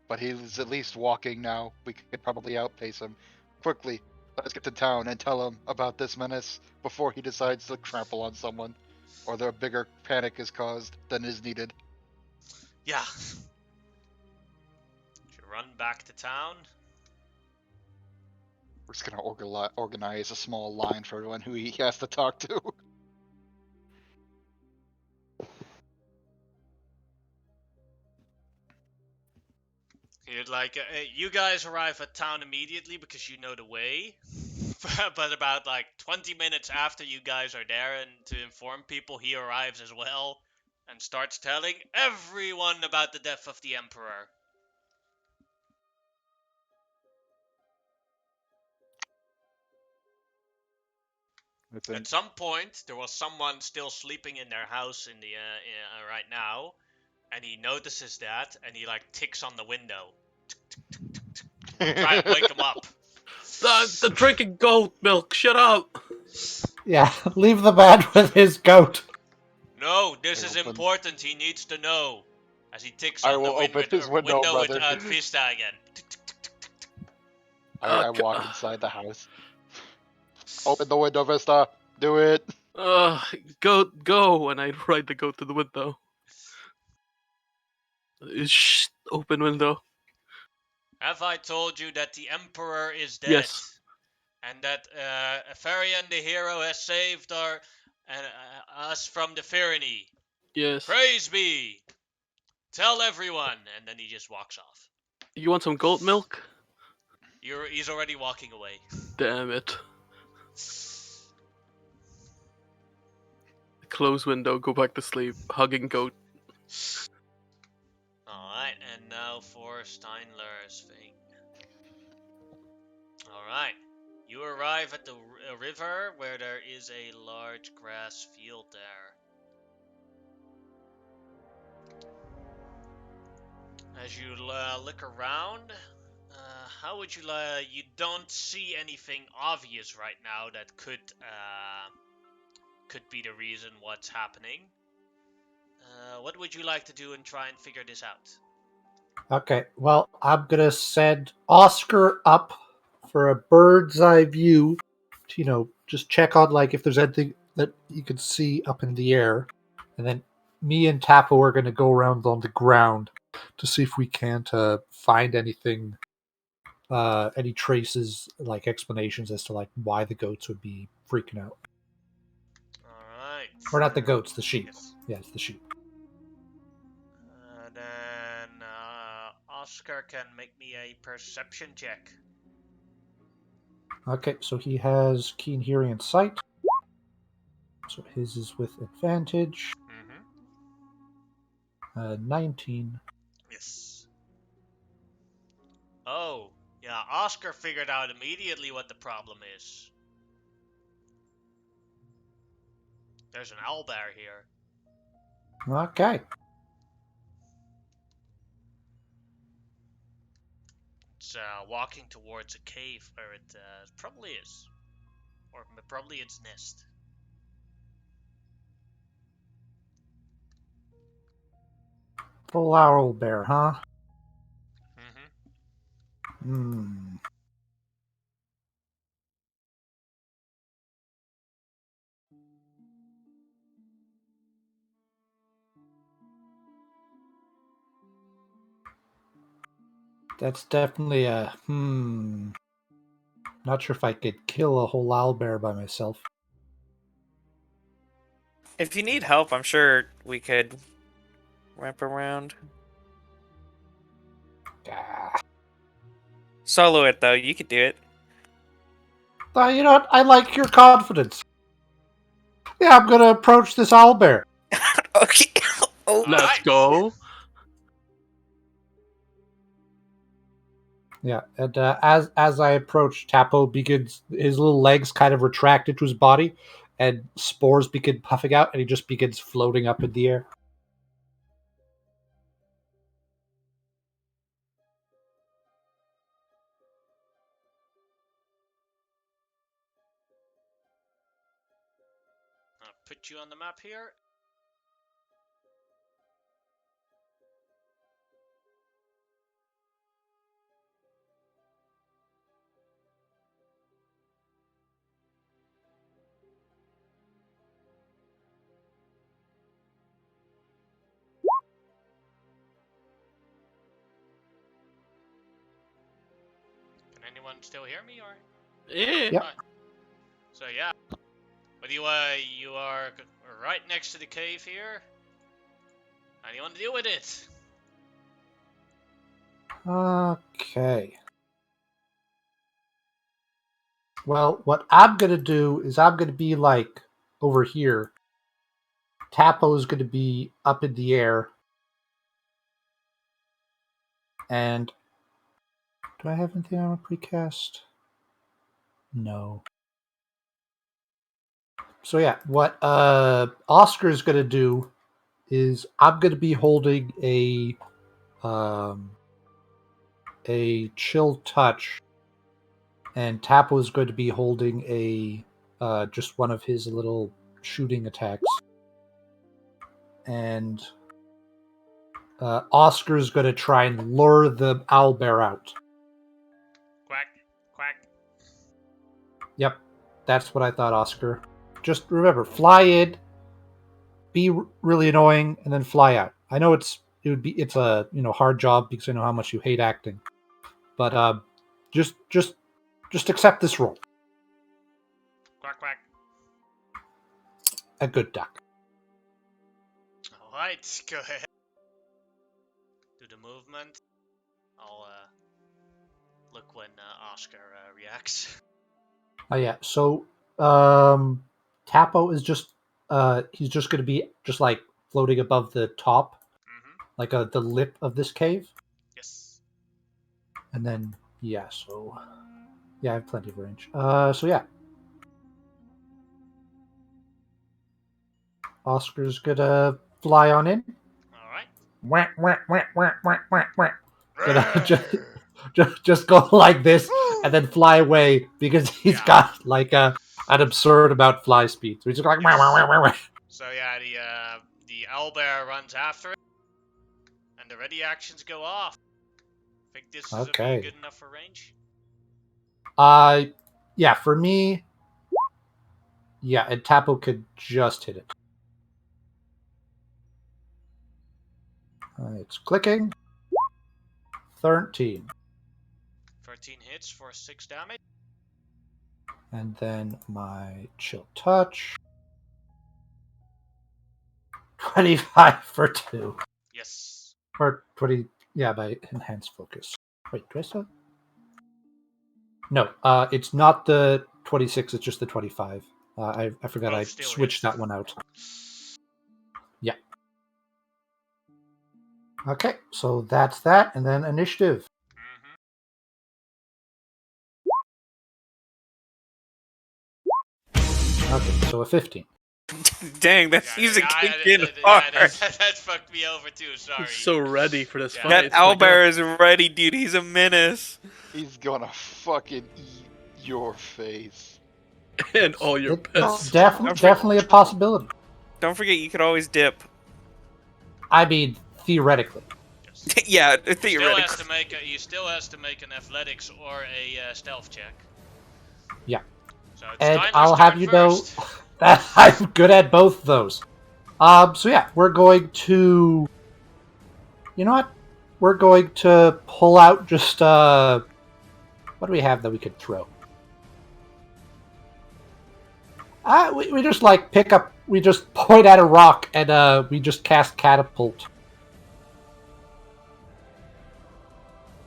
But he's at least walking now. We could probably outpace him. Quickly, let's get to town and tell him about this menace before he decides to trample on someone. Or the bigger panic is caused than is needed. Yeah. You run back to town. We're just gonna organize a small line for everyone who he has to talk to. You guys arrive at town immediately because you know the way. But about 20 minutes after you guys are there and to inform people, he arrives as well and starts telling everyone about the death of the Emperor. At some point, there was someone still sleeping in their house in the right now, and he notices that, and he ticks on the window. Try and wake him up. The drinking goat milk. Shut up. Yeah, leave the man with his goat. No, this I is open- important. He needs to know. As he ticks I on the will open his window, with brother. Vista again. I walk inside the house. Open the window, Vista. Do it. Go, and I ride the goat to the window. Shh, open window. Have I told you that the Emperor is dead? Yes. And that Apharian the hero has saved us from the tyranny. Yes. Praise be! Tell everyone, and then he just walks off. You want some goat milk? He's already walking away. Damn it. Close window, go back to sleep. Hugging goat. Alright, and now for Steinler's thing. Alright, you arrive at the river where there is a large grass field there. As you look around, how would you you don't see anything obvious right now that could be the reason what's happening. What would you like to do and try and figure this out? Okay, well, I'm gonna send Oscar up for a bird's eye view to, just check on if there's anything that you can see up in the air. and then me and Tapo are going to go around on the ground to see if we can't find anything, any traces, like explanations as to like why the goats would be freaking out. Alright. Or not the goats, the sheep. Yes. Yeah, it's the sheep. Then Oscar can make me a perception check. Okay, so he has keen hearing and sight. So his is with advantage. Mm-hmm. 19. Yes. Oh, yeah, Oscar figured out immediately what the problem is. There's an owlbear here. Okay. It's walking towards a cave where it probably is. Or probably its nest. Full owl bear, huh? Mm-hmm. Hmm. That's definitely a Not sure if I could kill a whole owl bear by myself. If you need help, I'm sure we could wrap around. Ah. Solo it though, you could do it. You know what? I like your confidence. Yeah, I'm gonna approach this owl bear. Okay. Oh. Let's Alright. go. Yeah, and as I approach, Tapo begins, his little legs kind of retract into his body, and spores begin puffing out, and he just begins floating up in the air. I'll put you on the map here. Can anyone still hear me, or? Yeah. Yep. So yeah, but you are right next to the cave here. How do you want to deal with it? Okay. Well, what I'm gonna do is I'm gonna be like over here. Tapo is gonna be up in the air, and do I have anything on a precast? No. So yeah, what Oscar is gonna do is I'm gonna be holding a chill touch, and Tapo is going to be holding a just one of his little shooting attacks, and Oscar is going to try and lure the owlbear out. Quack, quack. Yep, that's what I thought, Oscar. Just remember, fly in, be really annoying, and then fly out. I know it's a hard job because I know how much you hate acting, but just accept this role. Quack, quack. A good duck. Alright, go ahead. Do the movement. I'll look when Oscar reacts. Oh yeah, so Tapo is just he's just going to be just like floating above the top, Mm-hmm. like the lip of this cave, Yes. and then yeah, so yeah, I have plenty of range. So yeah, Oscar's gonna fly on in. Alright. Wah, wah, wah, wah, wah, wah, wah. Gonna just go like this and then fly away because he's Yeah. got like an absurd amount fly speed. So he's just like wah, wah, wah, wah, wah. So yeah, the owlbear runs after it, and the ready actions go off. Think this is Okay. good enough for range? Yeah, for me, yeah, and Tapo could just hit it. It's clicking. 13. 13 hits for 6 damage. And then my chill touch. 25 for 2. Yes. Or 20, yeah, by enhanced focus. Wait, do I still? No, it's not the 26, it's just the 25. I forgot Both I still switched hit. that one out. Yeah. Okay, so that's that, and then initiative. Okay, so a 15. Dang, that's Yeah, using yeah, kick in hard. that fucked me over too. Sorry. He's so ready for this Yeah. fight. That owlbear is ready, dude. He's a menace. He's gonna fucking eat your face. And all your It's pets. definitely a possibility. Don't forget, you could always dip. I mean, theoretically. Yes. Yeah, He theoretically. still has to make an athletics or a stealth check. Yeah. So it's And Steiner's I'll have turn you know first. that I'm good at both those. So yeah, we're going to... You know what? We're going to pull out just, what do we have that we could throw? We just, like, pick up... We just point at a rock and, we just cast Catapult.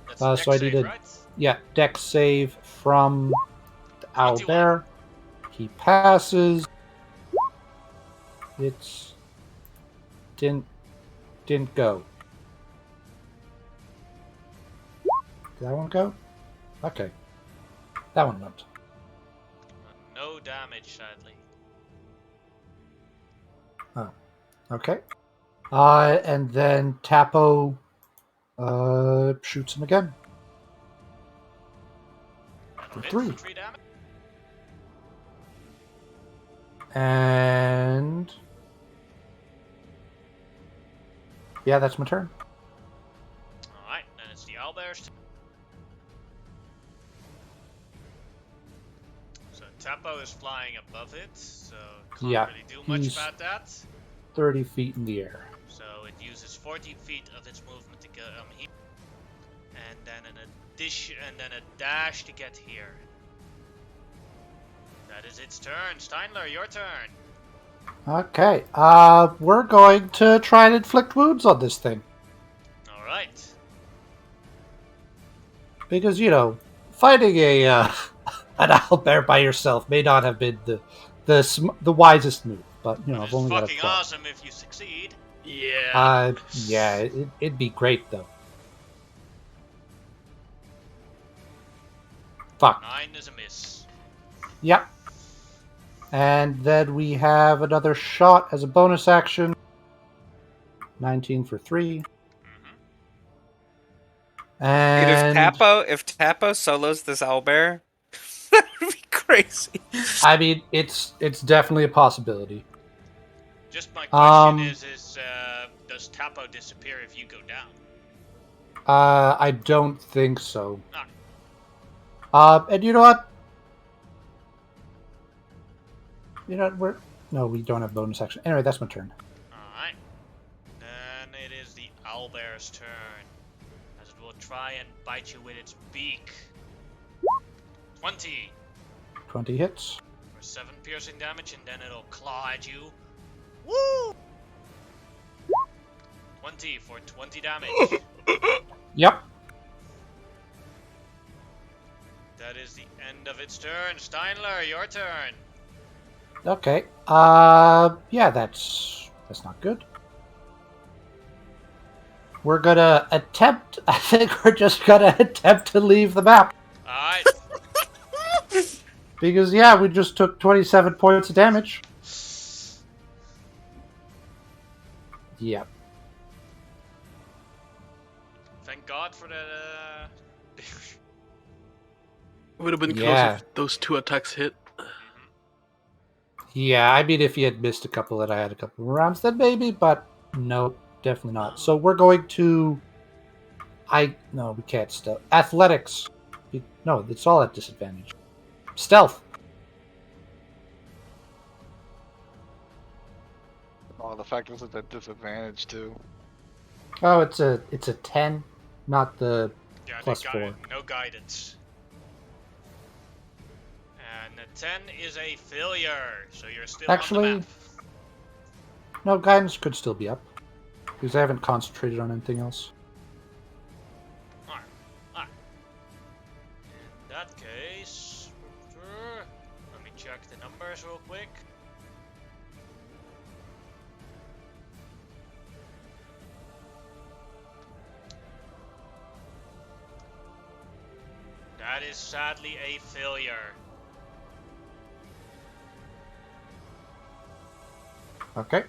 That's a dex So I save, needed... right? Yeah, Dex save from the 21. owlbear. He passes. It's... Didn't go. Did that one go? Okay. That one went. No damage, sadly. Okay. And then Tapo shoots him again. That'll For hit 3. for 3 damage. And... Yeah, that's my turn. Alright, then it's the owlbear's turn. So Tapo is flying above it, so can't Yeah, really do much he's- about that. 30 feet in the air. So it uses 40 feet of its movement to go here, and then an addition, and then a dash to get here. That is its turn. Steinler, your turn. Okay. We're going to try and inflict wounds on this thing. All right. Because, you know, fighting a an owlbear by yourself may not have been the wisest move. But, you know, But I've it's only got a fucking 12. awesome if you succeed. Yeah. Yeah, it'd be great, though. Fuck. 9 is a miss. Yep. And then we have another shot as a bonus action. 19 for 3. Dude, And if Tapo solos this owlbear, that would be crazy. I mean, it's definitely a possibility. Just my question is does Tapo disappear if you go down? I don't think so. Ah. And you know what? You know what? No, we don't have bonus action. Anyway, that's my turn. Alright. Then it is the owlbear's turn. As it will try and bite you with its beak. 20 20 hits. for 7 piercing damage, and then it'll claw at you. Woo! 20 for 20 damage. Yep. That is the end of its turn. Steinler, your turn. Okay. Yeah, that's not good. We're gonna attempt. I think we're just gonna attempt to leave the map Alright. because yeah, we just took 27 points of damage. Yep. Thank God for that. It would have been close Yeah. if those 2 attacks hit. Yeah, I mean, if he had missed a couple and I had a couple of rounds, then maybe, but no, definitely not. So we're going to... No, we can't stealth. Athletics. No, it's all at disadvantage. Stealth. Oh, the fact was at that disadvantage too. Oh, it's a 10, not the Yeah, +4. no guidance. And a 10 is a failure, so you're still on the map. Actually, no, guidance could still be up because I haven't concentrated on anything else. Alright, alright. In that case, let me check the numbers real quick. That is sadly a failure. Okay.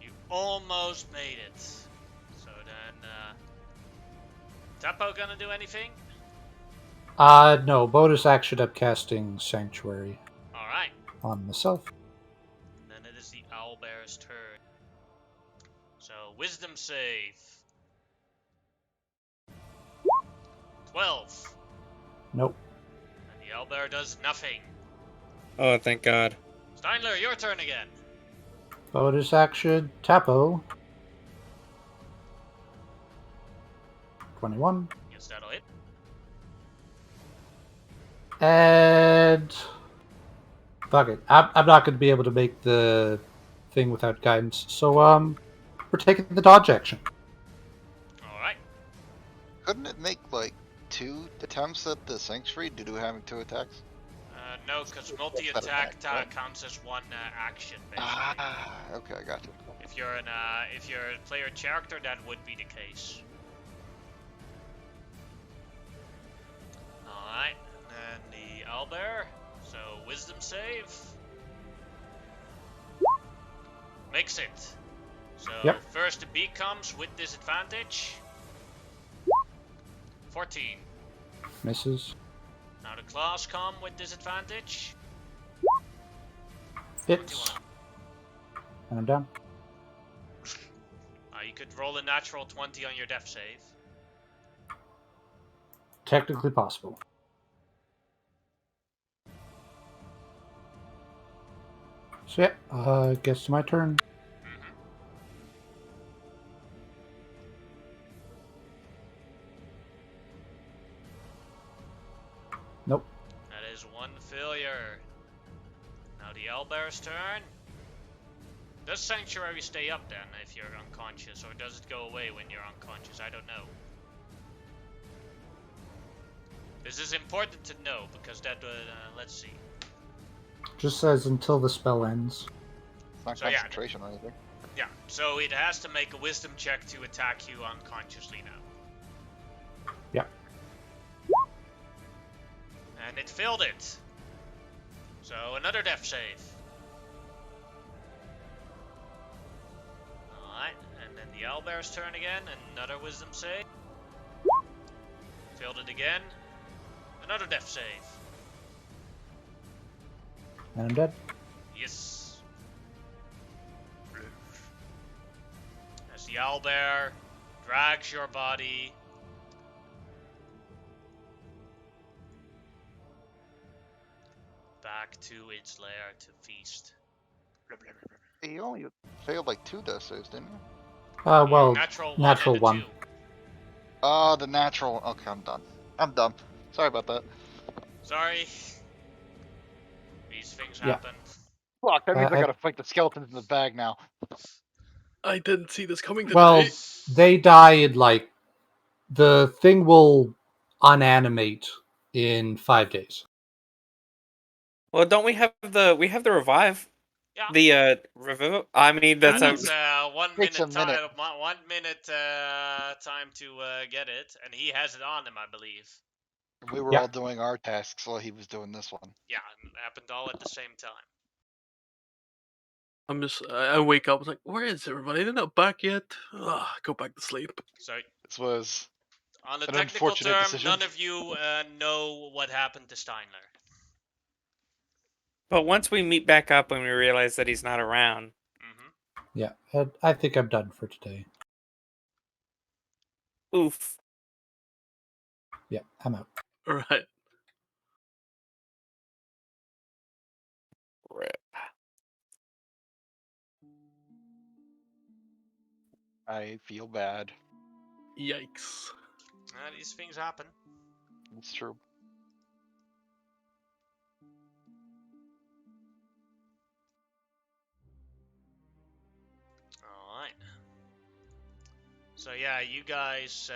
You almost made it. So then, Tapo gonna do anything? No, bonus action upcasting Sanctuary Alright. on myself. Then it is the owlbear's turn. So, wisdom save. 12. Nope. And the owlbear does nothing. Oh, thank God. Steinler, your turn again. Bonus action Tapo. 21. Yes, that'll hit. And fuck it. I'm not going to be able to make the thing without guidance. So we're taking the dodge action. Alright. Couldn't it make like 2 attempts at the sanctuary due to having 2 attacks? No, because That's multi-attack better, right? counts as one action, basically. Ah, okay, I got you. If you're a player character, that would be the case. Alright, and then the owlbear. So, wisdom save. Makes it. So, Yep. first the beak comes with disadvantage. 14. Misses. Now the claws come with disadvantage. Hits. 21. And I'm down. You could roll a natural 20 on your death save. Technically possible. So yeah, gets to my turn. Mm-hmm. Nope. That is one failure. Now the owlbear's turn. Does Sanctuary stay up then if you're unconscious, or does it go away when you're unconscious? I don't know. This is important to know because that, let's see. Just says until the spell ends. It's not So, yeah. concentration or anything. Yeah, so it has to make a wisdom check to attack you unconsciously now. Yeah. And it failed it. So another death save. Alright, and then the owlbear's turn again, another wisdom save. Failed it again. Another death save. And I'm dead. Yes. As the owlbear drags your body back to its lair to feast. He only failed like 2 death saves, didn't he? Well, natural natural one. And a 1. 2. Oh, the natural. Okay, I'm done. I'm done. Sorry about that. Sorry. These things Yeah. happen. Fuck, that means I I- gotta fight the skeletons in the bag now. I didn't see this coming today. Well, they die in like the thing will unanimate in 5 days. Well, don't we have the revive? Yeah. The revive. I mean, Yeah, that's that's 1 Takes minute a minute. time. 1 minute time to get it, and he has it on him, I believe. We were Yeah. all doing our tasks while he was doing this one. Yeah, it happened all at the same time. I wake up, I was like, where is everybody? They're not back yet. Ugh, go back to sleep. So, This was on the an technical unfortunate term, decision. none of you know what happened to Steinler. But once we meet back up and we realize that he's not around, Mm-hmm. Yeah, and I think I'm done for today. oof. Yeah, I'm out. All right. Rip. I feel bad. Yikes. These things happen. It's true. Alright. So yeah, you guys,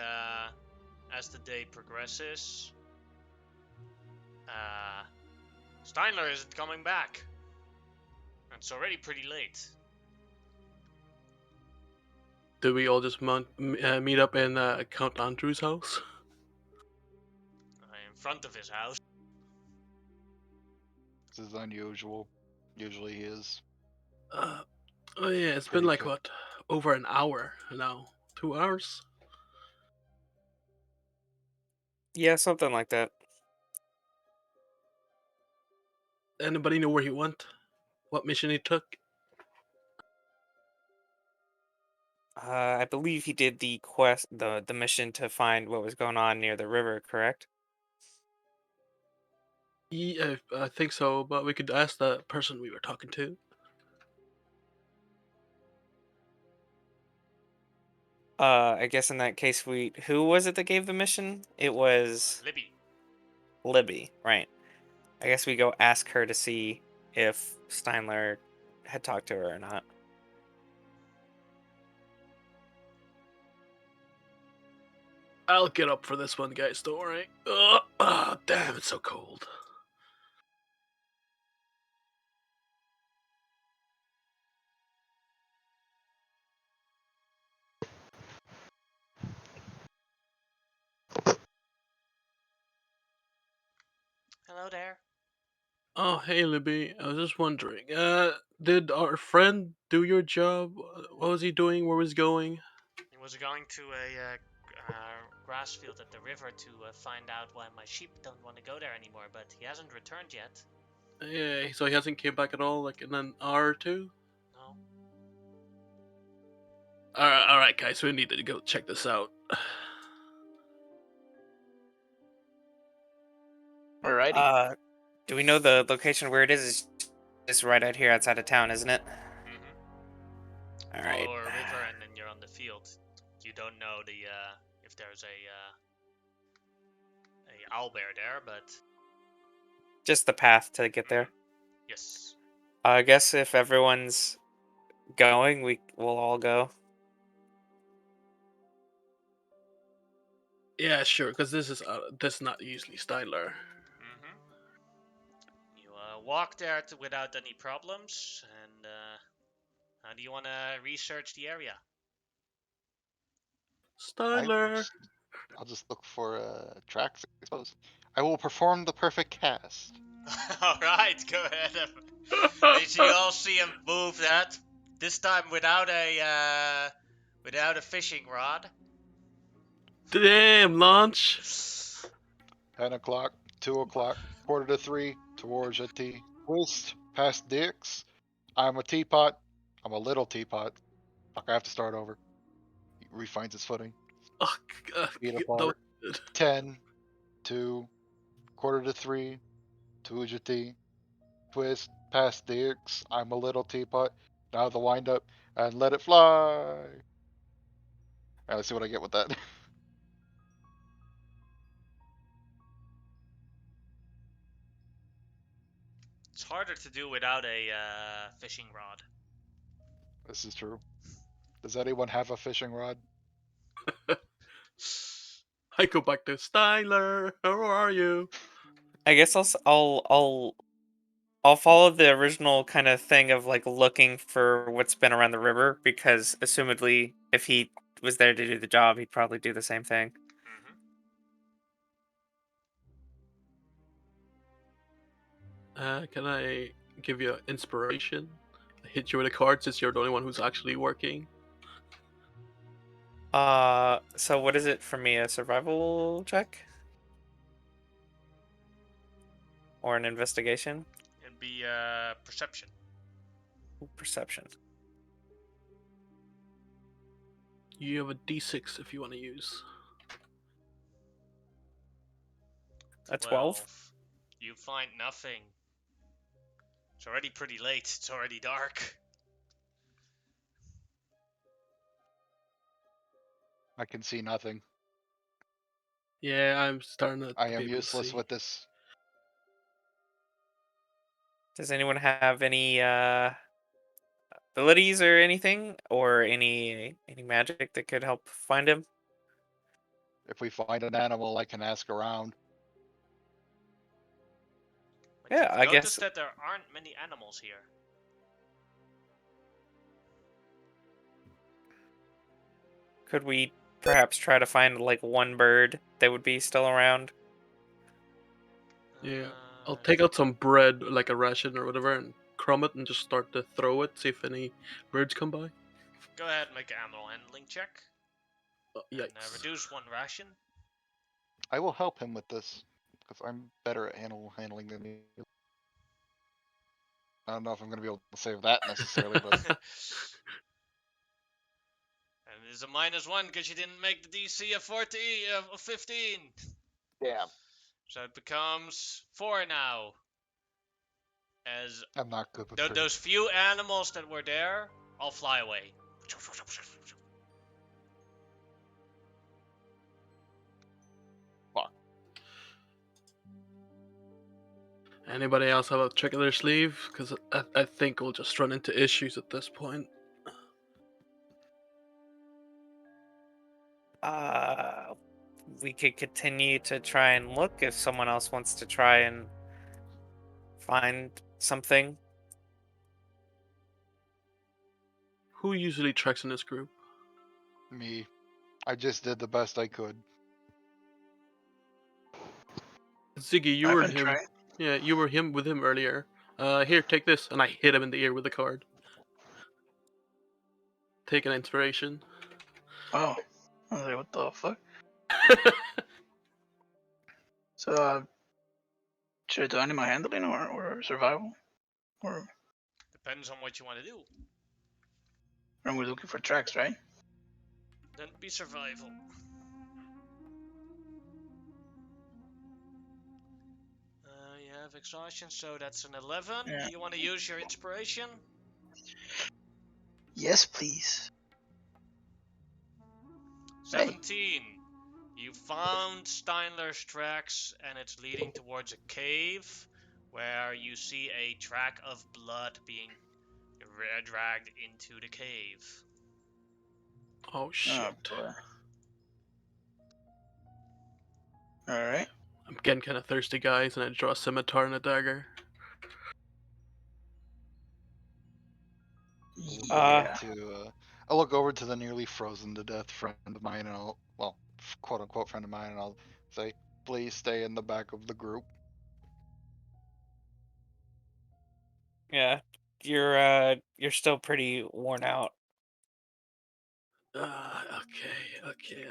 as the day progresses, Steinler isn't coming back. It's already pretty late. Do we all just meet up in Count Andrew's house? In front of his house. This is unusual. Usually he is. Oh yeah, it's been Pretty like good. what, over an hour now? 2 hours? Yeah, something like that. Anybody know where he went? What mission he took? I believe he did the quest, the mission to find what was going on near the river, correct? Yeah, I think so, but we could ask the person we were talking to. I guess in that case, who was it that gave the mission? It was Libby. Libby, right? I guess we go ask her to see if Steinler had talked to her or not. I'll get up for this one, guys. Don't worry. Damn, it's so cold. Hello there. Oh, hey, Libby. I was just wondering. Did our friend do your job? What was he doing? Where was he going? He was going to a grass field at the river to find out why my sheep don't want to go there anymore, but he hasn't returned yet. Yeah, so he hasn't came back at all, like in an hour or two. No. All right, guys. We need to go check this out. Alrighty. Do we know the location where it is? It's right out here outside of town, isn't it? Mm-hmm. All right. Follow a river and then you're on the field. You don't know if there's a owlbear there, but Just the path to get there. yes. I guess if everyone's going, we'll all go. Yeah, sure. Because this is not usually Steinler. Mm-hmm. You walk there without any problems, and how do you want to research the area? Steinler. I'll just look for tracks, I suppose. I will perform the perfect cast. All right, go ahead. You all see him move that. This time without a fishing rod. Damn, launch. 10 o'clock, 2 o'clock, quarter to 3, towards a T. Twist, past dicks. I'm a teapot. I'm a little teapot. Fuck, I have to start over. He refines his footing. Oh, Feet that apart. was good. 10, 2, quarter to 3, towards a T. Twist, past dicks. I'm a little teapot. Now the wind up and let it fly. Alright, let's see what I get with that. It's harder to do without a fishing rod. This is true. Does anyone have a fishing rod? I go back to Steinler. How are you? I guess I'll follow the original kind of thing of like looking for what's been around the river because assumedly if he was there to do the job, he'd probably do the same thing. Can I give you inspiration? I hit you with a card since you're the only one who's actually working. So what is it for me? A survival check? Or an investigation? It'd be perception. Ooh, perception. You have a D6 if you want to use. A 12? You find nothing. It's already pretty late. It's already dark. I can see nothing. Yeah, I'm starting to I be am able to useless see. with this. Does anyone have any abilities or anything, or any magic that could help find him? If we find an animal, I can ask around. But Yeah, you've I noticed guess. that there aren't many animals here. Could we perhaps try to find like one bird that would be still around? Yeah, I'll Uh, take out some bread, like a ration or whatever, and crumb it and just start to throw it. See if any birds come by. Go ahead and make an animal handling check. And Yikes! reduce one ration. I will help him with this because I'm better at handling than you. I don't know if I'm going to be able to save that necessarily, but And it's a -1 because you didn't make the DC of 15. damn, So it becomes 4 now. As I'm not good with those few animals that were there all fly away. Fuck. Anybody else have a trick of their sleeve? Because I think we'll just run into issues at this point. Uh, we could continue to try and look if someone else wants to try and find something. Who usually treks in this group? Me. I just did the best I could. Ziggy, you I were haven't him. tried. Yeah, you were him with him earlier. Here, take this, and I hit him in the ear with the card. Take an inspiration. Oh, I was like, what the fuck? So, should I do animal handling or survival? Or Depends on what you want to do. we're looking for tracks, right? Then be survival. You have exhaustion, so that's an 11. Yeah. Do you want to use your inspiration? Yes, please. 17. You found Steinler's tracks, and it's leading towards a cave where you see a track of blood being dragged into the cave. Oh shit! Oh boy. All right. I'm getting kind of thirsty, guys, and I draw a scimitar and a dagger. Yeah. I'll look over to the nearly frozen to death friend of mine, and quote unquote friend of mine, and I'll say, please stay in the back of the group. Yeah, you're still pretty worn out. Okay.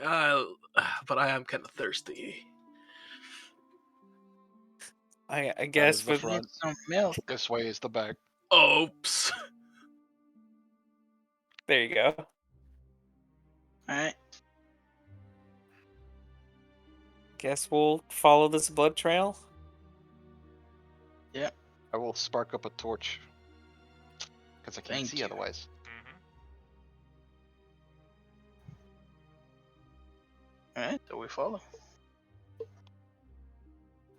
But I am kind of thirsty. I That guess is the with Need front. some milk. This way is the back. Oops. there you go. All right. Guess we'll follow this blood trail. I will spark up a torch because I can't Thank see you. otherwise. Mm-hmm. All right. So we follow.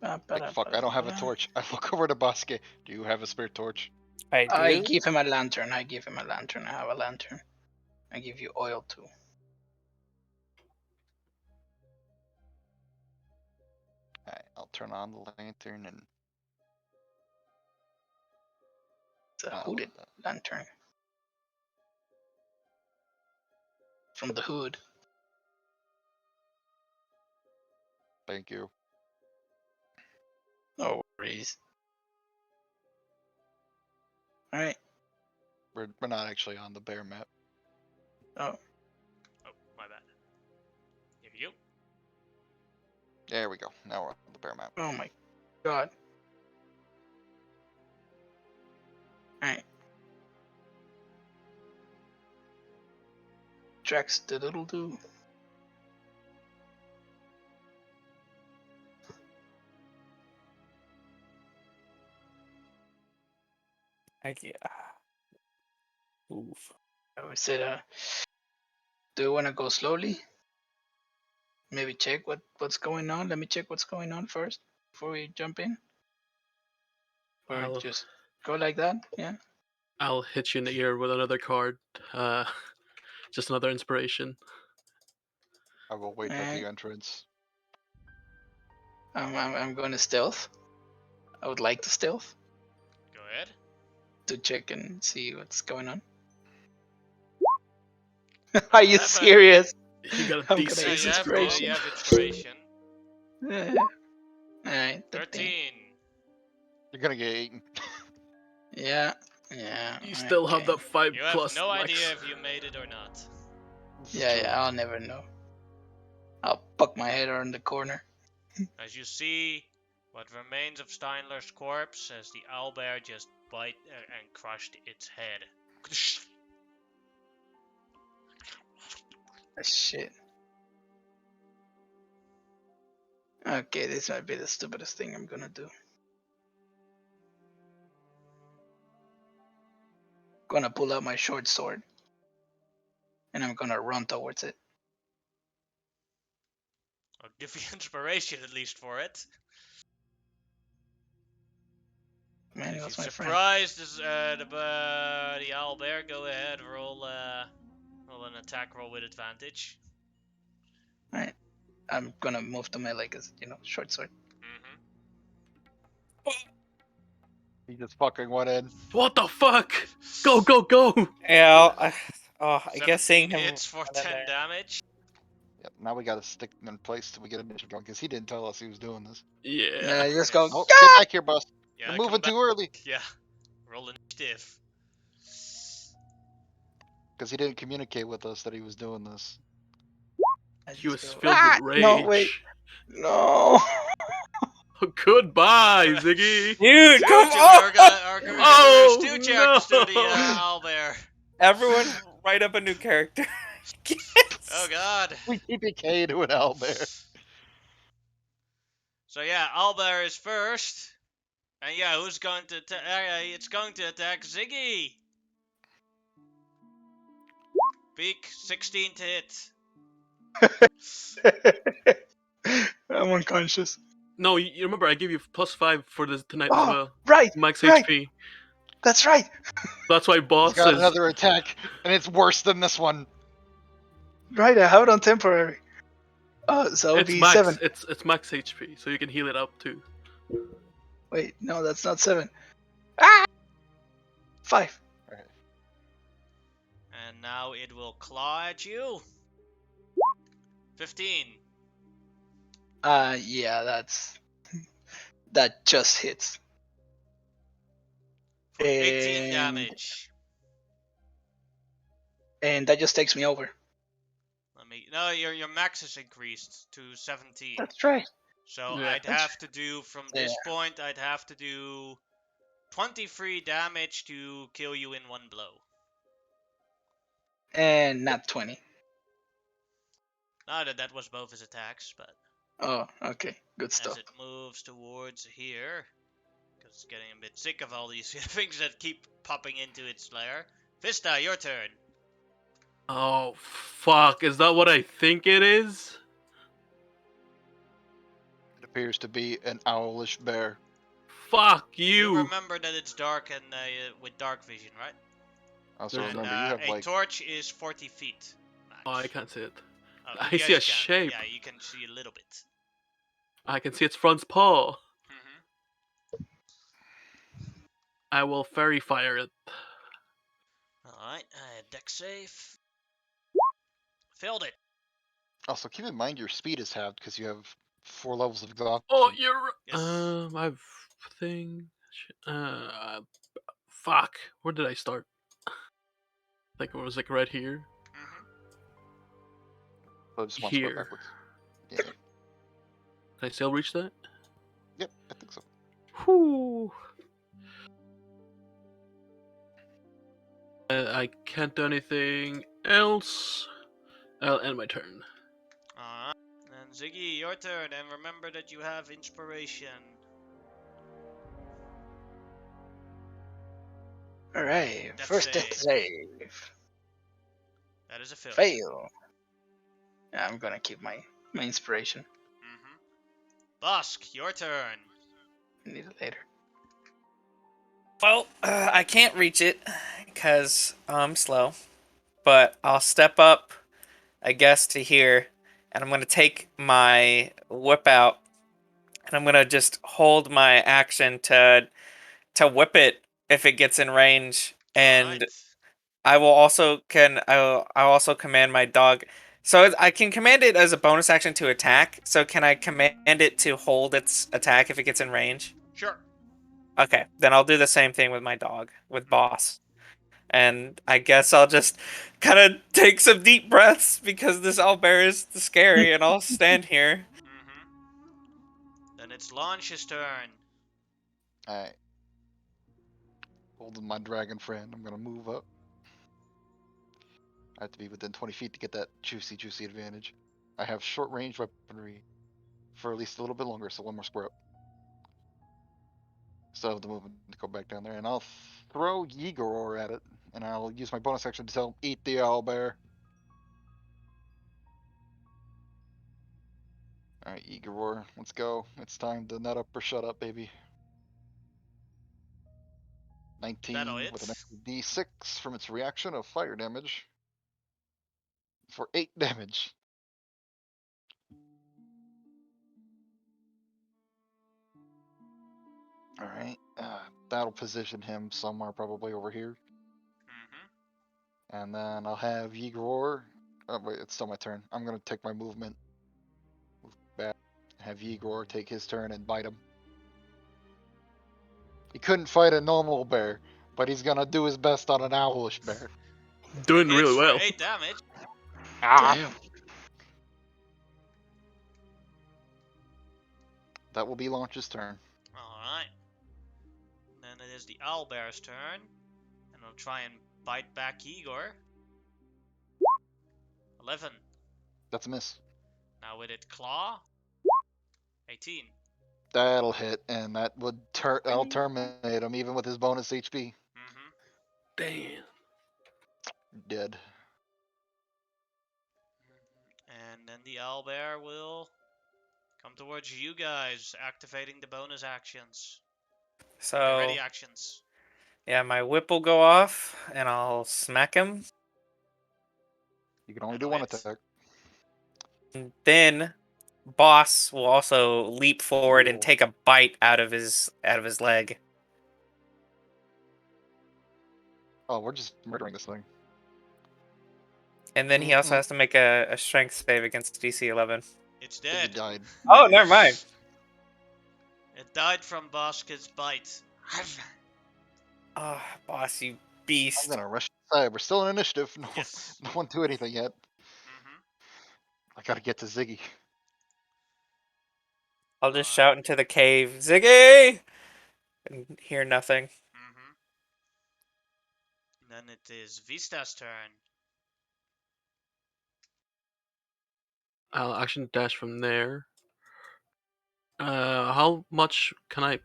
Like fuck, I don't have a torch. I look over to Bosque. Do you have a spare torch? I I do. give him a lantern. I have a lantern. I give you oil too. Alright, I'll turn on the lantern and It's a hooded lantern. From the hood. thank you. No worries. All right. We're not actually on the bear map. Oh, Oh, my bad. Here you go. There we go. Now we're on the bear map. oh my god. All right. Tracks the little do. Oof. I said, do you want to go slowly maybe check what's going on. Let me check what's going on first before we jump in. Or I'll just go like that. Yeah. I'll hit you in the ear with another card. Uh, just another inspiration. I will wait at Alright. the entrance. I'm going to stealth. I would like to stealth Go ahead. to check and see what's going on. Are you Have a- serious? You got a I'm gonna D6 use you have inspiration. you have inspiration. Yeah. Alright, 13. You're gonna get eaten. Yeah. Yeah. You still have okay. that 5 You have plus no max. idea if you made it or not. This is Yeah, true. I'll never know. I'll poke my head around the corner. As you see what remains of Steinler's corpse as the owlbear just bite and crushed its head. Shit. Okay, this might be the stupidest thing I'm gonna do. Gonna pull out my short sword. And I'm gonna run towards it. I'll give you inspiration at least for it. Man, he If you was my friend. surprise the owlbear, go ahead, roll an attack roll with advantage. Alright. I'm gonna move to melee because, short sword. Mm-hmm. He just fucking went in. What the fuck? Go, go, go! Yeah. I guess 17 seeing him hits for run in 10 there. damage. Yep, now we gotta stick him in place till we get initiative going, because he didn't tell us he was doing this. Yeah. You just go, Oh, Yes. get back here, boss. Yeah, You're come moving back. too early. Yeah, roll initiative. Because he didn't communicate with us that he was doing this. I He was just go, filled with rage. No, wait. No. Goodbye, Ziggy! Dude, Stew come jar- on! Oh, stew characters to the no. owlbear. Everyone, write up a new character. Yes. Oh god. We TPK to an owlbear. So yeah, owlbear is first. And yeah, who's going to it's going to attack Ziggy. Beak, 16 to hit. I'm unconscious. No, you remember I gave you +5 for this tonight as Oh, well. right. Max right. HP. That's right. That's why He's boss got is. another attack, and it's worse than this one. Right, I have it on temporary. So it'll It's be max. 7. It's max HP, so you can heal it up too. Wait, no, that's not 7. Ah! 5. And now it will claw at you. 15. Yeah, that just hits. For 18 And- damage. And that just takes me over. No, your max is increased to 17. That's right. So Yeah. I'd have to do from this Yeah. point. I'd have to do 23 damage to kill you in one blow. And not 20. Now that was both his attacks, but Oh, okay. Good as stuff. it moves towards here, because it's getting a bit sick of all these things that keep popping into its lair. Vista, your turn. Oh fuck! Is that what I think it is? It appears to be an owlish bear. Fuck You you! remember that it's dark and with dark vision, right? Also There's- remember, you have a like torch is 40 feet. Max. Oh, I can't see it. Oh, I you see a guys can. shape. Yeah, you can see a little bit. I can see its front paw. Mm-hmm. I will fairy fire it. Alright, deck save. Failed it. Also, keep in mind your speed is halved because you have 4 levels of exhaustion. Oh, you're. Yes. I've thing. Fuck. Where did I start? Like it was like right here. Mm-hmm. So just one square Here. backwards. Yeah. Can I still reach that? Yep, I think so. Whew. I can't do anything else. I'll end my turn. Alright. And Ziggy, your turn, and remember that you have inspiration. Alright. Death First death save. That is a failure. Fail. Yeah, I'm gonna keep my My inspiration. Bosk, your turn. I need it later. Well, I can't reach it because I'm slow. But I'll step up, I guess, to here, and I'm gonna take my whip out, and I'm gonna just hold my action to whip it if it gets in range, and Alright. I'll also command my dog. So I can command it as a bonus action to attack. So can I command it to hold its attack if it gets in range? Sure. Okay, then I'll do the same thing with my dog, with Boss. And I guess I'll just kind of take some deep breaths because this owlbear is scary, and I'll stand here. Then it's Launch's turn. Alright. Holding my dragon friend, I'm gonna move up. I have to be within 20 feet to get that juicy advantage. I have short range weaponry for at least a little bit longer, so one more square up. So I have the movement to go back down there, and I'll throw Yigor at it, and I'll use my bonus action to tell him, eat the owlbear. Alright, Igor, let's go. It's time to nut up or shut up, baby. 19 That'll with an hit. extra d6 from its reaction of fire damage for 8 damage. Alright, that'll position him somewhere probably over here. And then I'll have Yigor. Oh, wait, it's still my turn. I'm gonna take my movement. Move back. Have Yigor take his turn and bite him. He couldn't fight a normal bear, but he's gonna do his best on an owlish bear. Doing Hits really for well. 8 damage. Damn. That will be Launch's turn. Alright. Then it is the owlbear's turn. And I'll try and bite back Igor. 11. That's a miss. Now with it claw. 18. That'll hit, and that would that'll terminate him even with his bonus HP. Damn. Dead. And then the owlbear will come towards you guys, activating the bonus actions. So Ready actions. yeah, my whip will go off, and I'll smack him. You can only do That'll one hit. attack. And then Boss will also leap forward and take a bite out of his leg. Oh, we're just murdering this thing. And then he also has to make a strength save against DC 11. It's I think he dead. died. Oh, never mind. It died from Bosk's bite. Oh, Boss, you I'm beast. gonna rush inside. We're still in initiative. No, Yes. no one do anything yet. I gotta get to Ziggy. I'll just shout into the cave, Ziggy! And hear nothing. Then it is Vista's turn. I'll action dash from there. How much can I?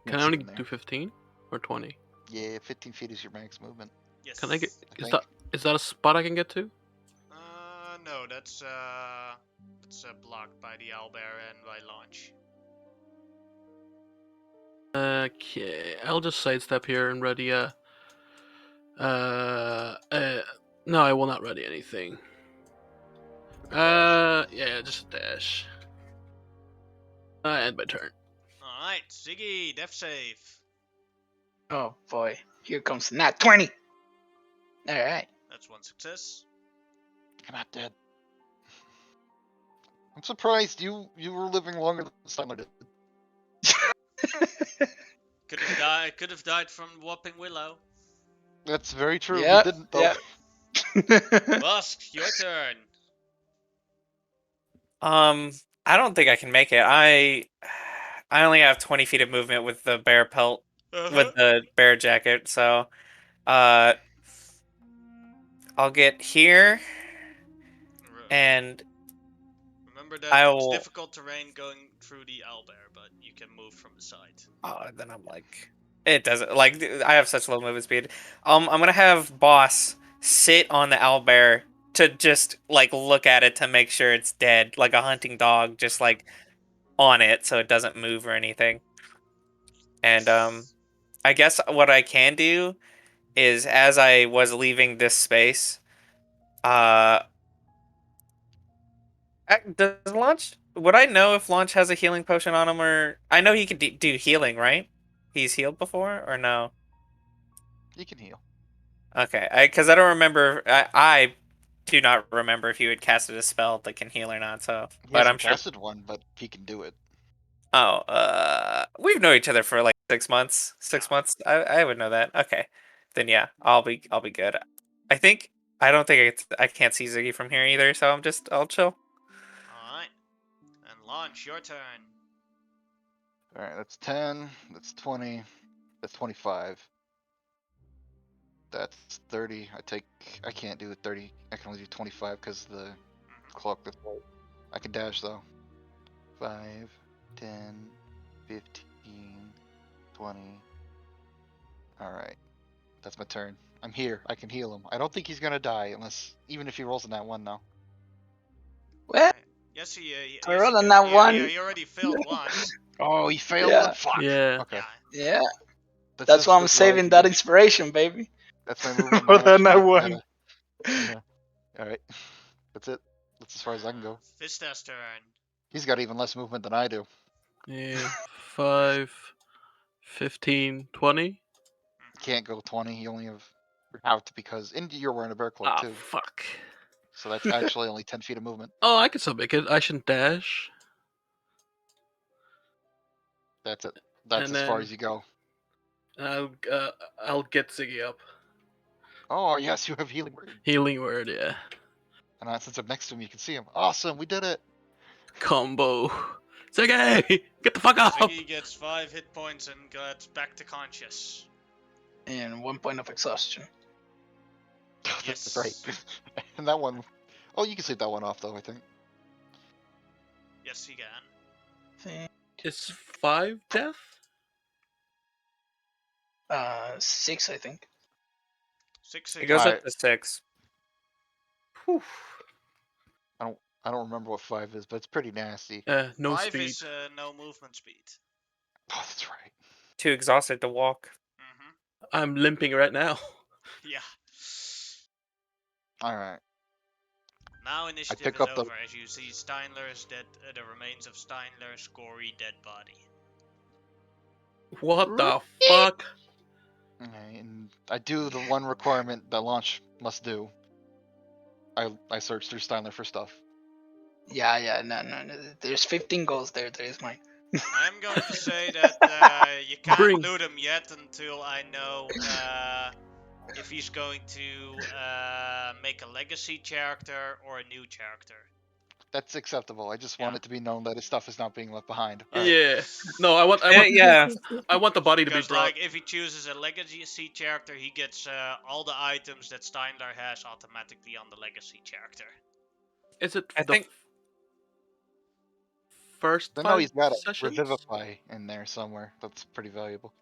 Can I only do 15 or 20? Yeah, 15 feet is your max movement. Yes. Can I get? I Is that a spot I can get to? No, that's blocked by the owlbear and by Launch. Okay, I'll just sidestep here and ready no, I will not ready anything. Yeah, just a dash. End my turn. Alright, Ziggy, death save. Oh boy, here comes nat 20. All right. That's one success. You're not dead. I'm surprised you were living longer than Steinler did. Could have died from whopping Willow. That's very true. Yeah, You didn't though. yeah. Busk, your turn. I don't think I can make it. I only have 20 feet of movement with the bear pelt, with the bear jacket, so I'll get here, and Remember that I it's will. difficult terrain going through the owlbear, but you can move from the side. Then I'm like, it doesn't I have such low movement speed. I'm gonna have Boss sit on the owlbear to just like look at it to make sure it's dead, like a hunting dog, just like on it so it doesn't move or anything. And I guess what I can do is, as I was leaving this space, uh does Launch, would I know if Launch has a healing potion on him, or I know he can do healing, right? He's healed before or no? You can heal. Okay, because I don't remember. I do not remember if you had casted a spell that can heal or not. So, He but I'm hasn't sure. casted one, but he can do it. Oh, we've known each other for like 6 months. 6 months. I would know that. Okay, then yeah, I'll be good. I don't think I can't see Ziggy from here either, so I'll chill. Alright. And Launch, your turn. All right, that's 10. That's 20. That's 25. That's 30. I can't do 30. I can only do 25 because the clock that's right. I can dash though. 5, 10, 15, 20. Alright. That's my turn. I'm here. I can heal him. I don't think he's gonna die unless, even if he rolls in that one now. What? Yes, he, I yes, rolled he on could. that Yeah, one. he already failed once. Oh, he failed Yeah. one? Fuck. Yeah. Okay. Yeah. Yeah. That's Why I'm what I saving can that do. inspiration, baby. That's my movement. Rolled My on action. that I one. gotta. Yeah. Alright. That's it. That's as far as I can go. Vista's turn. He's got even less movement than I do. Yeah. 5, 15, 20. Can't go 20. You only have out because you're wearing a bear cloak Ah, too. fuck. So that's actually only 10 feet of movement. Oh, I can still make it. I shouldn't dash. That's it. That's And as far then- as you go. I'll get Ziggy up. Oh yes, you have healing word. Healing word, yeah. And since I'm next to him, you can see him. Awesome, we did it. Combo. Ziggy, get the fuck up. Ziggy gets 5 hit points and gets back to conscious. And 1 point of exhaustion. Yes. That's right. And that one. Oh, you can sleep that one off though. I think. Yes, he can. Is 5 death? 6, I think. 6 It goes again. up to 6. Whew. I don't remember what 5 is, but it's pretty nasty. No 5 speed. is no movement speed. Oh, that's right. Too exhausted to walk. I'm limping right now. Yeah. All right. Now initiative pick is up the- over as you see Steinler's dead, the remains of Steinler's gory dead body. What the fuck? Okay, and I do the one requirement that launch must do. I search through Steinler for stuff. Yeah, no. There's 15 goals there. There is mine. I'm going to say that you can't Bring- loot him yet until I know if he's going to make a legacy character or a new character. That's acceptable. I just Yeah. want it to be known that his stuff is not being left behind. All right. Yeah. No, I want. Yeah. I want the body to be Because, brought. like, if he chooses a legacy character, he gets all the items that Steinler has automatically on the legacy character. Is it I the think- first I 5 know he's got a sessions? revivify in there somewhere. That's pretty valuable.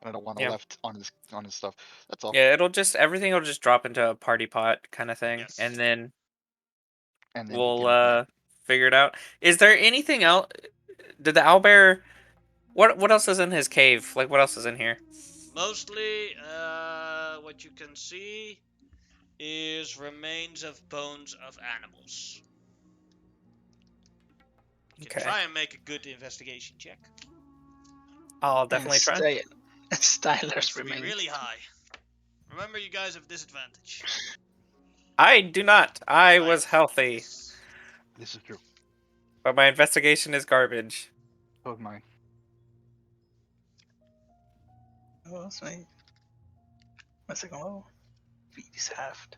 And I don't want it Yeah. left on his stuff. That's all. Yeah, everything will just drop into a party pot kind of thing, Yes. and then And then we'll figure it out. Is there anything else? Did the owlbear? What else is in his cave? Like, what else is in here? Mostly, what you can see is remains of bones of animals. You can Okay. try and make a good investigation check. I'll definitely try. Stylers Needs to be remains. really high. Remember, you guys have disadvantage. I do not. I Right. was healthy, this is true. but my investigation is garbage. So is mine. Oh, that's my second level. Feet is halved.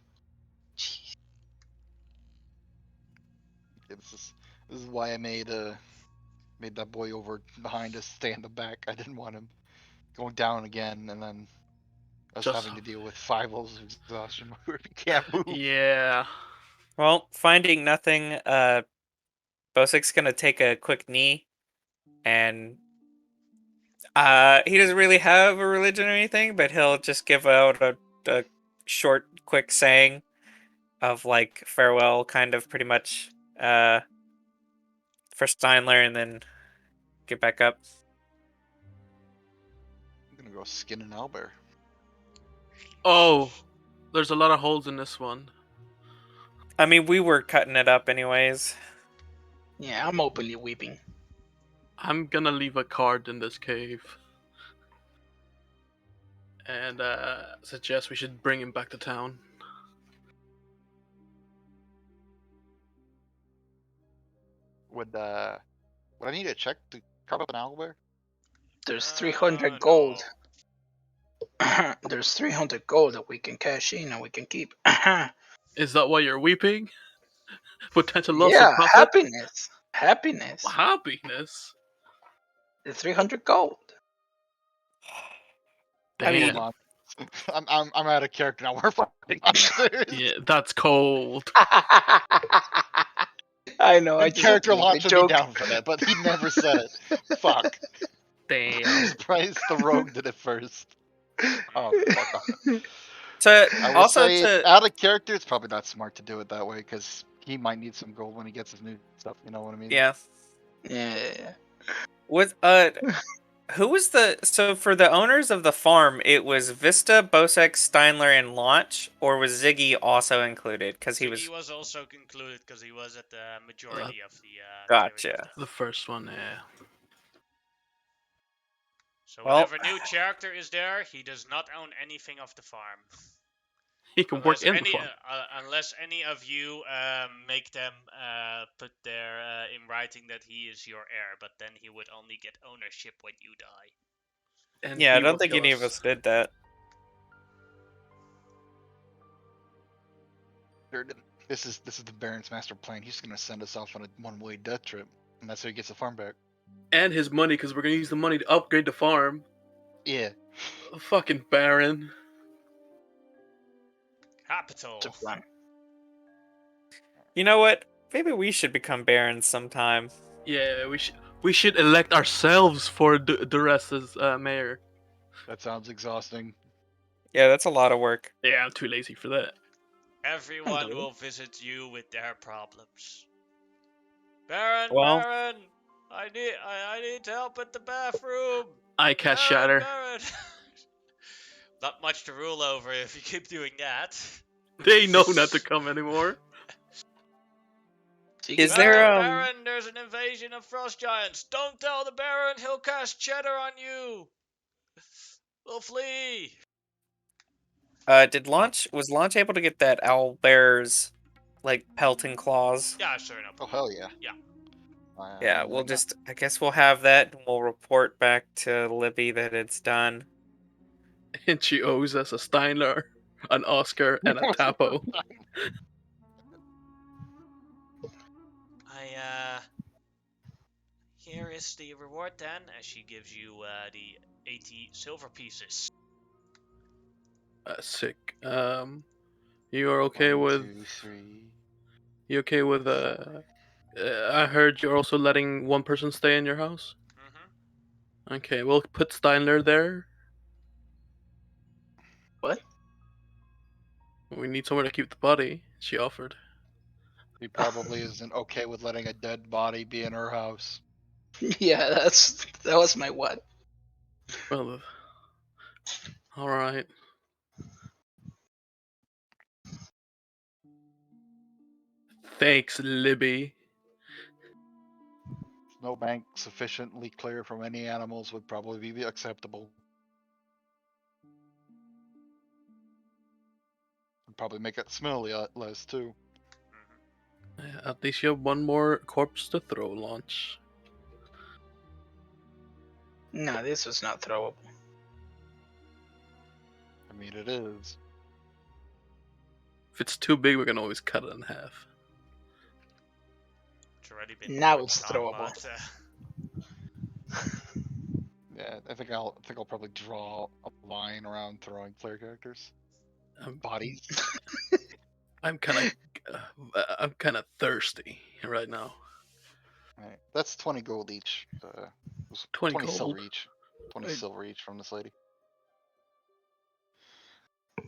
Jeez. Yeah, this is why I made that boy over behind us stay in the back. I didn't want him going down again, and then us Just- having to deal with 5 levels of exhaustion where we can't move. Yeah. Well, finding nothing, Bosik's gonna take a quick knee, and he doesn't really have a religion or anything, but he'll just give out a short, quick saying, of like farewell, kind of pretty much for Steinler, and then get back up. I'm gonna go skin an owlbear. Oh, there's a lot of holes in this one. I mean, we were cutting it up anyways. Yeah, I'm openly weeping. I'm gonna leave a card in this cave. And suggest we should bring him back to town. Would I need a check to cut up an owlbear? There's 300 No. gold. There's 300 gold that we can cash in and we can keep. Is that why you're weeping? Potential loss Yeah, of profit? happiness. Happiness. Happiness? The 300 gold. I mean- Damn. I'm out of character now. We're fighting monsters. Yeah, that's cold. I know. I And just character had to make launch a would be joke. down for that, but he never said it. Fuck. Damn. I'm surprised the rogue did it first. Oh, fuck off. To I will also say, to out of character, it's probably not smart to do it that way because he might need some gold when he gets his new stuff. You know what I mean? yeah. Yeah. With who was so for the owners of the farm? It was Vista, Bosek, Steinler, and Launch, or was Ziggy also included? Because he He was. was also concluded because he was at the majority of the Gotcha. activity. The first one, yeah. So Well- whenever new character is there, he does not own anything of the farm. He can work in the farm. Unless any of you make them put there in writing that he is your heir, but then he would only get ownership when you die. And Yeah, I he don't will think kill any of us did that. This is the Baron's master plan. He's gonna send us off on a one-way death trip, and that's how he gets the farm back. And his money, because we're gonna use the money to upgrade the farm. Yeah. Fucking Baron. Capital. It's a plan. You know what? Maybe we should become barons sometime. Yeah, we should elect ourselves for Duress as mayor. That sounds exhausting. Yeah, that's a lot of work. Yeah, I'm too lazy for that. Everyone Hello. will visit you with their problems. Baron, Well- Baron, I need help at the bathroom. I cast Shatter. Baron. Not much to rule over if you keep doing that. They know not to come anymore. Is Secret there, Baron. Baron, there's an invasion of frost giants. Don't tell the Baron, he'll cast cheddar on you. We'll flee. Was Launch able to get that owl bear's like pelting claws? Yeah, sure, no Oh problem. hell yeah. Yeah. Yeah, I guess we'll have that and we'll report back to Libby that it's done. And she owes us a Steinler, an Oscar, and a Tapo. Here is the reward then, as she gives you the 80 silver pieces. Sick. You are okay with? 1, 2, 3. You okay with? I heard you're also letting one person stay in your house. Mm-hmm. Okay, we'll put Steinler there. What? We need somewhere to keep the body. She offered. He probably isn't okay with letting a dead body be in her house. Yeah, that was my what? Well, all right. Thanks, Libby. No bank sufficiently clear from any animals would probably be acceptable. Would probably make it smell less too. At least you have one more corpse to throw, Launch. No, this was not throwable. I mean, it is. If it's too big, we can always cut it in half. It's already been Now worked it's on, throwable. but, Yeah, I think I'll probably draw a line around throwing player characters. Bodies. I'm kind of thirsty right now. Alright, that's 20 gold each. 20 silver gold? each. 20 Right. silver each from this lady.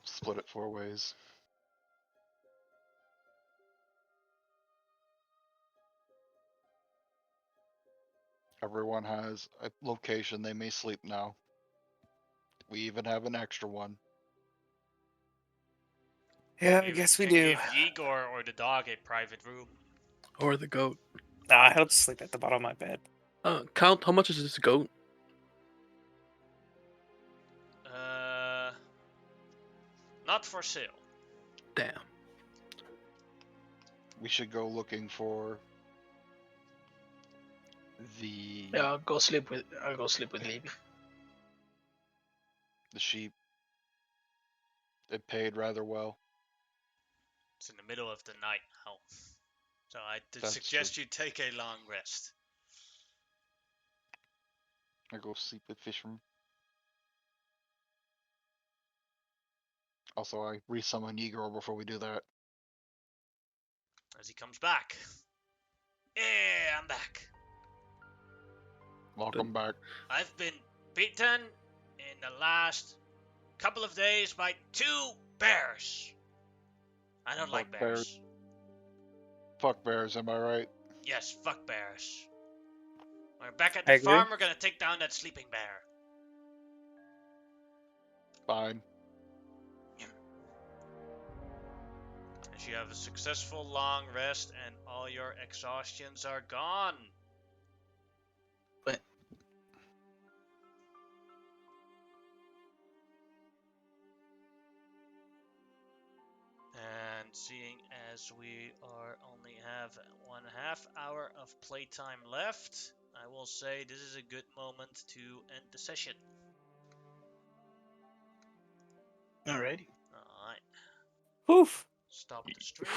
Split it 4 ways. Everyone has a location they may sleep now. We even have an extra one. Yeah, I You guess we can do. give Igor or the dog a private room. Or the goat. Nah, he'll just sleep at the bottom of my bed. Count, how much is this goat? Not for sale. Damn. We should go looking for the Yeah, I'll go sleep with Levy. sheep. It paid rather well. It's in the middle of the night now. So I That's suggest you take a long rest. I go sleep with Fisherman. Also, I resummon Igor before we do that. As he comes back. Yeah, I'm back. Welcome back. I've been beaten in the last couple of days by 2 bears. I don't like Fuck bears. Fuck bears, am I right? Yes, fuck bears. We're back at I the agree. farm. We're gonna take down that sleeping bear. Fine. As you have a successful long rest and all your exhaustions are gone. But And seeing as we only have 1/2 hour of playtime left, I will say this is a good moment to end the session. alrighty. Alright, Oof. stop the stream.